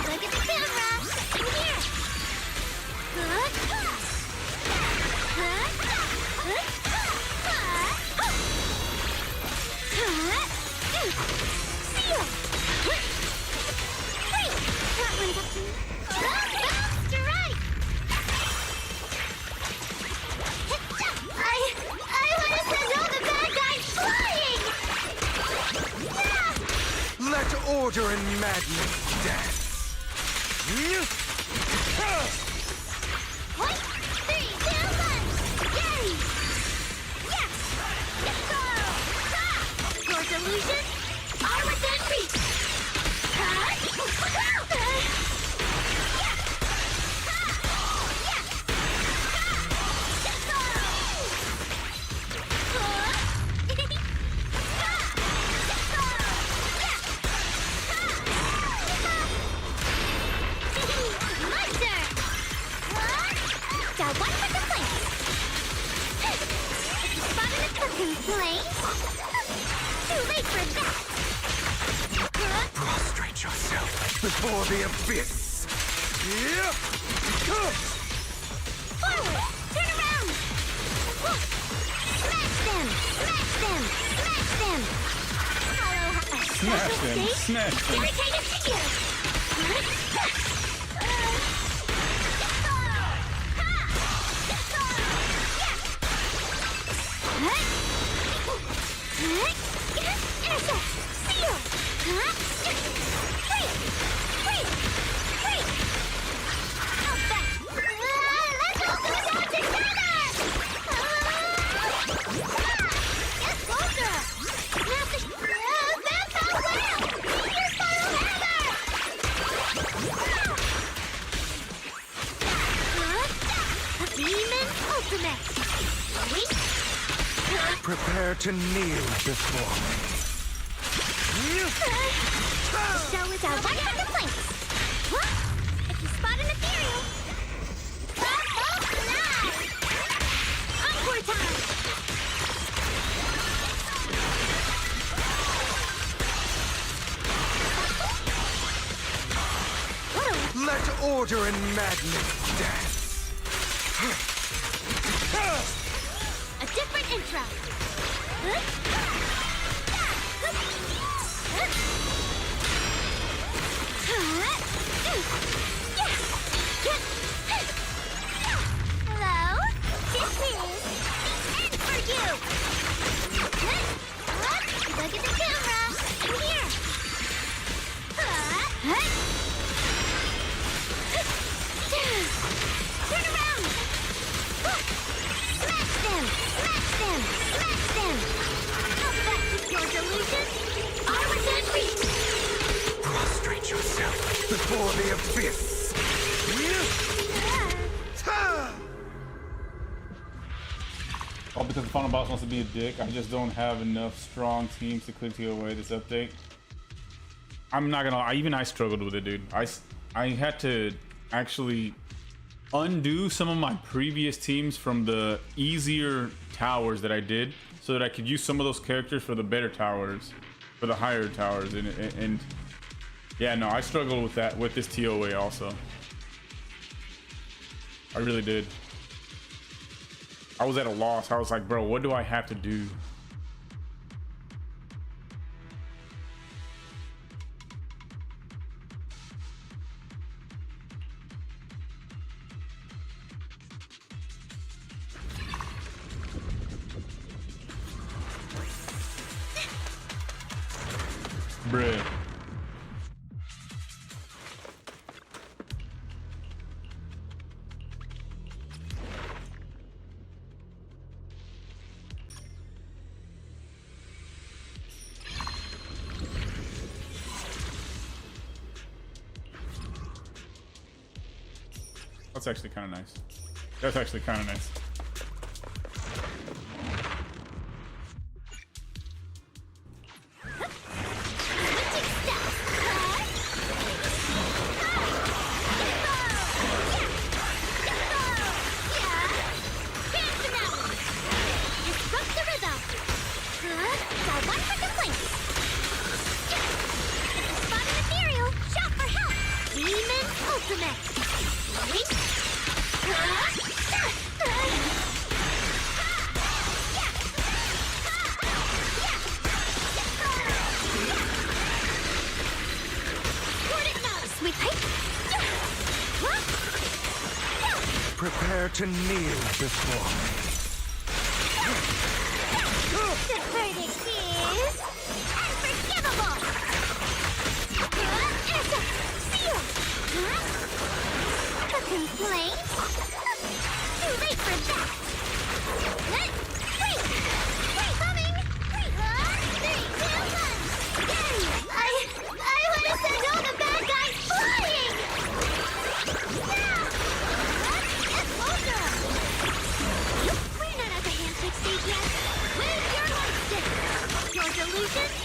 Look at the camera. Here. That one's up to me. Bounced right. I want to send all the bad guys flying. Let order and madness dance. Point, 3, 2, 1. Yay! Yes! Let's go! Ha! Your delusions are within reach. Ha! Too late for that! Prostrate yourself before the abyss. Forward! Turn around! Smash them! Smash them! Smash them! Hollow a Smash special them! stage Smash them! dedicated to you! Prepare to kneel before me. Show is our 100 points. What? If you spot an ethereal. Encore time. Let order and madness dance. A different intro. Hello, this is the end for you. Look at the camera. Here. Turn around. Smash them. Smash them. Smash them. How fast is your delusion? Are within reach. Prostrate yourself before the abyss. All because the final boss wants to be a dick. I just don't have enough strong teams to clear TOA this update. I'm not gonna lie, even I struggled with it, dude. I had to actually undo some of my previous teams from the easier towers that I did so that I could use some of those characters for the better towers, for the higher towers. And yeah, no, I struggled with that, with this TOA also. I really did. I was at a loss. I was like, bro, what do I have to do? Bruh. That's actually kind of nice. That's actually kind of nice. Prepare to kneel before me. The verdict is unforgivable. As a seal. A complaint? Too late for that. Wait! Wait! Coming! 3, 2, 1. Yay! I would have sent all the bad guys flying. We're not at the handshake stage yet. Wave your light stick. Your delusions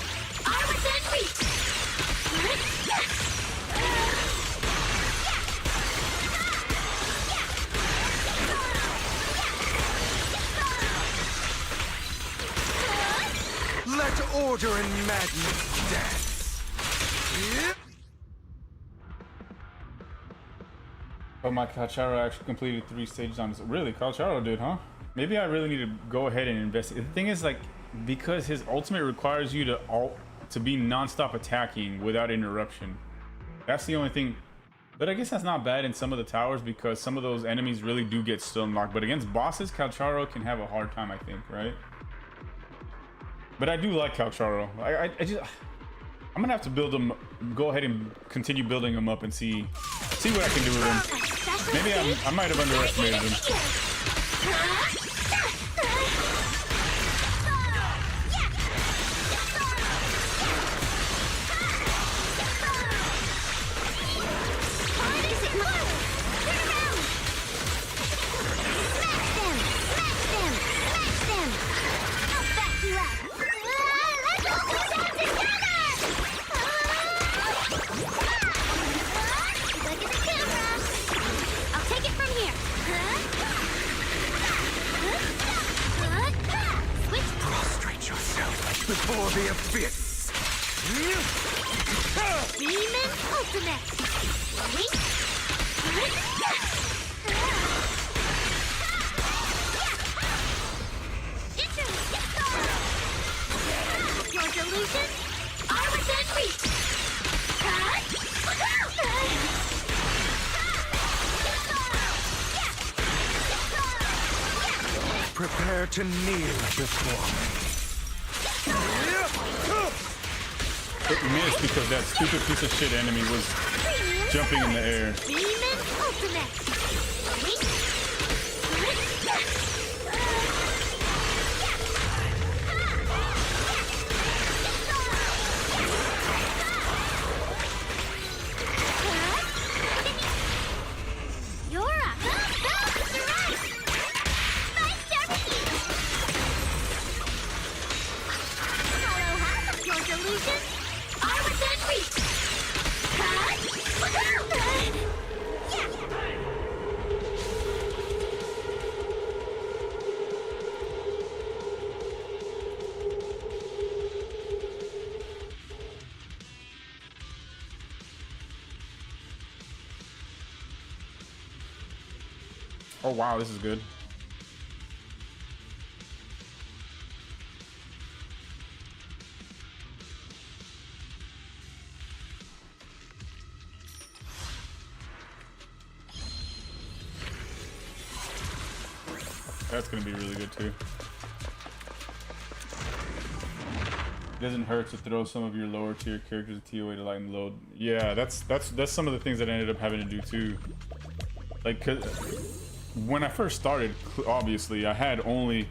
are within reach. Let order and madness dance. Oh, my Calcharo actually completed 3 stages on this. Really, Calcharo did, huh? Maybe I really need to go ahead and investigate. The thing is, like, because his ultimate requires you to be non-stop attacking without interruption. That's the only thing. But I guess that's not bad in some of the towers because some of those enemies really do get stun locked. But against bosses, Calcharo can have a hard time, I think, right? But I do like Calcharo. I'm gonna have to build him. Go ahead and continue building him up and see what I can do with him. Maybe I might have underestimated him. Before the abyss. Demon Ultimate. Your delusions are within reach. Prepare to kneel before me. It missed because that stupid piece of shit enemy was jumping in the air. Demon Ultimate. You're up. Nice journey. Follow half of your delusions are within reach. Oh wow, this is good. That's gonna be really good too. It doesn't hurt to throw some of your lower tier characters to TOA to lighten the load. Yeah, that's some of the things that I ended up having to do too. Like, 'cause when I first started, obviously I had only,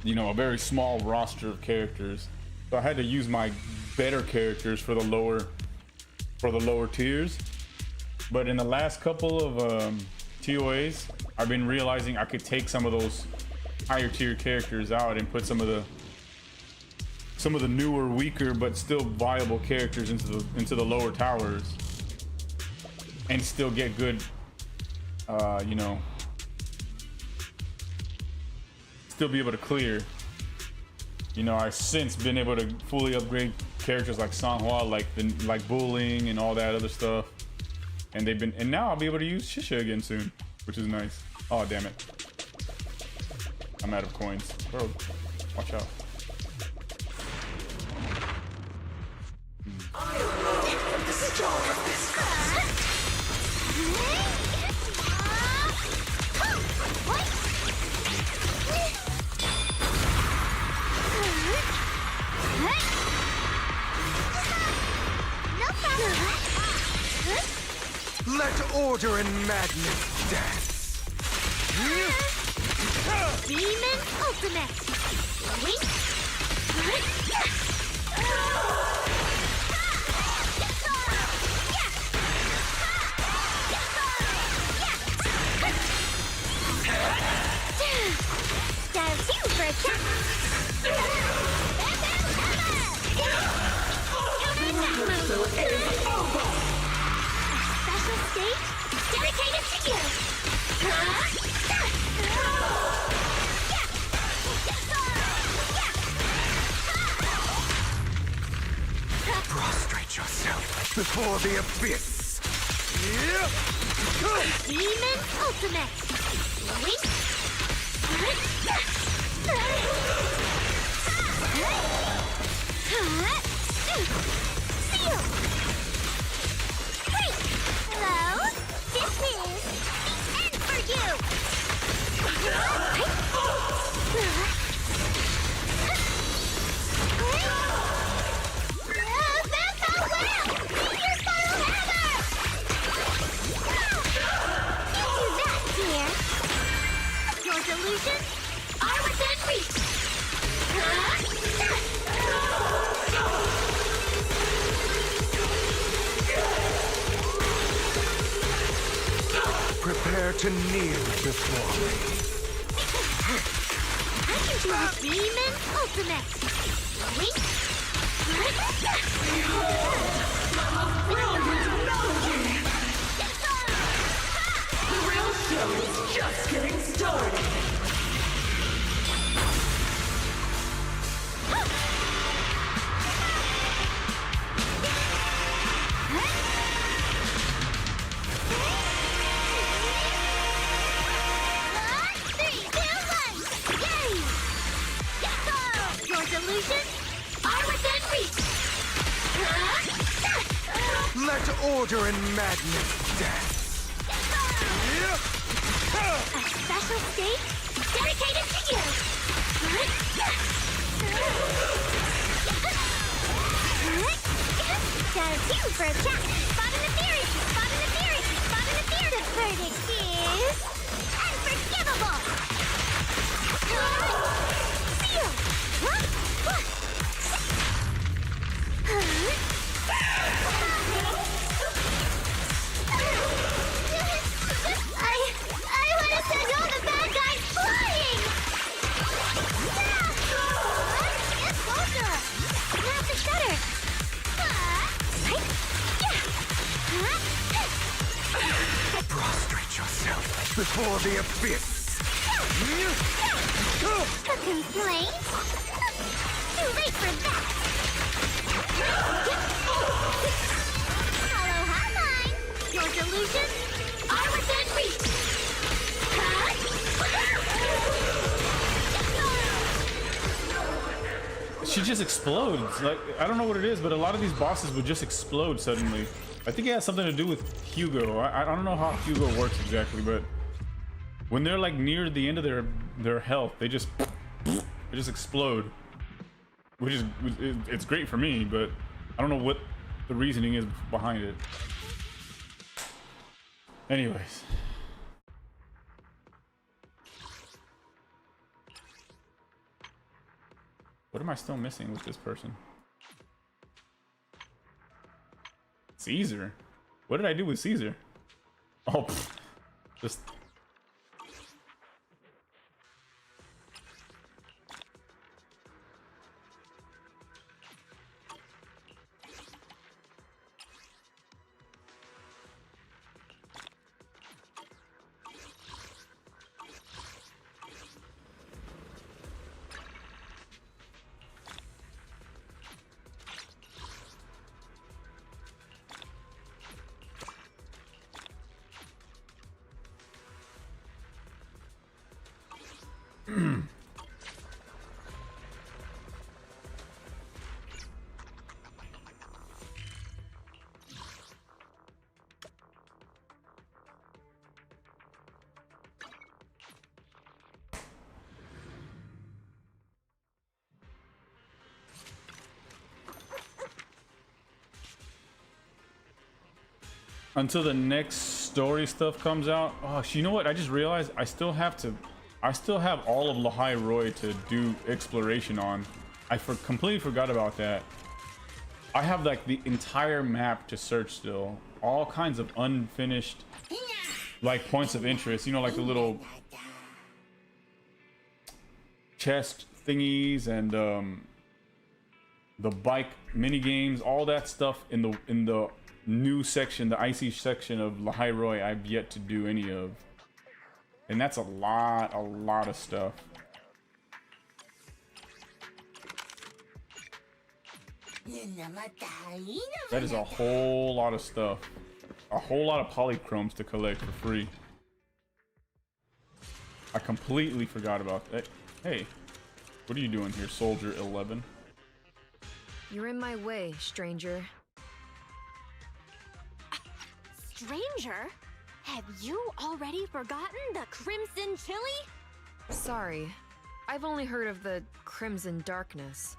you know, a very small roster of characters, so I had to use my better characters for the lower tiers. But in the last couple of TOAs, I've been realizing I could take some of those higher tier characters out and put some of the newer, weaker but still viable characters into the lower towers, and still get good, you know, still be able to clear. You know, I've since been able to fully upgrade characters like Sanhua, like Bullying and all that other stuff, and now I'll be able to use Shisha again soon, which is nice. Oh damn it, I'm out of coins, bro. Watch out. Let order and madness dance. Demon Ultimate. Dive you for a check. Special stage dedicated to you. Prostrate yourself before the abyss. Demon Ultimate. Seal. Great. Hello. This is the end for you. That's how well. Meteor Spiral Hammer. You do that, dear. Your delusions are within reach. Prepare to kneel before me. I can do a Demon Ultimate. The real show is just getting started. Your delusions are within reach. Let order and madness dance. A special stage dedicated to you. Dive you for a chat. Spotting the theory. Spotting the theory. Spotting the theory. The verdict is unforgivable. Seal. I want to send all the bad guys flying! Get closer! You have to shudder! Prostrate yourself before the abyss. A complaint? Too late for that! Hello, hotline! Your delusions are within reach! She just explodes. Like, I don't know what it is, but a lot of these bosses would just explode suddenly. I think it has something to do with Hugo. I don't know how Hugo works exactly, but when they're like near the end of their health, they just explode. Which is, it's great for me, but I don't know what the reasoning is behind it. Anyways. What am I still missing with this person? Caesar? What did I do with Caesar? Oh, just Until the next story stuff comes out. Oh, you know what? I just realized I still have all of Lahai Roy to do exploration on. I completely forgot about that. I have like the entire map to search still. All kinds of unfinished like points of interest. You know, like the little chest thingies and the bike mini games, all that stuff in the new section, the icy section of Lahai Roy, I've yet to do any of. And that's a lot of stuff. That is a whole lot of stuff. A whole lot of polychromes to collect for free. I completely forgot about that. Hey, what are you doing here, Soldier 11? You're in my way, stranger. Stranger? Have you already forgotten the Crimson Chili? Sorry. I've only heard of the Crimson Darkness.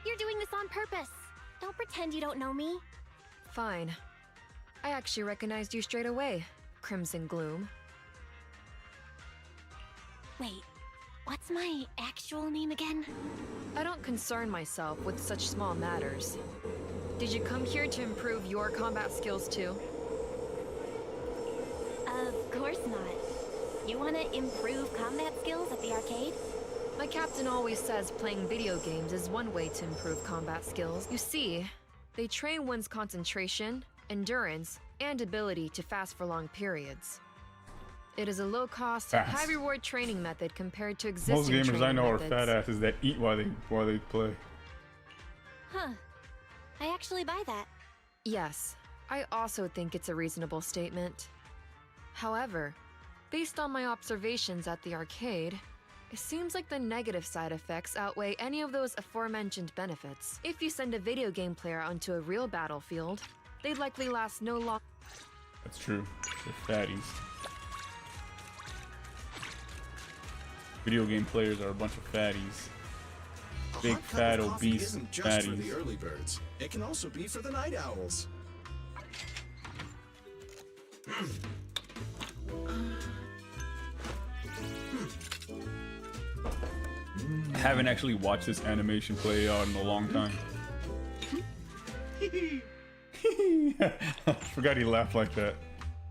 You're doing this on purpose. Don't pretend you don't know me. Fine. I actually recognized you straight away, Crimson Gloom. Wait, what's my actual name again? I don't concern myself with such small matters. Did you come here to improve your combat skills too? Of course not. You want to improve combat skills at the arcade? My captain always says playing video games is one way to improve combat skills. You see, they train one's concentration, endurance, and ability to fast for long periods. It is a low-cost, high-reward training method compared to existing Most gamers I know methods. are fat asses that eat while they play. Huh. I actually buy that. Yes, I also think it's a reasonable statement. However, based on my observations at the arcade, it seems like the negative side effects outweigh any of those aforementioned benefits. If you send a video game player onto a real battlefield, they'd likely last no long. That's true. They're fatties. Video game players are a bunch of fatties. Big hot cup fat of coffee obese isn't just for the fatties. early birds. It can also be for the night owls. Haven't actually watched this animation play out in a long time. Forgot he laughed like that.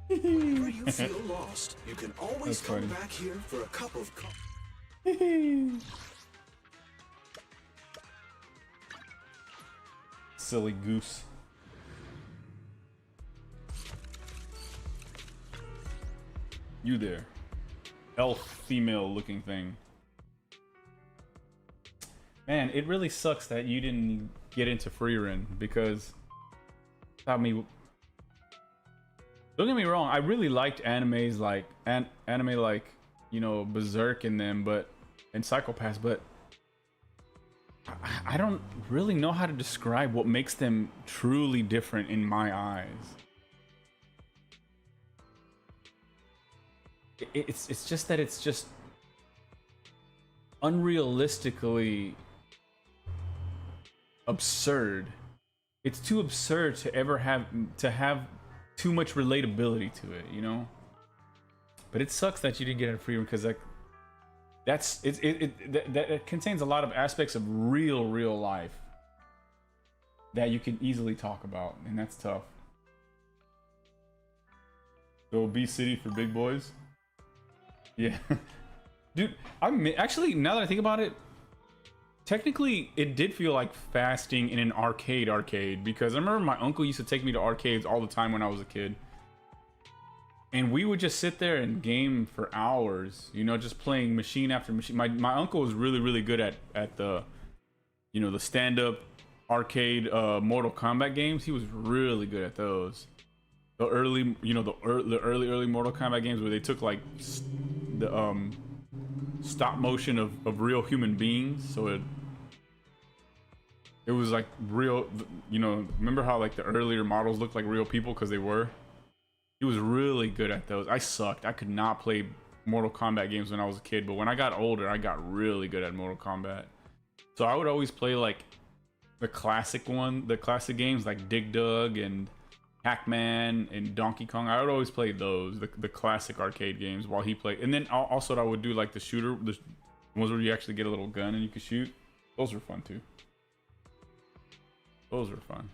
Whenever you feel lost, you can always That's come funny. back here for a cup of coffee. Silly goose. You there. Elf female looking thing. Man, it really sucks that you didn't get into Freerun because I mean, don't get me wrong, I really liked animes like anime like, you know, Berserk and them, and Psychopaths, but I don't really know how to describe what makes them truly different in my eyes. It's just that it's just unrealistically absurd. It's too absurd to ever have too much relatability to it, you know. But it sucks that you didn't get it free because like that contains a lot of aspects of real life that you can easily talk about, and that's tough. The obesity for big boys. Yeah. Dude, actually, now that I think about it, technically it did feel like fasting in an arcade because I remember my uncle used to take me to arcades all the time when I was a kid. And we would just sit there and game for hours, you know, just playing machine after machine. My uncle was really good at the, you know, the stand-up arcade Mortal Kombat games. He was really good at those. the early, you know, the early Mortal Kombat games where they took like the stop motion of real human beings, so it was like real, you know, remember how like the earlier models looked like real people because they were. He was really good at those. I sucked. I could not play Mortal Kombat games when I was a kid, but when I got older, I got really good at Mortal Kombat. So I would always play like the classic games like Dig Dug and Pac-Man and Donkey Kong. I would always play those, the classic arcade games while he played. And then also I would do like the shooter, the ones where you actually get a little gun and you can shoot. Those were fun too. Those were fun.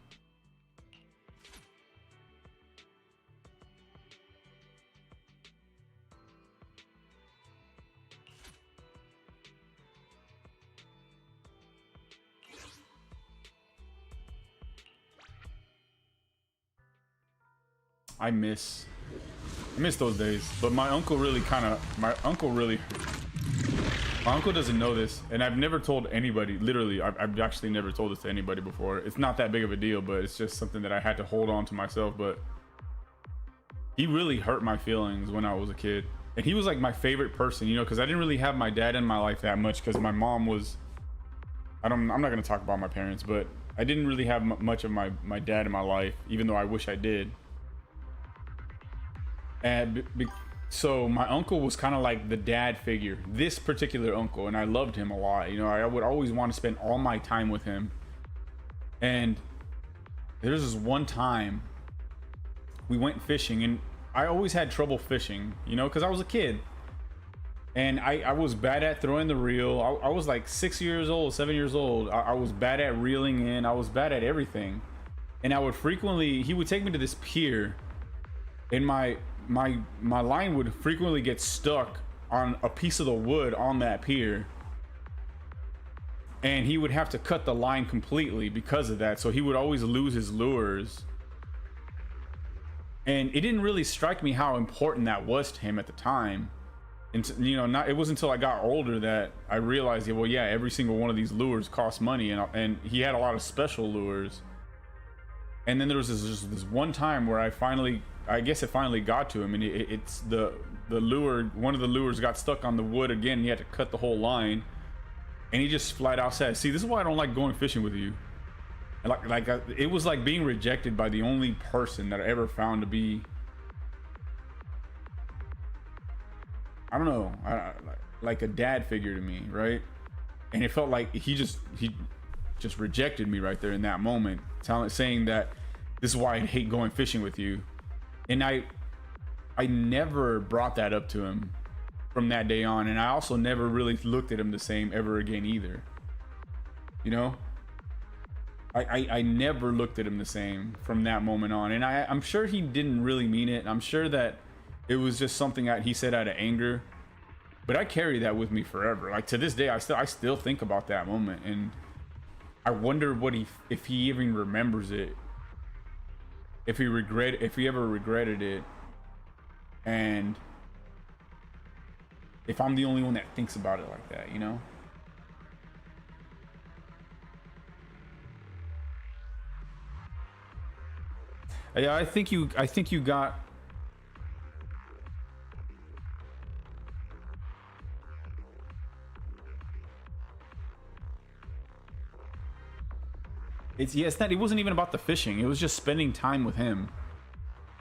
I miss those days, but my uncle doesn't know this, and I've never told anybody. Literally, I've actually never told this to anybody before. It's not that big of a deal, but it's just something that I had to hold on to myself. But he really hurt my feelings when I was a kid, and he was like my favorite person, you know, because I didn't really have my dad in my life that much because my mom was. I'm not gonna talk about my parents, but I didn't really have much of my dad in my life, even though I wish I did. And so my uncle was kind of like the dad figure, this particular uncle, and I loved him a lot. You know, I would always want to spend all my time with him. And there's this one time we went fishing, and I always had trouble fishing, you know, because I was a kid. And I was bad at throwing the reel. I was like 6 years old, 7 years old. I was bad at reeling in. I was bad at everything. And he would take me to this pier, and my line would frequently get stuck on a piece of the wood on that pier, and he would have to cut the line completely because of that. So he would always lose his lures, and it didn't really strike me how important that was to him at the time. And you know, it wasn't until I got older that I realized, well, yeah, every single one of these lures costs money, and he had a lot of special lures. And then there was this one time where I guess it finally got to him, and it's the lure. One of the lures got stuck on the wood again. And he had to cut the whole line, and he just flat out said, "See, this is why I don't like going fishing with you." And it was like being rejected by the only person that I ever found to be, I don't know, like a dad figure to me, right? And it felt like he just rejected me right there in that moment, saying that this is why I hate going fishing with you. And I never brought that up to him from that day on, and I also never really looked at him the same ever again either. You know, I never looked at him the same from that moment on, and I'm sure he didn't really mean it. I'm sure that it was just something that he said out of anger, but I carry that with me forever. Like to this day, I still think about that moment, and I wonder if he even remembers it, if he ever regretted it, and if I'm the only one that thinks about it like that, you know? Yeah, I think you got. It wasn't even about the fishing. It was just spending time with him.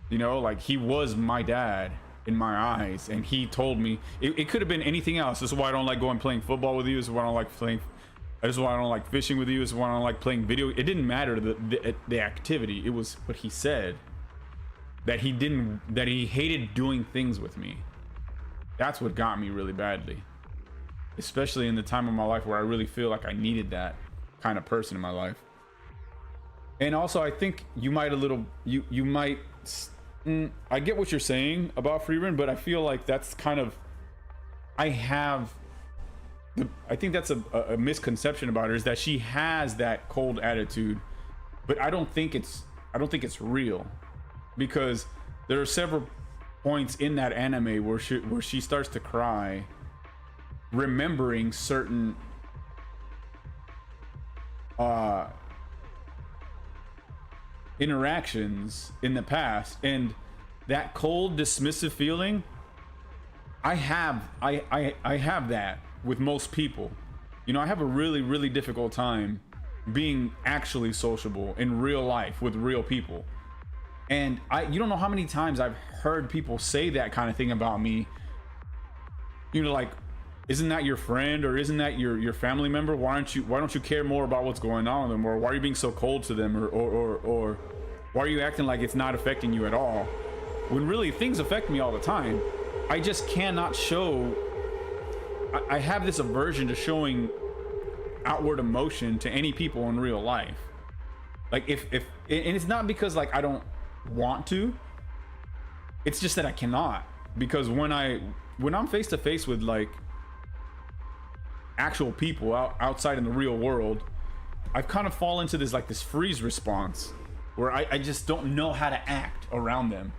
You know, like he was my dad in my eyes, and he told me it could have been anything else. This is why I don't like going playing football with you. This is why I don't like playing. This is why I don't like fishing with you. This is why I don't like playing video. It didn't matter the activity. It was what he said, that he hated doing things with me. That's what got me really badly, especially in the time of my life where I really feel like I needed that kind of person in my life. And also, I think you might I get what you're saying about Freeman, but I feel like that's kind of, I think that's a misconception about her, is that she has that cold attitude, but I don't think it's real, because there are several points in that anime where she starts to cry, remembering certain interactions in the past, and that cold, dismissive feeling, I have that with most people. You know, I have a really, really difficult time being actually sociable in real life with real people. And you don't know how many times I've heard people say that kind of thing about me. You know, like, isn't that your friend, or isn't that your family member? Why don't you care more about what's going on with them, or why are you being so cold to them, or why are you acting like it's not affecting you at all, when really things affect me all the time? I just cannot show. I have this aversion to showing outward emotion to any people in real life. Like, if and it's not because like I don't want to, it's just that I cannot, because when I'm face to face with like actual people outside in the real world, I've kind of fallen into this freeze response where I just don't know how to act around them.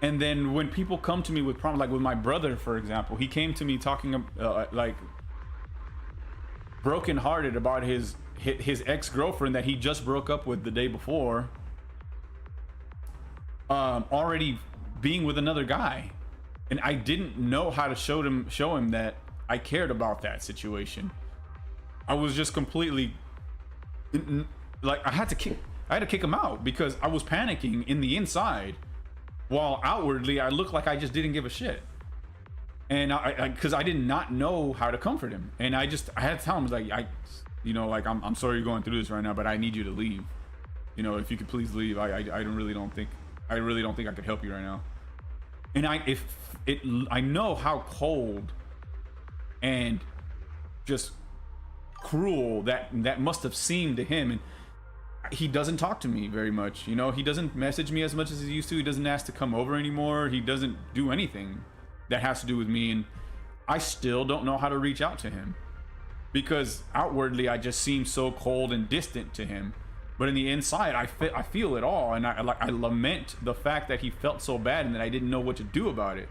And then when people come to me with problems, like with my brother, for example, he came to me talking like brokenhearted about his ex-girlfriend that he just broke up with the day before, already being with another guy, and I didn't know how to show him that I cared about that situation. I was just completely like I had to kick him out because I was panicking in the inside, while outwardly I looked like I just didn't give a shit. And because I did not know how to comfort him, and I had to tell him, like, I'm sorry you're going through this right now, but I need you to leave. You know, if you could please leave. I really don't think I could help you right now. And I know how cold and just cruel that must have seemed to him. And he doesn't talk to me very much. You know, he doesn't message me as much as he used to. He doesn't ask to come over anymore. He doesn't do anything that has to do with me. And I still don't know how to reach out to him, because outwardly I just seem so cold and distant to him. But in the inside, I feel it all. And I lament the fact that he felt so bad and that I didn't know what to do about it.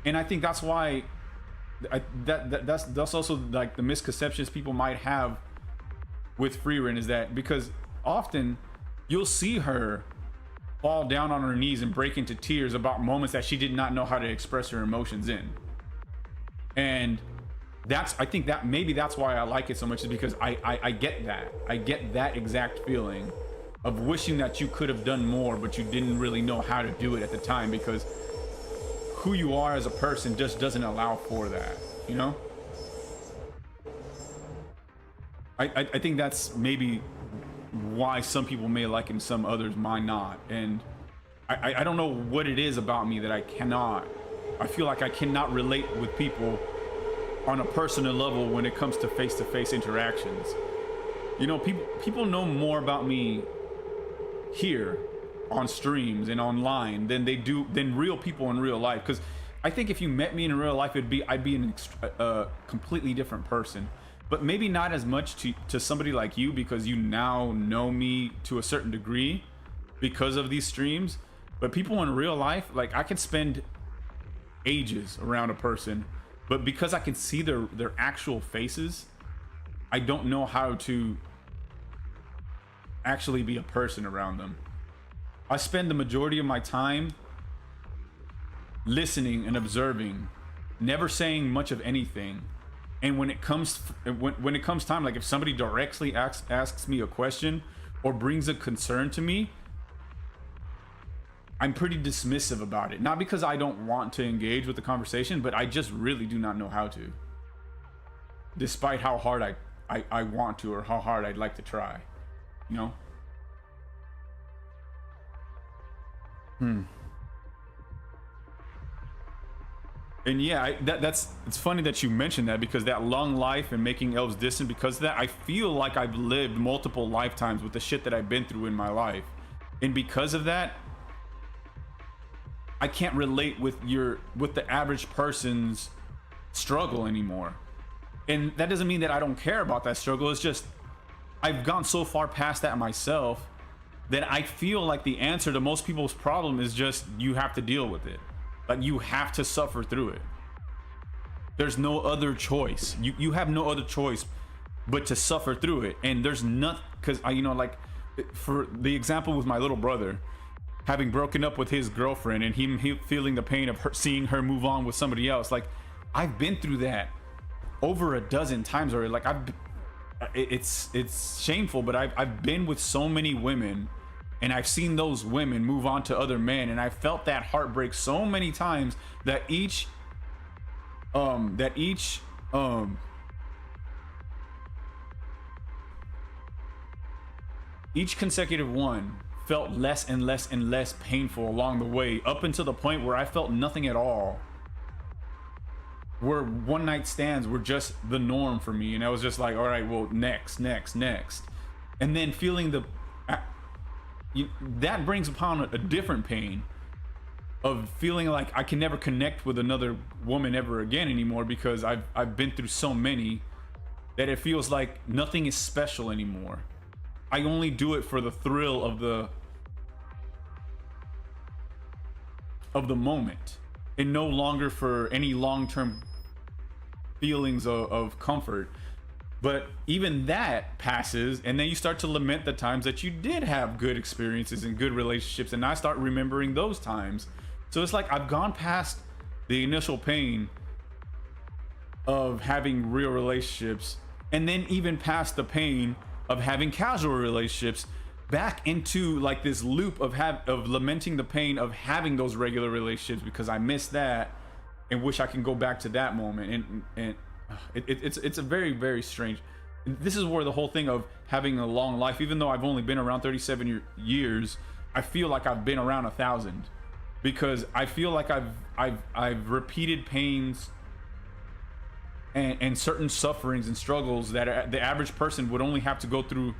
And I think that's why that's also like the misconceptions people might have with Freerin, is that because often you'll see her fall down on her knees and break into tears about moments that she did not know how to express her emotions in. And I think that maybe that's why I like it so much, is because I get that exact feeling of wishing that you could have done more, but you didn't really know how to do it at the time, because who you are as a person just doesn't allow for that, you know? I think that's maybe why some people may like it and some others might not. And I don't know what it is about me that I feel like I cannot relate with people on a personal level when it comes to face-to-face interactions. You know, people know more about me here on streams and online than real people in real life. Because I think if you met me in real life, I'd be a completely different person. But maybe not as much to somebody like you, because you now know me to a certain degree because of these streams. But people in real life, like, I can spend ages around a person, but because I can see their actual faces, I don't know how to actually be a person around them. I spend the majority of my time listening and observing, never saying much of anything. And when it comes time, like if somebody directly asks me a question or brings a concern to me, I'm pretty dismissive about it. Not because I don't want to engage with the conversation, but I just really do not know how to, despite how hard I want to, or how hard I'd like to try, you know? And yeah, it's funny that you mentioned that, because that long life and making elves distant, because of that, I feel like I've lived multiple lifetimes with the shit that I've been through in my life. And because of that, I can't relate with the average person's struggle anymore. And that doesn't mean that I don't care about that struggle. It's just I've gone so far past that myself that I feel like the answer to most people's problem is just, you have to deal with it. Like, you have to suffer through it. There's no other choice. You have no other choice but to suffer through it. And there's nothing, because like for the example with my little brother, having broken up with his girlfriend and him feeling the pain of her, seeing her move on with somebody else. Like, I've been through that over a dozen times already. Like, it's shameful, but I've been with so many women, and I've seen those women move on to other men, and I felt that heartbreak so many times that each consecutive one felt less and less and less painful along the way, up until the point where I felt nothing at all, where one night stands were just the norm for me, and I was just like, all right, well, next, and then feeling that brings upon a different pain of feeling like I can never connect with another woman ever again anymore, because I've been through so many that it feels like nothing is special anymore. I only do it for the thrill of the moment, and no longer for any long-term feelings of comfort. But even that passes, and then you start to lament the times that you did have good experiences and good relationships, and I start remembering those times. So it's like I've gone past the initial pain of having real relationships, and then even past the pain of having casual relationships, back into like this loop of lamenting the pain of having those regular relationships, because I miss that and wish I can go back to that moment. And it's a very, very strange. This is where the whole thing of having a long life, even though I've only been around 37 years, I feel like I've been around 1,000, because I feel like I've repeated pains and certain sufferings and struggles that the average person would only have to go through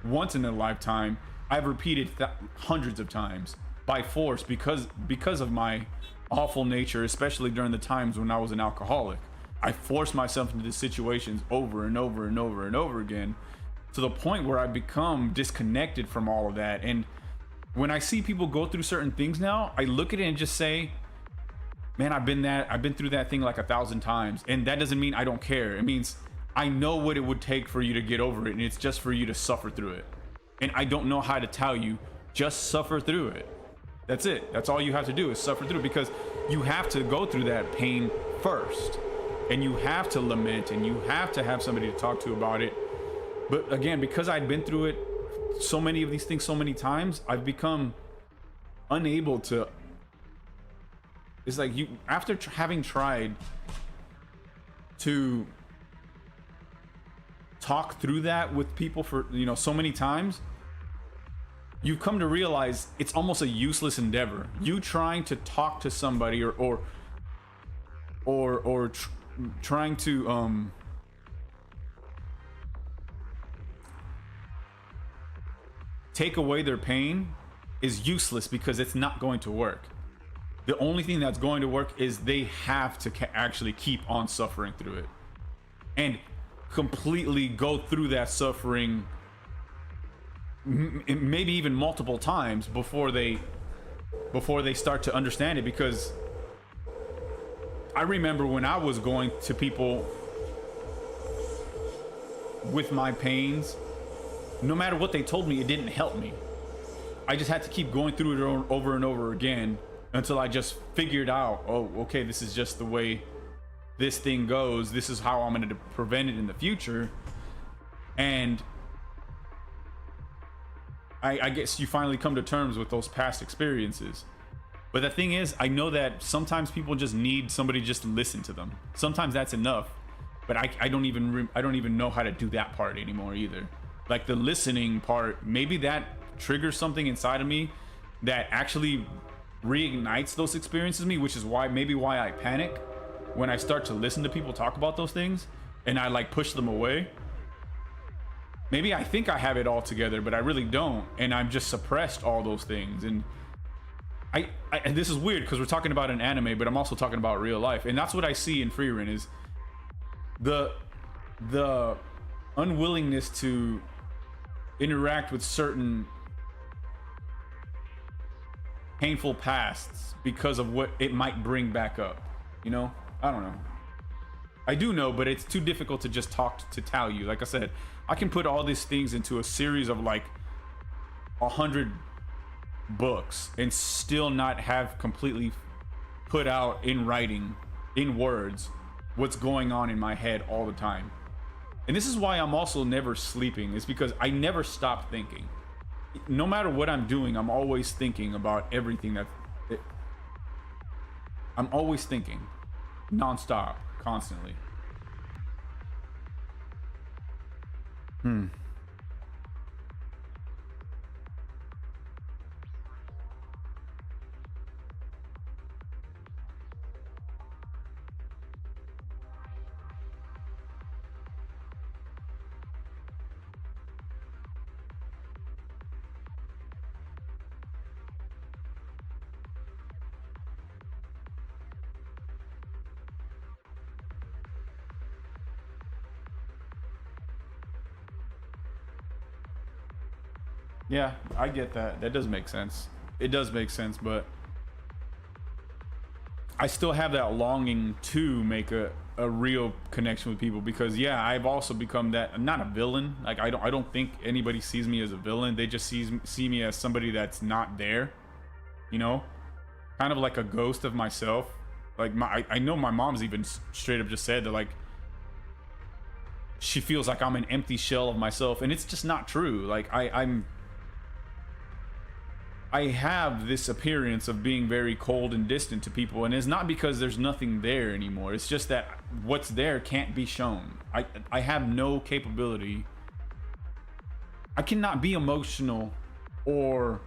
once in their lifetime. I've repeated hundreds of times by force, because of my awful nature, especially during the times when I was an alcoholic. I forced myself into these situations over and over and over and over again, to the point where I become disconnected from all of that. And when I see people go through certain things now, I look at it and just say, man, I've been through that thing like 1,000 times. And that doesn't mean I don't care. It means I know what it would take for you to get over it, and it's just for you to suffer through it. And I don't know how to tell you, just suffer through it. That's it. That's all you have to do, is suffer through it, because you have to go through that pain first, and you have to lament, and you have to have somebody to talk to about it. But again, because I'd been through it, so many of these things so many times, I've become unable to. It's like you, after having tried to talk through that with people for, so many times, you've come to realize it's almost a useless endeavor. You trying to talk to somebody or trying to take away their pain is useless, because it's not going to work. The only thing that's going to work is they have to actually keep on suffering through it, and completely go through that suffering, maybe even multiple times, before they start to understand it. Because I remember when I was going to people with my pains, no matter what they told me, it didn't help me. I just had to keep going through it over and over again, until I just figured out, oh, okay, this is just the way this thing goes. This is how I'm going to prevent it in the future. And I guess you finally come to terms with those past experiences. But the thing is, I know that sometimes people just need somebody just to listen to them. Sometimes that's enough. But I don't even know how to do that part anymore either. Like the listening part, maybe that triggers something inside of me that actually reignites those experiences in me, which is why I panic when I start to listen to people talk about those things, and I like push them away. Maybe I think I have it all together, but I really don't, and I'm just suppressed all those things. And and this is weird, because we're talking about an anime, but I'm also talking about real life, and that's what I see in Frieren, is the unwillingness to interact with certain painful pasts because of what it might bring back up. I don't know. I do know, but it's too difficult to just talk to tell you. Like I said, I can put all these things into a series of like 100 books and still not have completely put out in writing, in words, what's going on in my head all the time. And this is why I'm also never sleeping, is because I never stop thinking. No matter what I'm doing, I'm always thinking about everything I'm always thinking, nonstop, constantly. Yeah, I get that. That does make sense. It does make sense, but I still have that longing to make a real connection with people, because yeah, I've also become that, not a villain. Like I don't think anybody sees me as a villain. They just see me as somebody that's not there, you know, kind of like a ghost of myself. Like I know my mom's even straight up just said that, like, she feels like I'm an empty shell of myself, and it's just not true. Like I have this appearance of being very cold and distant to people, and it's not because there's nothing there anymore. It's just that what's there can't be shown. I have no capability. I cannot be emotional or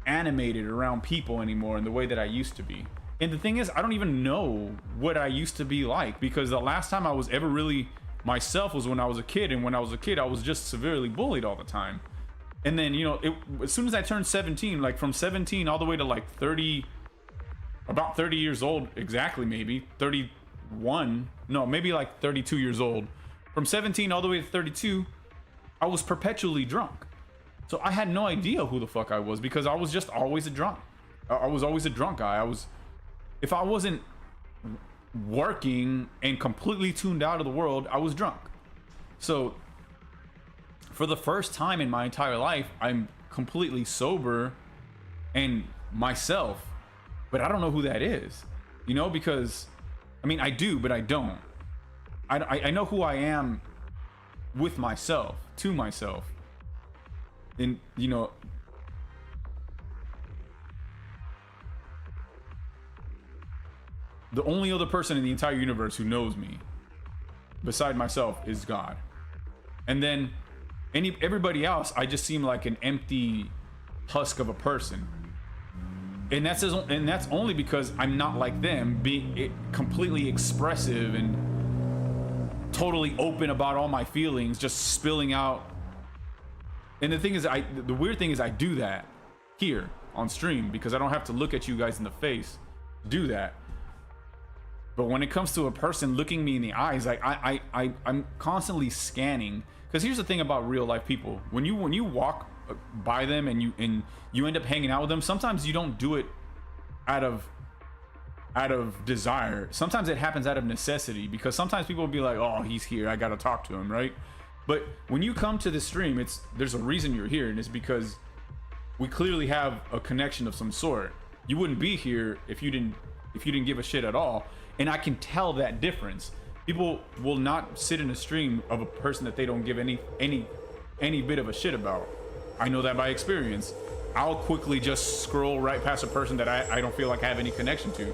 animated around people anymore in the way that I used to be. And the thing is, I don't even know what I used to be like, because the last time I was ever really myself was when I was a kid, and when I was a kid I was just severely bullied all the time. And then, you know, as soon as I turned 17, like from 17 all the way to like 30, about 30 years old, exactly, maybe 31, no, maybe like 32 years old. From 17 all the way to 32, I was perpetually drunk. So I had no idea who the fuck I was, because I was just always a drunk. I was always a drunk guy. If I wasn't working and completely tuned out of the world, I was drunk. So for the first time in my entire life, I'm completely sober and myself, but I don't know who that is, you know, because I mean, I do, but I don't. I know who I am with myself, to myself. And, you know, the only other person in the entire universe who knows me beside myself is God. And then everybody else, I just seem like an empty husk of a person, and that's only because I'm not like them, being completely expressive and totally open about all my feelings, just spilling out. And the thing is, the weird thing is, I do that here on stream because I don't have to look at you guys in the face to do that. But when it comes to a person looking me in the eyes, like I'm constantly scanning. Because here's the thing about real life people: when you walk by them and you end up hanging out with them, sometimes you don't do it out of desire. Sometimes it happens out of necessity, because sometimes people will be like, "Oh, he's here, I gotta talk to him," right? But when you come to the stream, there's a reason you're here, and it's because we clearly have a connection of some sort. You wouldn't be here if you didn't give a shit at all, and I can tell that difference. People will not sit in a stream of a person that they don't give any bit of a shit about. I know that by experience. I'll quickly just scroll right past a person that I don't feel like I have any connection to.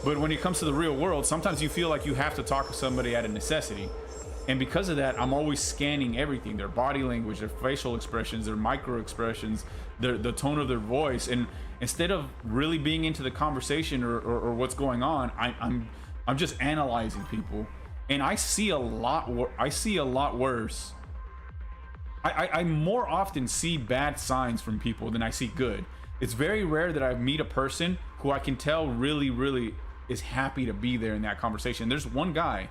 But when it comes to the real world, sometimes you feel like you have to talk to somebody out of necessity. And because of that, I'm always scanning everything: their body language, their facial expressions, their micro expressions, the tone of their voice. And instead of really being into the conversation or what's going on, I'm just analyzing people. And I see a lot worse. I more often see bad signs from people than I see good. It's very rare that I meet a person who I can tell really is happy to be there in that conversation. There's one guy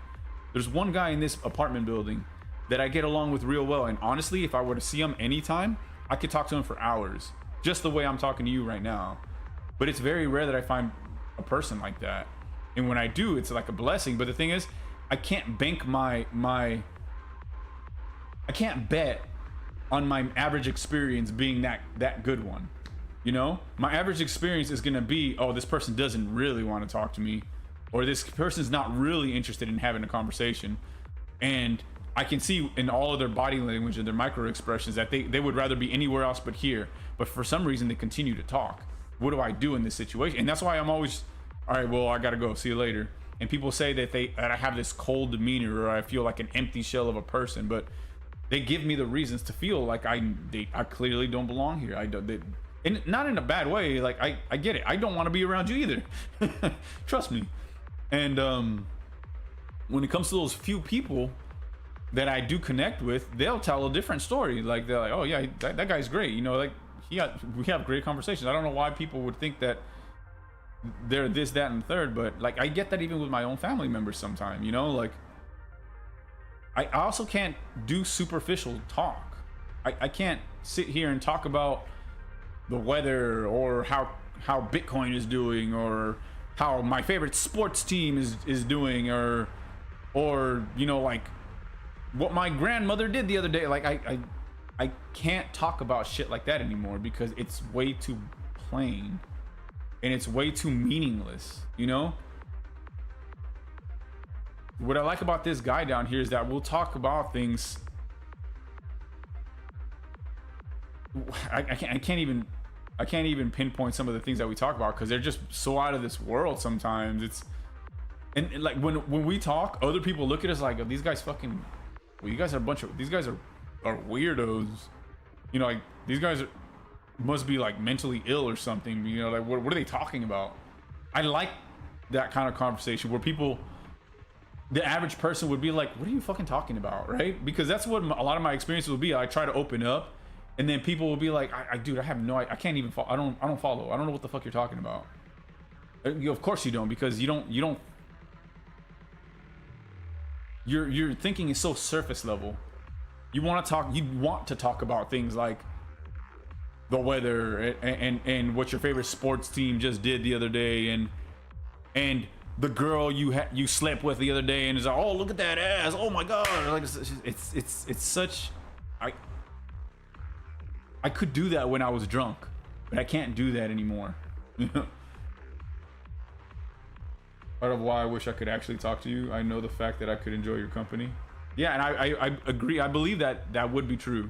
in this apartment building that I get along with real well. And honestly, if I were to see him anytime, I could talk to him for hours, just the way I'm talking to you right now. But it's very rare that I find a person like that. And when I do, it's like a blessing. But the thing is, I can't bank I can't bet on my average experience being that good one. You know, my average experience is gonna be, oh, this person doesn't really want to talk to me, or this person's not really interested in having a conversation. And I can see in all of their body language and their micro expressions that they would rather be anywhere else but here. But for some reason, they continue to talk. What do I do in this situation? And that's why I'm always, all right, well, I gotta go. See you later. And people say that I have this cold demeanor, or I feel like an empty shell of a person, but they give me the reasons to feel like I clearly don't belong here. And not in a bad way. Like I get it. I don't want to be around you either. Trust me. And when it comes to those few people that I do connect with, they'll tell a different story. Like they're like, oh yeah, that guy's great. You know, like we have great conversations. I don't know why people would think that they're this, that, and third, but like I get that even with my own family members sometimes. You know, like I also can't do superficial talk. I can't sit here and talk about the weather, or how Bitcoin is doing, or how my favorite sports team is doing, or you know, like what my grandmother did the other day. Like I can't talk about shit like that anymore, because it's way too plain and it's way too meaningless, you know? What I like about this guy down here is that we'll talk about things. I can't even pinpoint some of the these that we talk about, because they're just so out of this world sometimes. It's and like when we talk, other people look at us like, oh, these guys fucking, well, you guys are these guys are weirdos, you know, like these guys must be like mentally ill or something, you know, like what are they talking about? I like that kind of conversation where people, the average person would be like, what are you fucking talking about, right? Because that's what a lot of my experiences will be. I try to open up, and then people will be like, dude, I have no, I can't even follow. I don't follow. I don't know what the fuck you're talking about. Of course you don't, because you don't. Your thinking is so surface level. You want to talk about things like the weather and what your favorite sports team just did the other day, and the girl you slept with the other day, and it's like, oh, look at that ass, oh my god, like it's such, I could do that when I was drunk, but I can't do that anymore. Part of why I wish I could actually talk to you, I know the fact that I could enjoy your company. Yeah, and I agree. I believe that would be true,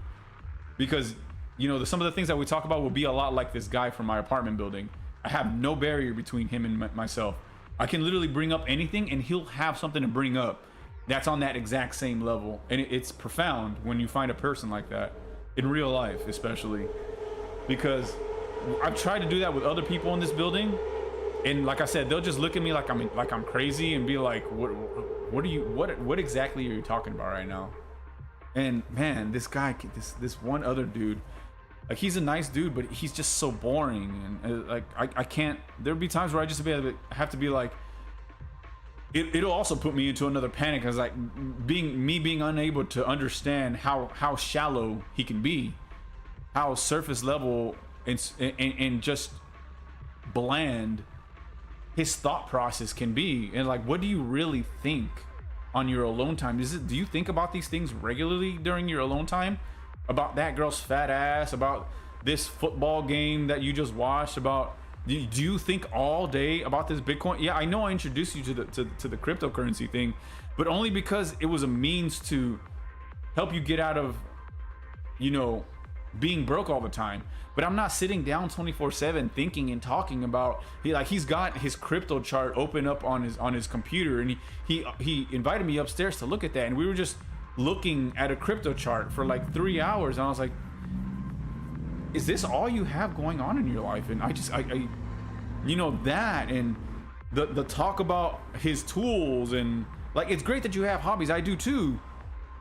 because you know, some of the things that we talk about will be a lot like this guy from my apartment building. I have no barrier between him and myself. I can literally bring up anything, and he'll have something to bring up that's on that exact same level. And it's profound when you find a person like that in real life, especially because I've tried to do that with other people in this building, and like I said, they'll just look at me like I'm crazy and be like, what exactly are you talking about right now? And man, this guy, this one other dude, like, he's a nice dude, but he's just so boring. And like I can't, there'll be times where I just have to be like, it'll also put me into another panic, because like being unable to understand how shallow he can be, how surface level and just bland his thought process can be. And like, what do you really think on your alone time? Do you think about these things regularly during your alone time? About that girl's fat ass, about this football game that you just watched, about, do you think all day about this Bitcoin? Yeah, I know I introduced you to the cryptocurrency thing, but only because it was a means to help you get out of, you know, being broke all the time. But I'm not sitting down 24/7 thinking and talking about, he's got his crypto chart open up on his computer, and he invited me upstairs to look at that, and we were just looking at a crypto chart for like 3 hours, and I was like, is this all you have going on in your life? And I you know, that, and the talk about his tools, and like, it's great that you have hobbies, I do too,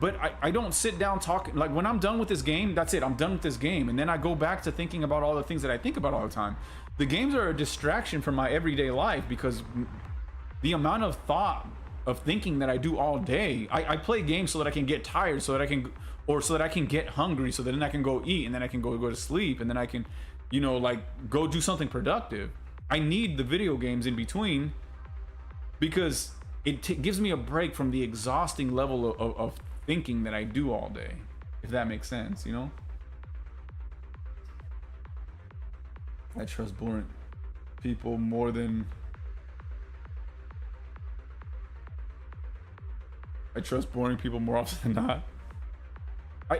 but I don't sit down talking, like, when I'm done with this game, that's it, I'm done with this game, and then I go back to thinking about all the things that I think about all the time. The games are a distraction from my everyday life, because the amount of thought of thinking that I do all day, I play games so that I can get tired, so that I can get hungry, so that then I can go eat, and then I can go to sleep, and then I can, you know, like, go do something productive. I need the video games in between, because it gives me a break from the exhausting level of thinking that I do all day, if that makes sense, you know? I trust boring people more than I trust boring people more often than not.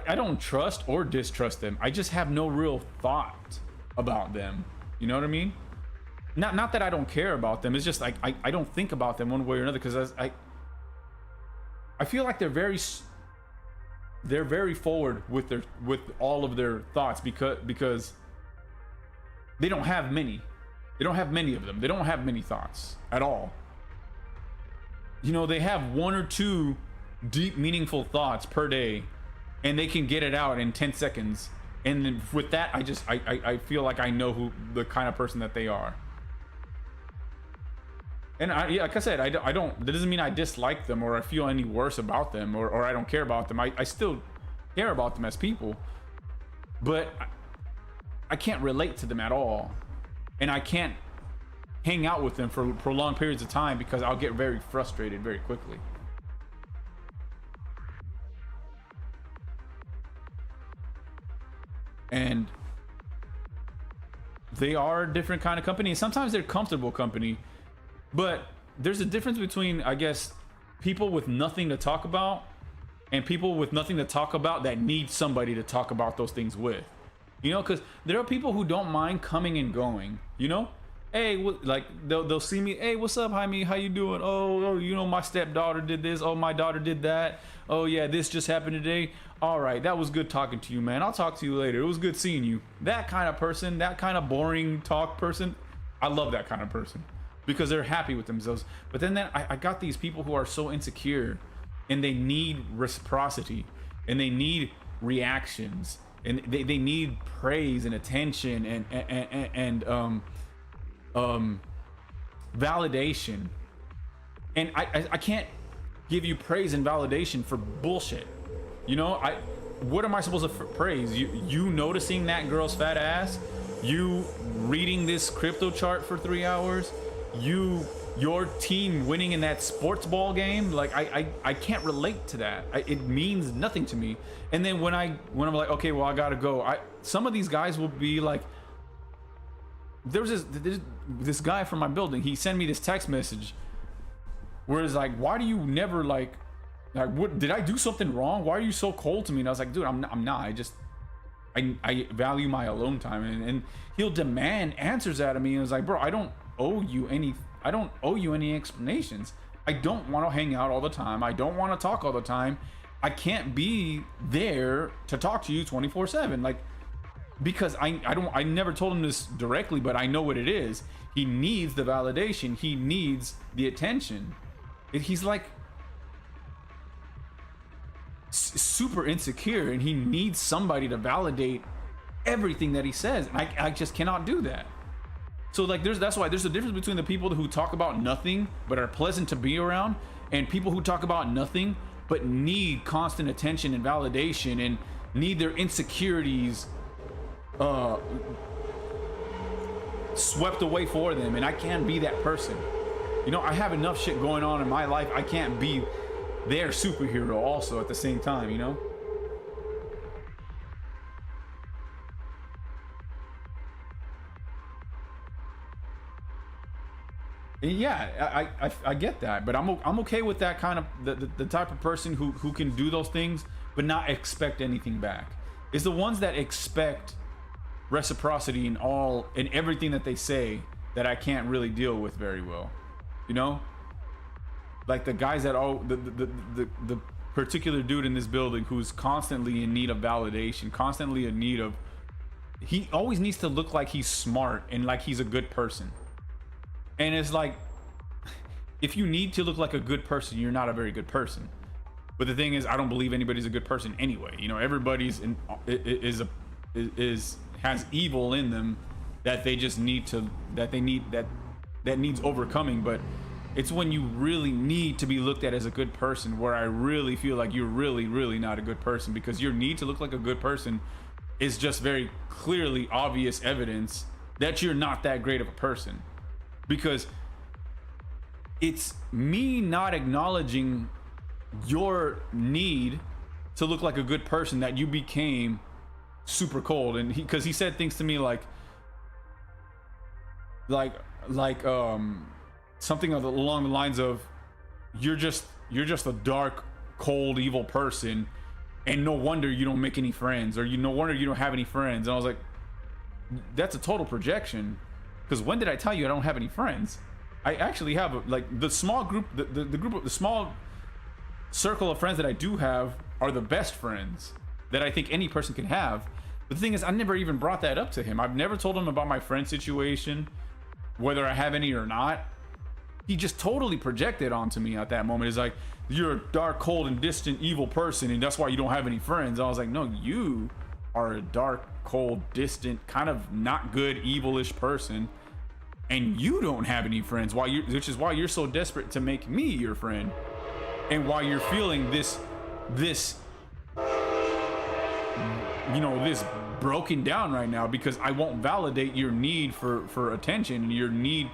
I don't trust or distrust them. I just have no real thought about them. You know what I mean? Not that I don't care about them. It's just like I don't think about them one way or another because I feel like they're very forward with all of their thoughts because they don't have many. They don't have many of them. They don't have many thoughts at all. You know, they have 1 or 2 deep, meaningful thoughts per day, and they can get it out in 10 seconds. And then with that, I feel like I know who the kind of person that they are. And yeah, like I said, I don't. That doesn't mean I dislike them or I feel any worse about them or I don't care about them. I still care about them as people, but I can't relate to them at all, and I can't hang out with them for prolonged periods of time because I'll get very frustrated very quickly. And they are a different kind of company. Sometimes they're comfortable company, but there's a difference between, I guess, people with nothing to talk about and people with nothing to talk about that need somebody to talk about those things with. You know, because there are people who don't mind coming and going, you know? Hey, like they'll see me. Hey, what's up, Jaime? How you doing? Oh, you know, my stepdaughter did this. Oh, my daughter did that. Oh yeah, this just happened today. All right, that was good talking to you, man. I'll talk to you later. It was good seeing you. That kind of person, that kind of boring talk person, I love that kind of person because they're happy with themselves. But then I got these people who are so insecure and they need reciprocity and they need reactions and they need praise and attention and validation. And I can't give you praise and validation for bullshit. You know, what am I supposed to praise? You noticing that girl's fat ass? You reading this crypto chart for 3 hours? Your team winning in that sports ball game? Like I can't relate to that. It means nothing to me. And then when I'm like, okay, well I gotta go. Some of these guys will be like, there's this guy from my building. He sent me this text message where it's like, why do you never like what did I do something wrong? Why are you so cold to me? And I was like, dude, I'm not. I value my alone time. And he'll demand answers out of me. And it's like, bro, I don't owe you any explanations. I don't want to hang out all the time. I don't want to talk all the time. I can't be there to talk to you 24/7. Like, because I never told him this directly, but I know what it is. He needs the validation. He needs the attention. He's like super insecure and he needs somebody to validate everything that he says. And I just cannot do that. So like that's why there's a difference between the people who talk about nothing but are pleasant to be around and people who talk about nothing but need constant attention and validation and need their insecurities swept away for them. And I can't be that person. You know, I have enough shit going on in my life. I can't be their superhero also at the same time, you know? Yeah, I get that, but I'm okay with that kind of the type of person who can do those things but not expect anything back. It's the ones that expect reciprocity in everything that they say that I can't really deal with very well, you know? Like the guys that the particular dude in this building who's constantly in need of validation, constantly in need of, he always needs to look like he's smart and like he's a good person. And it's like, if you need to look like a good person, you're not a very good person. But the thing is, I don't believe anybody's a good person anyway. You know, everybody's has evil in them that they just need to, that needs overcoming. But it's when you really need to be looked at as a good person where I really feel like you're really, really not a good person, because your need to look like a good person is just very clearly obvious evidence that you're not that great of a person. Because it's me not acknowledging your need to look like a good person that you became super cold. And because he said things to me like, like something along the lines of you're just a dark, cold, evil person, and no wonder you don't make any friends, or no wonder you don't have any friends. And I was like, that's a total projection, because when did I tell you I don't have any friends? I actually have like the small group, the small circle of friends that I do have are the best friends that I think any person can have. But the thing is, I never even brought that up to him. I've never told him about my friend situation, whether I have any or not. He just totally projected onto me at that moment. It's like, you're a dark, cold, and distant evil person, and that's why you don't have any friends. I was like, no, you are a dark, cold, distant, kind of not good, evilish person, and you don't have any friends. Which is why you're so desperate to make me your friend, and why you're feeling this broken down right now, because I won't validate your need for attention and your need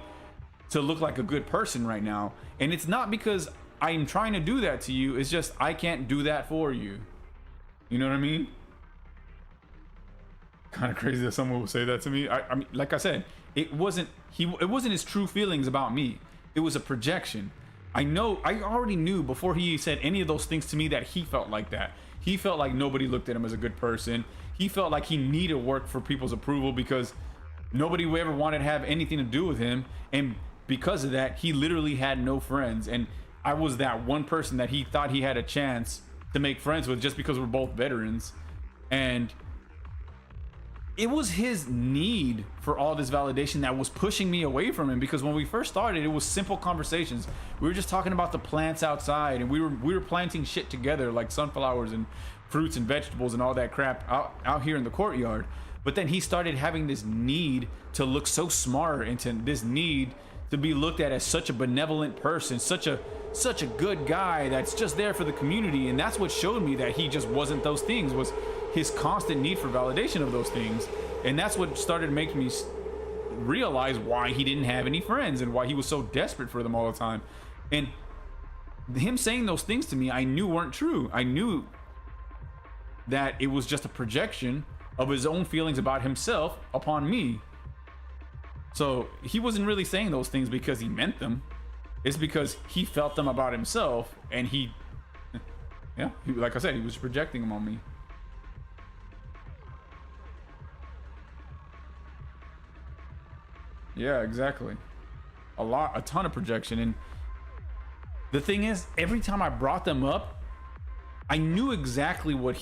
to look like a good person right now. And it's not because I'm trying to do that to you, it's just I can't do that for you. You know what I mean? Kind of crazy that someone would say that to me. I mean, like I said, it wasn't his true feelings about me. It was a projection. I already knew before he said any of those things to me that he felt like that. He felt like nobody looked at him as a good person. He felt like he needed work for people's approval because nobody would ever wanted to have anything to do with him. And because of that, he literally had no friends. And I was that one person that he thought he had a chance to make friends with just because we're both veterans. And it was his need for all this validation that was pushing me away from him, because when we first started, it was simple conversations. We were just talking about the plants outside, and we were planting shit together, like sunflowers and fruits and vegetables and all that crap out here in the courtyard. But then he started having this need to look so smart, and to this need to be looked at as such a benevolent person, such a good guy that's just there for the community. And that's what showed me that he just wasn't those things, was his constant need for validation of those things. And that's what started making me realize why he didn't have any friends and why he was so desperate for them all the time. And him saying those things to me, I knew weren't true. I knew that it was just a projection of his own feelings about himself upon me. So he wasn't really saying those things because he meant them. It's because he felt them about himself, and like I said, he was projecting them on me. Yeah, exactly. A ton of projection. And the thing is, every time I brought them up, I knew exactly what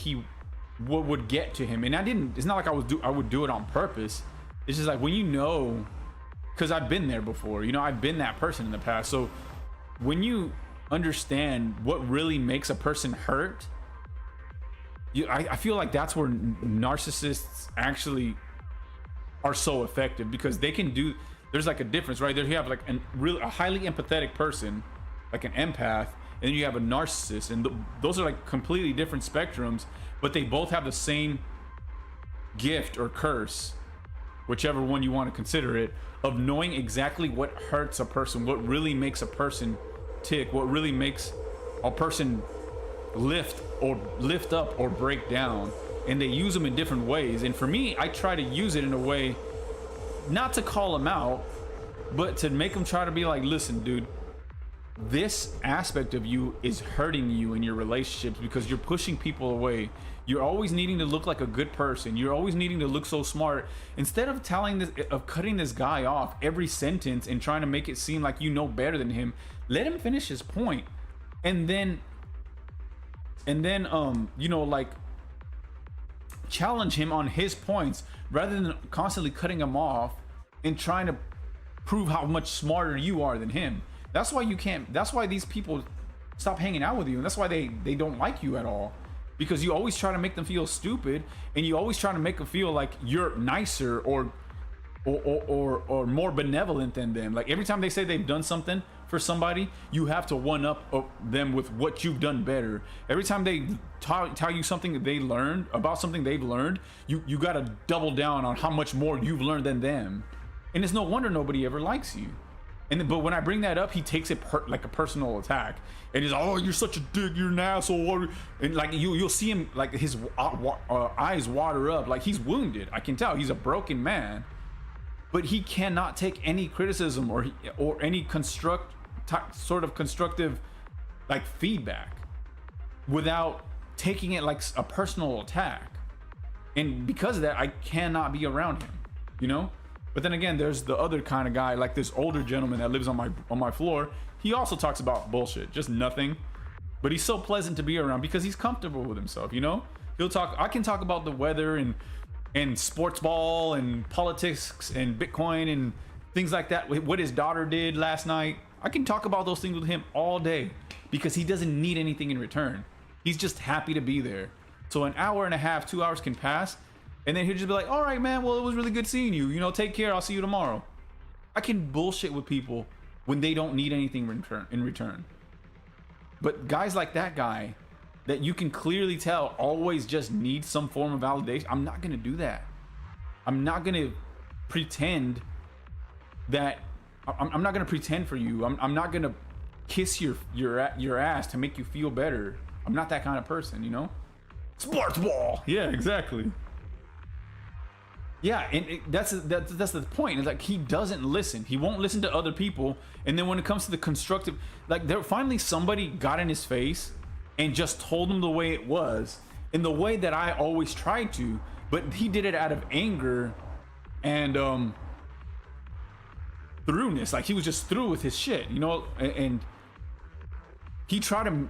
would get to him. And it's not like I would do it on purpose. It's just like, when because I've been there before, I've been that person in the past. So when you understand what really makes a person hurt, I feel like that's where narcissists actually are so effective, because they can there's like a difference, right? There you have like a highly empathetic person, like an empath, and then you have a narcissist, and those are like completely different spectrums, but they both have the same gift or curse, whichever one you want to consider it, of knowing exactly what hurts a person, what really makes a person tick, what really makes a person lift up or break down. And they use them in different ways. And for me, I try to use it in a way not to call them out, but to make them try to be like, listen, dude, this aspect of you is hurting you in your relationships because you're pushing people away. You're always needing to look like a good person. You're always needing to look so smart. Instead of cutting this guy off every sentence and trying to make it seem like you know better than him, let him finish his point. And then like, challenge him on his points rather than constantly cutting him off and trying to prove how much smarter you are than him. That's why these people stop hanging out with you, and that's why they don't like you at all, because you always try to make them feel stupid, and you always try to make them feel like you're nicer or more benevolent than them. Like, every time they say they've done something for somebody, you have to one up them with what you've done better. Every time they tell you something that they learned about something they've learned, you got to double down on how much more you've learned than them. And it's no wonder nobody ever likes you. But when I bring that up, he takes it like a personal attack, and he's, oh, you're such a dick, you're an asshole, and like you'll see him, like his eyes water up, like he's wounded. I can tell he's a broken man. but he cannot take any criticism or any sort of constructive like feedback without taking it like a personal attack. And because of that, I cannot be around him, you know. But then again, there's the other kind of guy, like this older gentleman that lives on my floor. He also talks about bullshit, just nothing. But he's so pleasant to be around because he's comfortable with himself, you know? He'll talk, I can talk about the weather and sports ball and politics and Bitcoin and things like that. What his daughter did last night. I can talk about those things with him all day because he doesn't need anything in return. He's just happy to be there. So an hour and a half, 2 hours can pass. And then he'll just be like, all right, man, well, it was really good seeing you. You know, take care. I'll see you tomorrow. I can bullshit with people when they don't need anything in return. But guys like that guy that you can clearly tell always just needs some form of validation. I'm not going to do that. I'm not going to pretend that I'm not going to pretend for you. I'm not going to kiss your ass to make you feel better. I'm not that kind of person, you know? Sports ball. Yeah, exactly. Yeah, and that's the point. It's like he doesn't listen. He won't listen to other people. And then when it comes to the constructive, like there finally somebody got in his face and just told him the way it was, in the way that I always tried to, but he did it out of anger and throughness. Like he was just through with his shit, you know. And he tried to.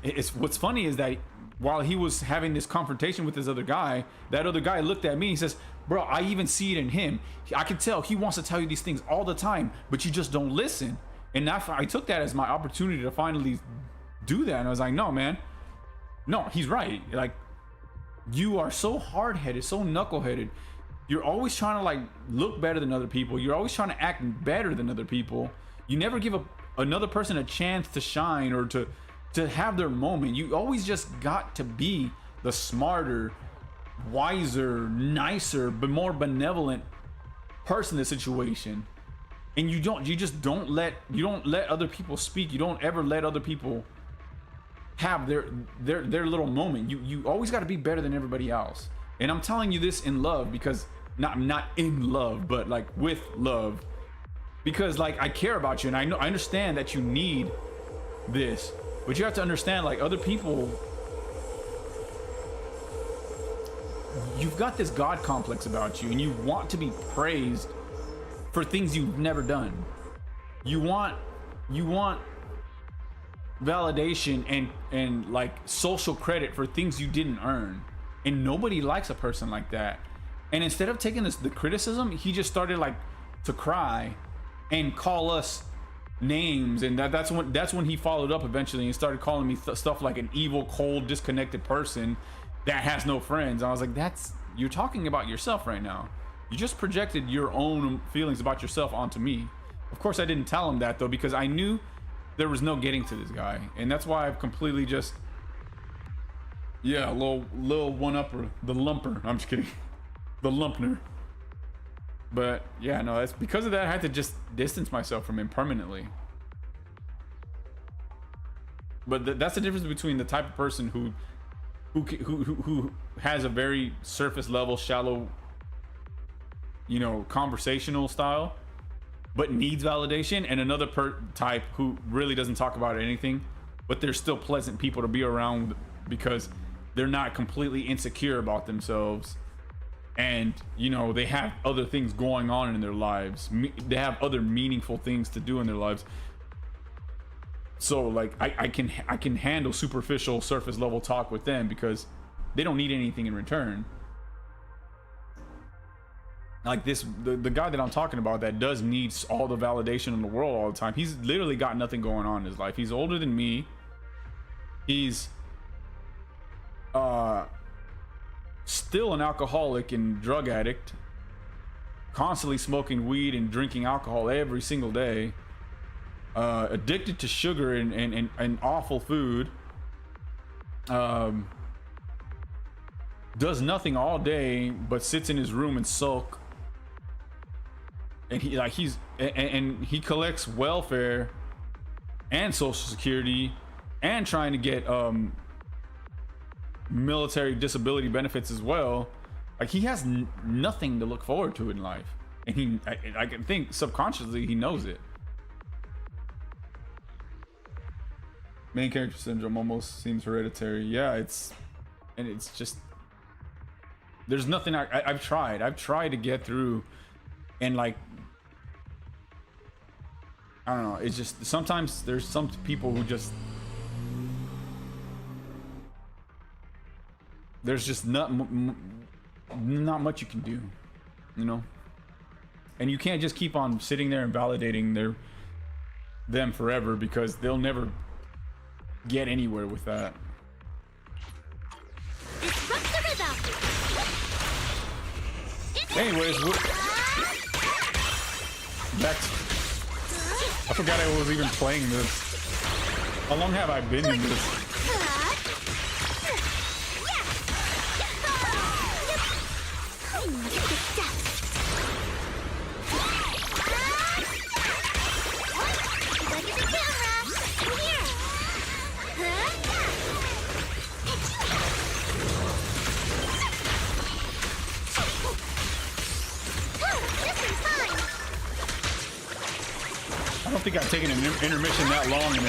It's what's funny is that while he was having this confrontation with this other guy, that other guy looked at me and he says, bro, I even see it in him. I can tell he wants to tell you these things all the time, but you just don't listen. And I took that as my opportunity to finally do that. And I was like, no, man, no, he's right. Like, you are so hard-headed, so knuckleheaded. You're always trying to like look better than other people. You're always trying to act better than other people. You never give another person a chance to shine or to have their moment. You always just got to be the smarter, wiser, nicer, but more benevolent person in the situation. And you don't let other people speak. You don't ever let other people have their little moment. You always got to be better than everybody else. And I'm telling you this in love, because not in love, but like with love, because like I care about you and I understand that you need this. But you have to understand, like, other people, you've got this God complex about you and you want to be praised for things you've never done. You want validation and like social credit for things you didn't earn. And nobody likes a person like that. And instead of taking the criticism, he just started like to cry and call us names, and that's when he followed up eventually and started calling me stuff like an evil, cold, disconnected person that has no friends. I was like, you're talking about yourself right now. You just projected your own feelings about yourself onto me. Of course I didn't tell him that though, because I knew there was no getting to this guy, and that's why I've completely just a little one-upper, the lumper. I'm just kidding. The lumpner. But yeah, no, that's because of that. I had to just distance myself from him permanently. But that's the difference between the type of person who has a very surface level, shallow, you know, conversational style, but needs validation, and another type who really doesn't talk about anything, but they're still pleasant people to be around because they're not completely insecure about themselves. And you know, they have other things going on in their lives. They have other meaningful things to do in their lives. So like I can handle superficial, surface level talk with them because they don't need anything in return. Like the guy that I'm talking about that does need all the validation in the world all the time. He's literally got nothing going on in his life. He's older than me. He's still an alcoholic and drug addict, constantly smoking weed and drinking alcohol every single day, addicted to sugar and awful food, does nothing all day but sits in his room and sulk, and he collects welfare and social security and trying to get military disability benefits as well. Like he has nothing to look forward to in life. And I can think subconsciously he knows it. Main character syndrome almost seems hereditary. Yeah, it's just, there's nothing I've tried to get through, and like, I don't know, it's just sometimes there's some people who just, there's just not much you can do, you know. And you can't just keep on sitting there and validating them forever, because they'll never get anywhere with that. Disrupt the rhythm. Anyways, back to, I forgot I was even playing this. How long have I been in this? I don't think I've taken an intermission that long in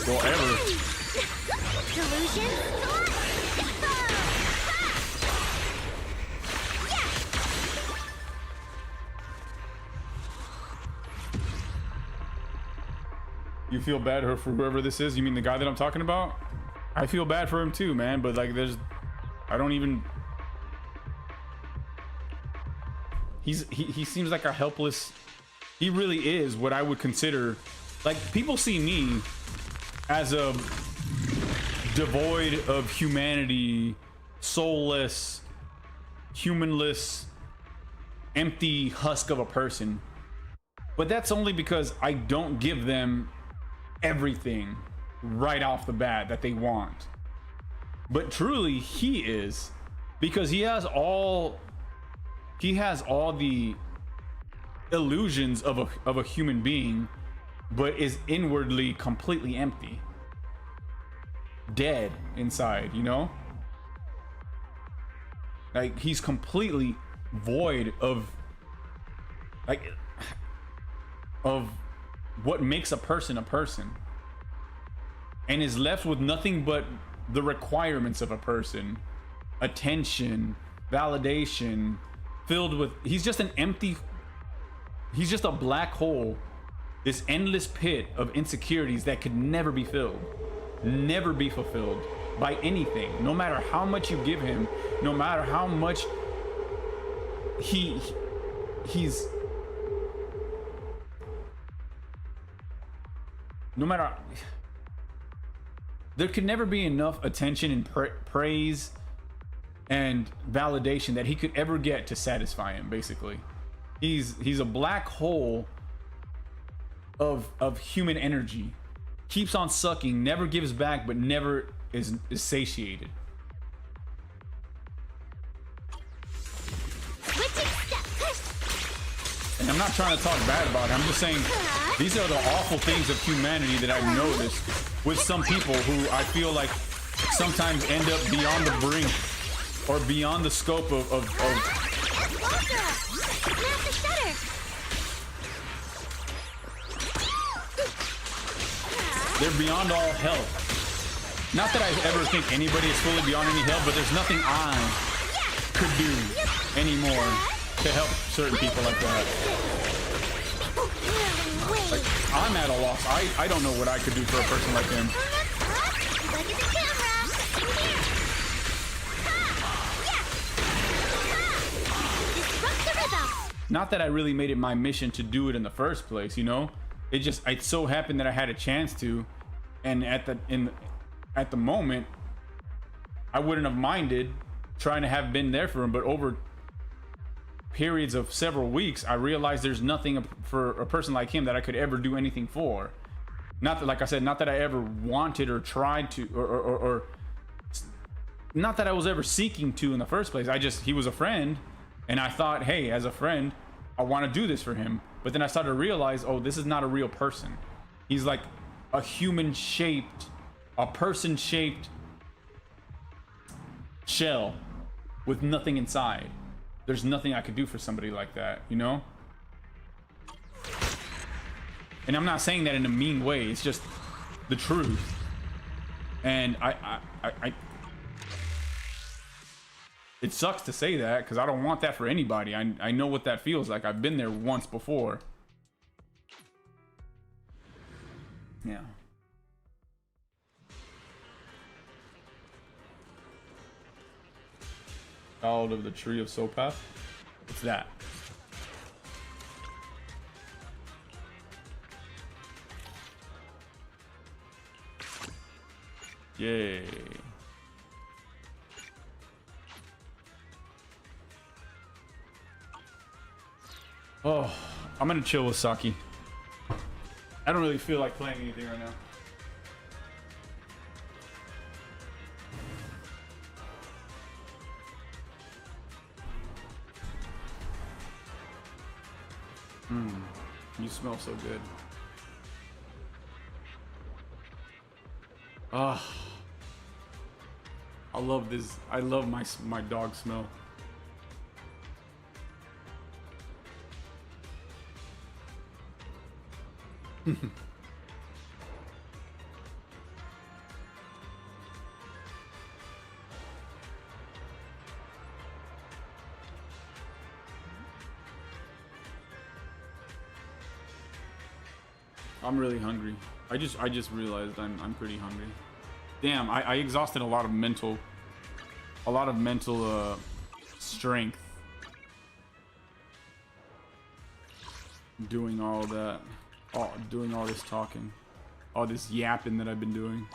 well, ever. Delusion. You feel bad for whoever this is? You mean the guy that I'm talking about? I feel bad for him too, man, but like I don't even, he seems like a helpless, he really is what I would consider, like, people see me as a devoid of humanity, soulless, humanless, empty husk of a person. But that's only because I don't give them everything right off the bat that they want. But truly he is, because he has all the illusions of a human being, but is inwardly completely empty, dead inside, you know. Like, he's completely void of what makes a person, and is left with nothing but the requirements of a person: attention, validation, filled with, he's just a black hole, this endless pit of insecurities that could never be filled, never be fulfilled by anything, no matter how much you give him, no matter how much he's no matter, there could never be enough attention and praise and validation that he could ever get to satisfy him. Basically, he's a black hole of human energy, keeps on sucking, never gives back, but never is satiated. And I'm not trying to talk bad about it, I'm just saying these are the awful things of humanity that I've noticed with some people who I feel like sometimes end up beyond the brink or beyond the scope of they're beyond all help. Not that I ever think anybody is fully beyond any help, but there's nothing I could do anymore to help certain people like that. Like, I'm at a loss. I don't know what I could do for a person like him. Not that I really made it my mission to do it in the first place, you know? It so happened that I had a chance to, and at the moment, I wouldn't have minded trying to have been there for him, but over periods of several weeks, I realized there's nothing for a person like him that I could ever do anything for. Not that, like I said, not that I ever wanted or tried to, or not that I was ever seeking to in the first place. He was a friend, and I thought, hey, as a friend, I want to do this for him. But then I started to realize, oh, this is not a real person. He's like a person-shaped shell with nothing inside. there's nothing I could do for somebody like that, you know? And I'm not saying that in a mean way. It's just the truth. And it sucks to say that because I don't want that for anybody. I know what that feels like. I've been there once before. Yeah. Child of the Tree of Sopath. What's that? Yay. Oh, I'm gonna chill with Saki. I don't really feel like playing anything right now. You smell so good. Ah, I love this. I love my dog smell. I'm really hungry. I just realized I'm pretty hungry. Damn, I exhausted a lot of mental strength doing all that. Oh, doing all this talking. All this yapping that I've been doing.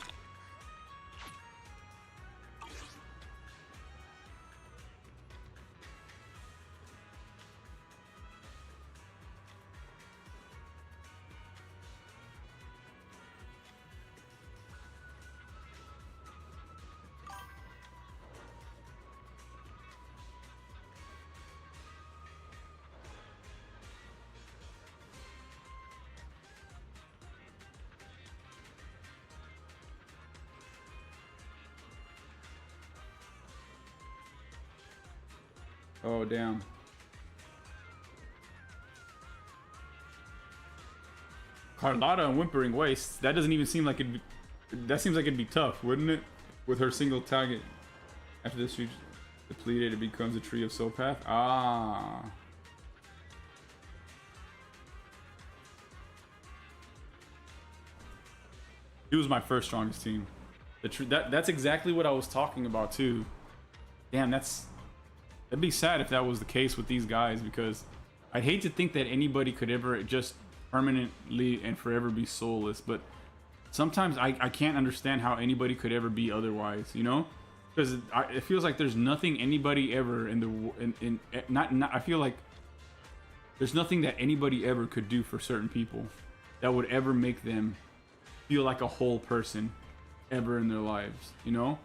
Oh, damn. Carlotta and Whimpering Wastes. That doesn't even seem like it. That seems like it'd be tough, wouldn't it? With her single target. After this reach depleted, it becomes a Tree of Sopath. Ah. He was my first strongest team. That's exactly what I was talking about too. Damn, that'd be sad if that was the case with these guys, because I'd hate to think that anybody could ever just permanently and forever be soulless, but sometimes I can't understand how anybody could ever be otherwise, you know? Because it feels like there's nothing anybody ever I feel like there's nothing that anybody ever could do for certain people that would ever make them feel like a whole person ever in their lives, you know?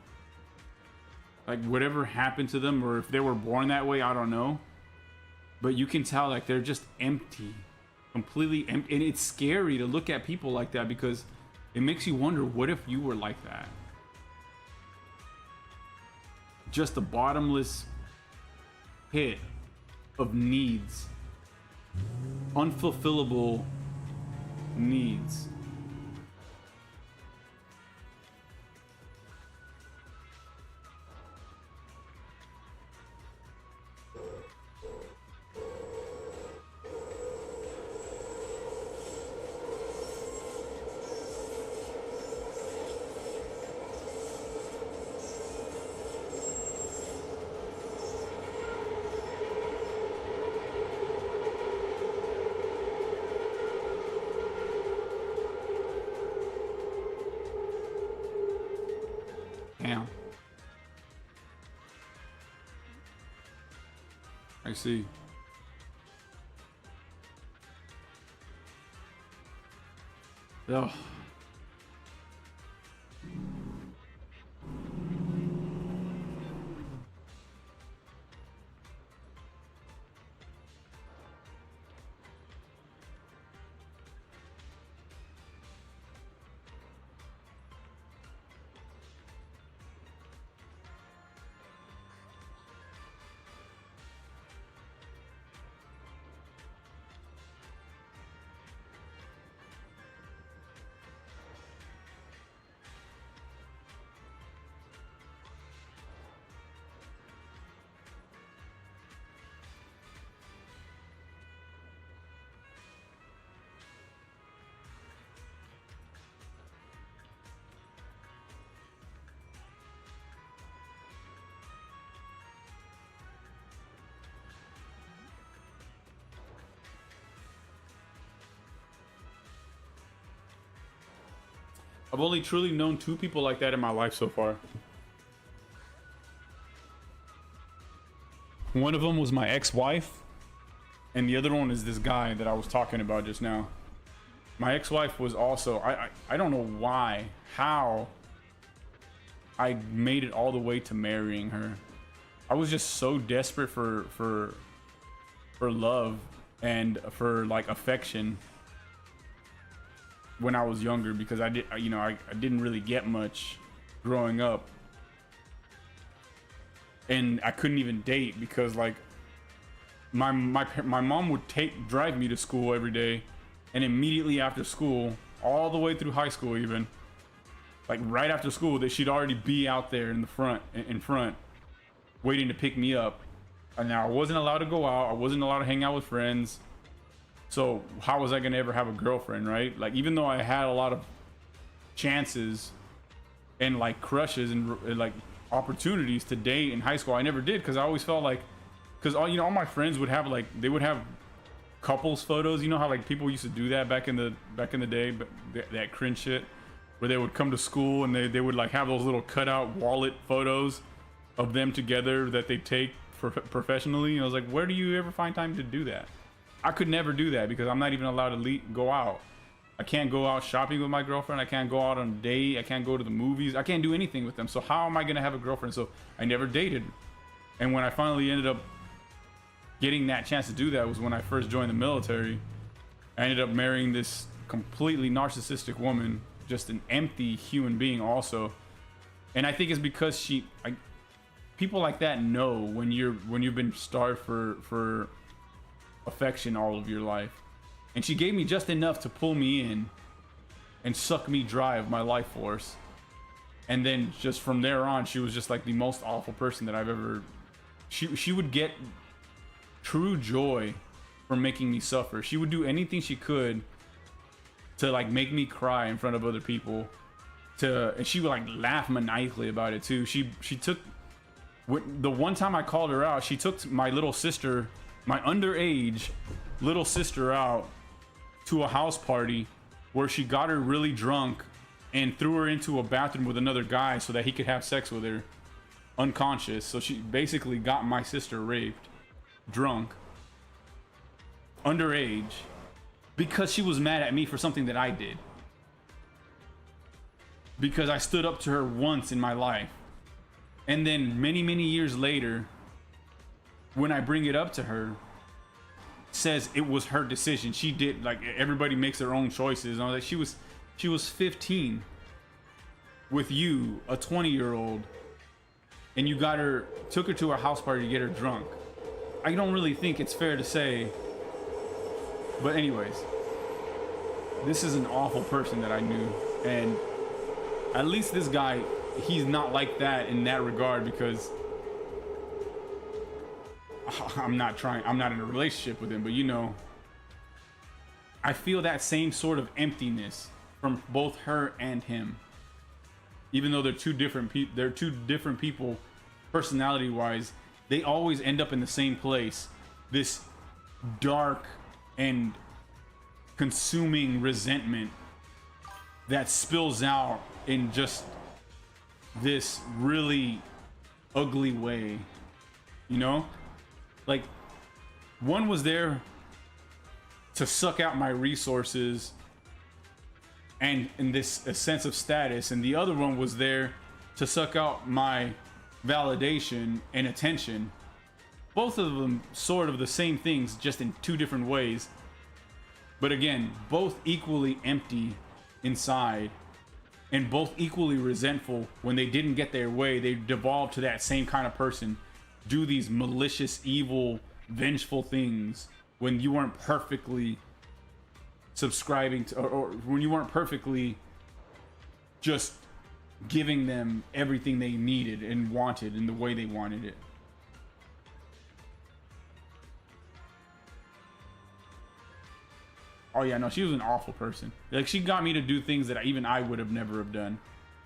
Like whatever happened to them, or if they were born that way, I don't know. But you can tell like they're just empty, completely empty. And it's scary to look at people like that because it makes you wonder, what if you were like that? Just a bottomless pit of needs, unfulfillable needs. Damn. I see. Ugh. I've only truly known 2 people like that in my life so far. One of them was my ex-wife, and the other one is this guy that I was talking about just now. My ex-wife was also, I don't know why, how I made it all the way to marrying her. I was just so desperate for love and for like affection when I was younger, because I didn't really get much growing up. And I couldn't even date because like my mom would drive me to school every day, and immediately after school, all the way through high school, even like right after school, that she'd already be out there in front waiting to pick me up. And now I wasn't allowed to go out, I wasn't allowed to hang out with friends, so how was I gonna ever have a girlfriend, right? Like, even though I had a lot of chances and like crushes and like opportunities to date in high school, I never did, because I always felt like, because all my friends would have like, they would have couples photos. You know how like people used to do that back in the day, but that cringe shit, where they would come to school and they would like have those little cutout wallet photos of them together that they take for professionally. And I was like, where do you ever find time to do that? I could never do that because I'm not even allowed to go out. I can't go out shopping with my girlfriend. I can't go out on a date. I can't go to the movies. I can't do anything with them. So how am I gonna have a girlfriend? So I never dated. And when I finally ended up getting that chance to do that was when I first joined the military. I ended up marrying this completely narcissistic woman, just an empty human being also. And I think it's because people like that know when you've been starved for affection all of your life. And she gave me just enough to pull me in and suck me dry of my life force. And then just from there on, she was just like the most awful person that I've ever... She would get true joy from making me suffer. She would do anything she could to like make me cry in front of other people. And she would like laugh maniacally about it too. She took... The one time I called her out, she took my little sister, my underage little sister, out to a house party where she got her really drunk and threw her into a bathroom with another guy so that he could have sex with her unconscious. So she basically got my sister raped, drunk, underage, because she was mad at me for something that I did. Because I stood up to her once in my life. And then many, many years later, when I bring it up to her, says it was her decision. She did, like, everybody makes their own choices. And I was like, she was 15 with you, a 20-year-old, and you took her to a house party to get her drunk. I don't really think it's fair to say, but anyways, this is an awful person that I knew, and at least this guy, he's not like that in that regard, because I'm not in a relationship with him, but you know, I feel that same sort of emptiness from both her and him. Even though they're two different people personality wise, they always end up in the same place. This dark and consuming resentment that spills out in just this really ugly way, you know? Like, one was there to suck out my resources and in this a sense of status, and the other one was there to suck out my validation and attention. Both of them sort of the same things, just in two different ways, but again, both equally empty inside and both equally resentful. When they didn't get their way, they devolved to that same kind of person, do these malicious, evil, vengeful things when you weren't perfectly subscribing to, or when you weren't perfectly just giving them everything they needed and wanted in the way they wanted it. Oh yeah, no, she was an awful person. Like, she got me to do things that even I would have never have done.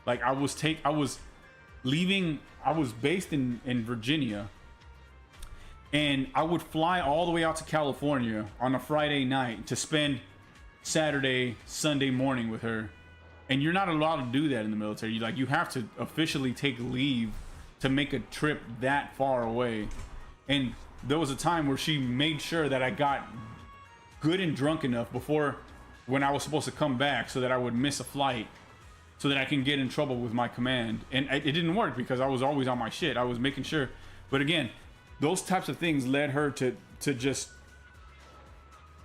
Like, I was based in Virginia, and I would fly all the way out to California on a Friday night to spend Saturday, Sunday morning with her. And you're not allowed to do that in the military. You have to officially take leave to make a trip that far away. And there was a time where she made sure that I got good and drunk enough before when I was supposed to come back so that I would miss a flight so that I can get in trouble with my command. And it didn't work because I was always on my shit. I was making sure. But again, those types of things led her to just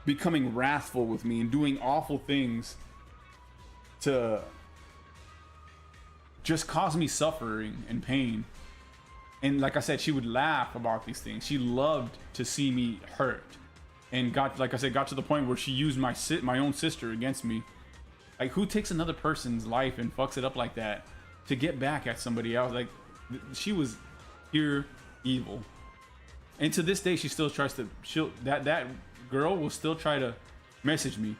becoming wrathful with me and doing awful things to just cause me suffering and pain. And like I said, she would laugh about these things. She loved to see me hurt, and got to the point where she used my own sister against me. Like, who takes another person's life and fucks it up like that to get back at somebody else? Like, she was pure evil. And to this day, she still tries to. That girl will still try to message me.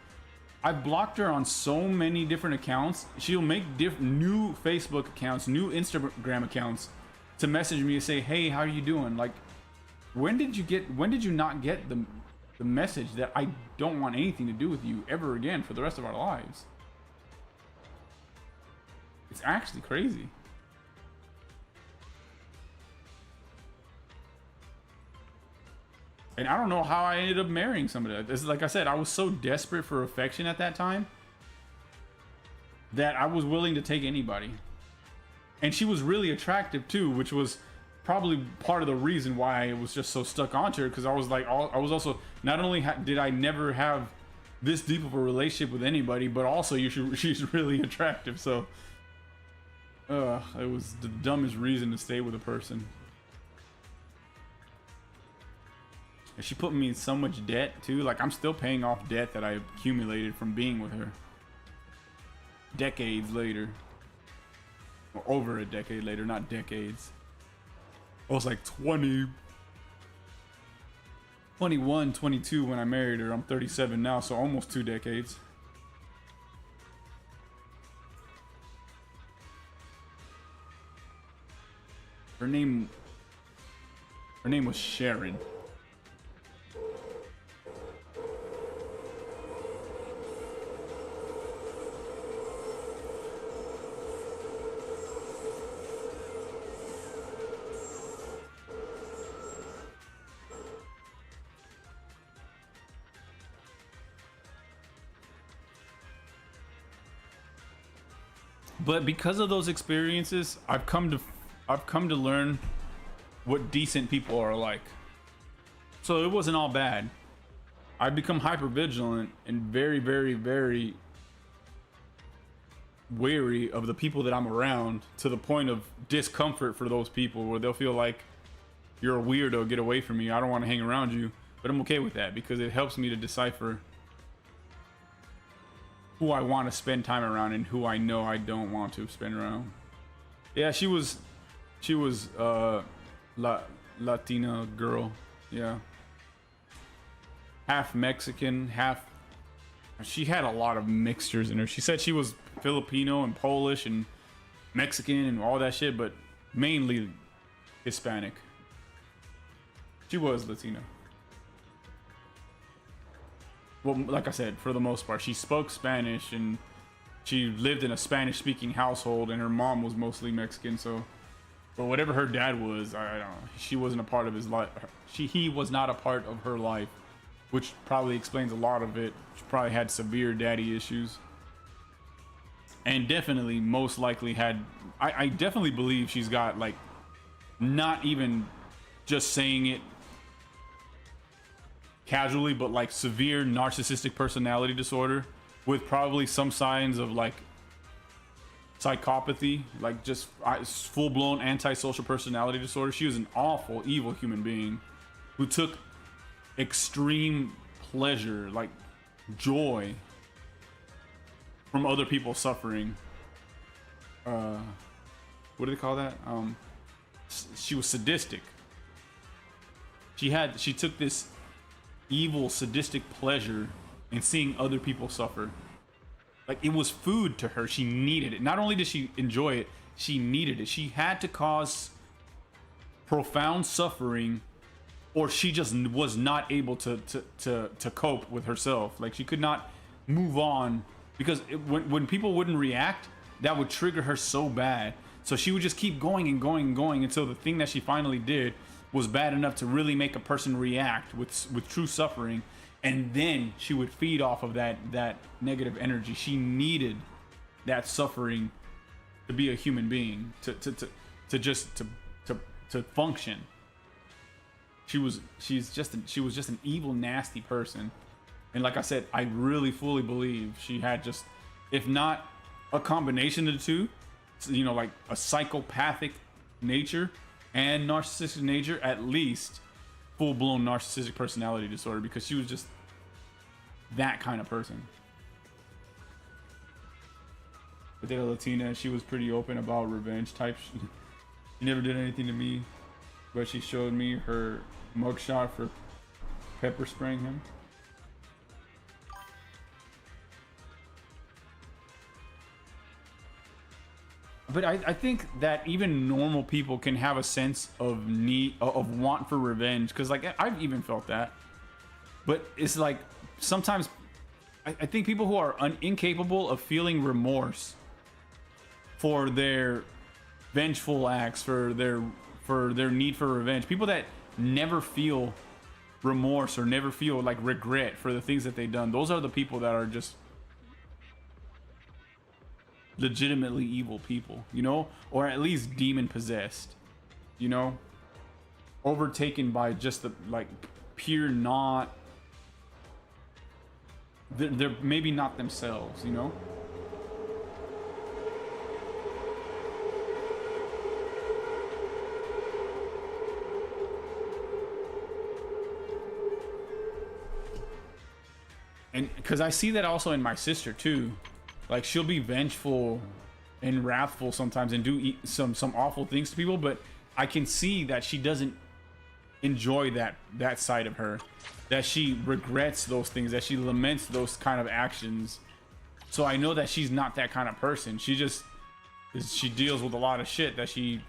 I've blocked her on so many different accounts. She'll make new Facebook accounts, new Instagram accounts to message me and say, "Hey, how are you doing?" Like, when did you not get the message that I don't want anything to do with you ever again for the rest of our lives? It's actually crazy. And I don't know how I ended up marrying somebody. This is, like I said, I was so desperate for affection at that time that I was willing to take anybody. And she was really attractive too, which was probably part of the reason why I was just so stuck onto her. Because I was like, I was also, not only did I never have this deep of a relationship with anybody, but also she's really attractive. So it was the dumbest reason to stay with a person. And she put me in so much debt too. Like, I'm still paying off debt that I accumulated from being with her decades later. Or over a decade later, not decades. I was like 21, 22 when I married her. I'm 37 now, so almost 2 decades. Her name was Sharon. But because of those experiences, I've come to learn what decent people are like. So it wasn't all bad. I've become hyper vigilant and very, very, very wary of the people that I'm around, to the point of discomfort for those people where they'll feel like, you're a weirdo, get away from me, I don't want to hang around you. But I'm okay with that because it helps me to decipher who I want to spend time around and who I know I don't want to spend around. Yeah, she was Latina girl. Yeah, half Mexican, half. She had a lot of mixtures in her. She said she was Filipino and Polish and Mexican and all that shit, but mainly Hispanic. She was Latina. Well, like I said, for the most part, she spoke Spanish and she lived in a Spanish-speaking household, and her mom was mostly Mexican. So, but whatever her dad was, I don't know. She wasn't a part of his life. He was not a part of her life, which probably explains a lot of it. She probably had severe daddy issues, and definitely, most likely had. I definitely believe she's got, like, not even just saying it casually, but like severe narcissistic personality disorder with probably some signs of like psychopathy, like just full-blown antisocial personality disorder. She was an awful, evil human being who took extreme pleasure, like joy, from other people's suffering. What do they call that? She was sadistic. She took this evil, sadistic pleasure in seeing other people suffer. Like, it was food to her. She needed it. Not only did she enjoy it, she needed it. She had to cause profound suffering, or she just was not able to cope with herself. Like, she could not move on because when people wouldn't react, that would trigger her so bad. So she would just keep going and going and going until the thing that she finally did was bad enough to really make a person react with true suffering, and then she would feed off of that negative energy. She needed that suffering to be a human being, to function. She was just an evil, nasty person. And like I said, I really fully believe she had just, if not a combination of the two, you know, like a psychopathic nature and narcissistic nature, at least full-blown narcissistic personality disorder, because she was just that kind of person. But then a Latina, she was pretty open about revenge type. She never did anything to me, but she showed me her mugshot for pepper spraying him. But I think that even normal people can have a sense of need, of want for revenge, because like I've even felt that. But it's like sometimes I think people who are incapable of feeling remorse for their vengeful acts, for their need for revenge, people that never feel remorse or never feel like regret for the things that they've done, those are the people that are just legitimately evil people, you know, or at least demon possessed, you know, overtaken by just the like pure not, they're maybe not themselves, you know. And because I see that also in my sister too. Like, she'll be vengeful and wrathful sometimes and do some awful things to people, but I can see that she doesn't enjoy that side of her, that she regrets those things, that she laments those kind of actions. So I know that she's not that kind of person. She deals with a lot of shit that she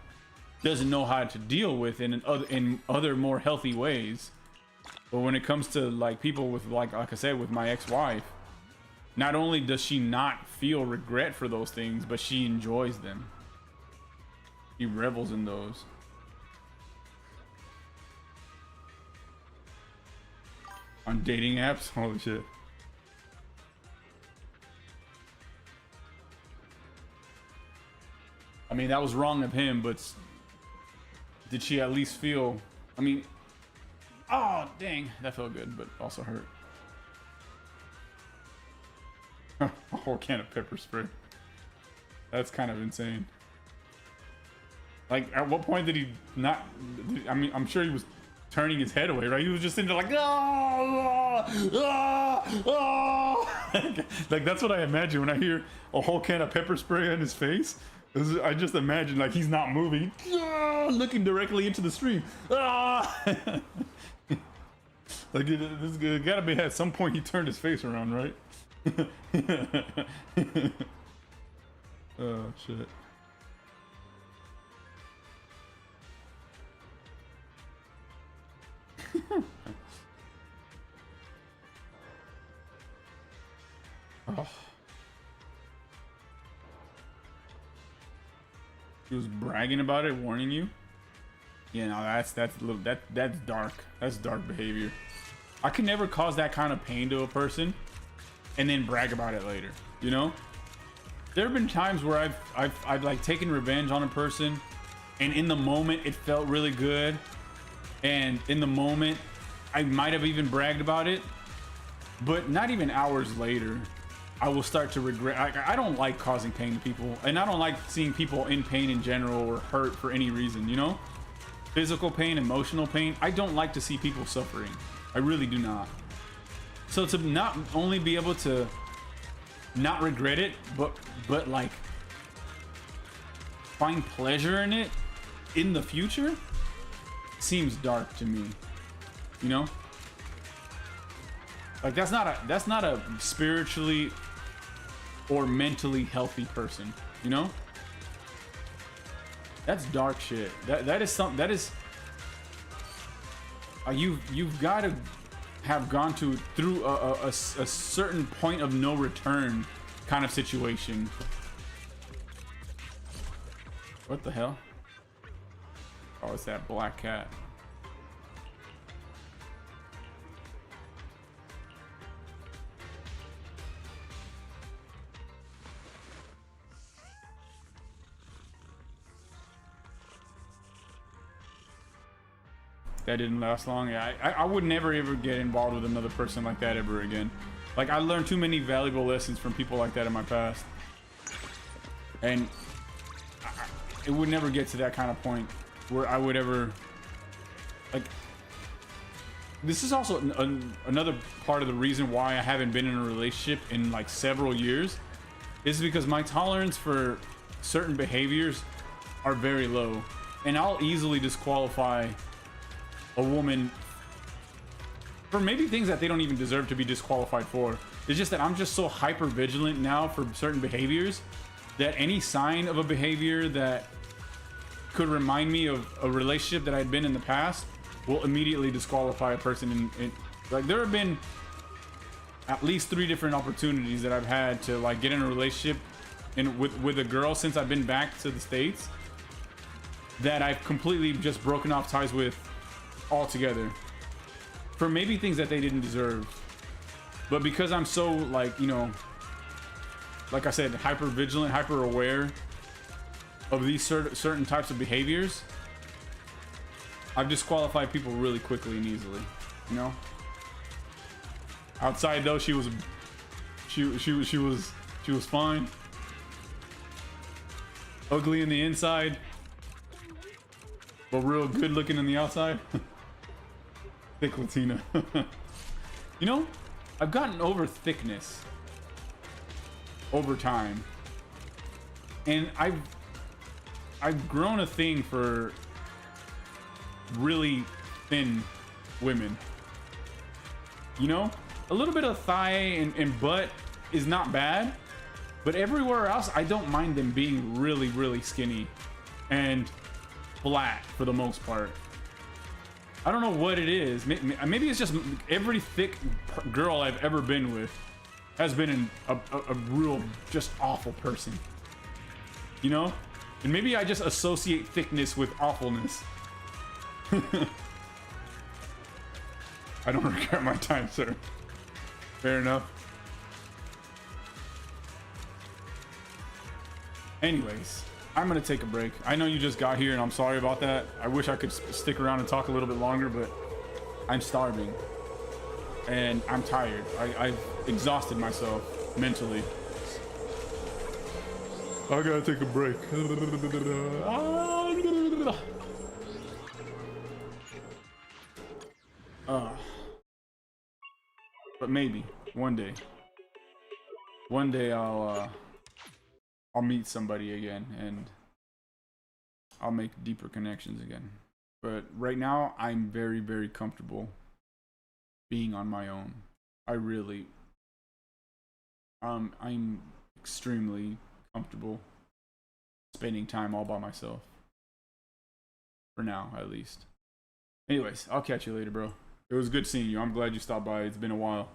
doesn't know how to deal with in other more healthy ways. But when it comes to like people with like I said, with my ex-wife, not only does she not feel regret for those things, but she enjoys them. She revels in those. On dating apps? Holy shit. I mean, that was wrong of him, but did she at least feel... I mean... Oh, dang. That felt good, but also hurt. A whole can of pepper spray. That's kind of insane. Like, at what point did he not... I mean, I'm sure he was turning his head away, right? He was just sitting there like, oh, oh, oh. Like, that's what I imagine when I hear a whole can of pepper spray on his face. I just imagine, like, he's not moving, looking directly into the stream. Like, this gotta be at some point he turned his face around, right? Oh shit. Oh. He was bragging about it, warning you. Yeah, no, that's dark. That's dark behavior. I could never cause that kind of pain to a person and then brag about it later, you know? There have been times where I've like taken revenge on a person, and in the moment it felt really good, and in the moment I might have even bragged about it, but not even hours later I will start to regret. I don't like causing pain to people, and I don't like seeing people in pain in general or hurt for any reason, you know? Physical pain, emotional pain. I don't like to see people suffering. I really do not. So to not only be able to not regret it, but like find pleasure in it in the future seems dark to me, you know? Like that's not a spiritually or mentally healthy person, you know? That's dark shit. That is something that is you've got to have gone through a certain point of no return kind of situation. What the hell? Oh, it's that black cat. That didn't last long. Yeah, I would never ever get involved with another person like that ever again. Like, I learned too many valuable lessons from people like that in my past. And it would never get to that kind of point where I would ever, like, this is also another part of the reason why I haven't been in a relationship in like several years, is because my tolerance for certain behaviors are very low, and I'll easily disqualify a woman for maybe things that they don't even deserve to be disqualified for. It's just that I'm just so hyper vigilant now for certain behaviors that any sign of a behavior that could remind me of a relationship that I'd been in the past will immediately disqualify a person. Like, there have been at least 3 different opportunities that I've had to like get in a relationship with a girl since I've been back to the States that I've completely just broken off ties with altogether for maybe things that they didn't deserve. But because I'm so, like, you know, like I said, hyper vigilant, hyper aware of these certain types of behaviors, I've disqualified people really quickly and easily, you know. Outside though, she was fine. Ugly in the inside, but real good looking in the outside. Thick Latina. You know, I've gotten over thickness over time, and I've grown a thing for really thin women. You know, a little bit of thigh and butt is not bad, but everywhere else I don't mind them being really, really skinny and flat for the most part. I don't know what it is. Maybe it's just every thick girl I've ever been with has been a real just awful person, you know. And maybe I just associate thickness with awfulness. I don't regret my time, sir. Fair enough. Anyways, I'm gonna take a break. I know you just got here and I'm sorry about that. I wish I could stick around and talk a little bit longer, but I'm starving and I'm tired. I've exhausted myself mentally. I gotta take a break. But maybe one day I'll meet somebody again and I'll make deeper connections again. But right now I'm very, very comfortable being on my own. I'm extremely comfortable spending time all by myself. For now, at least. Anyways, I'll catch you later, bro. It was good seeing you. I'm glad you stopped by. It's been a while.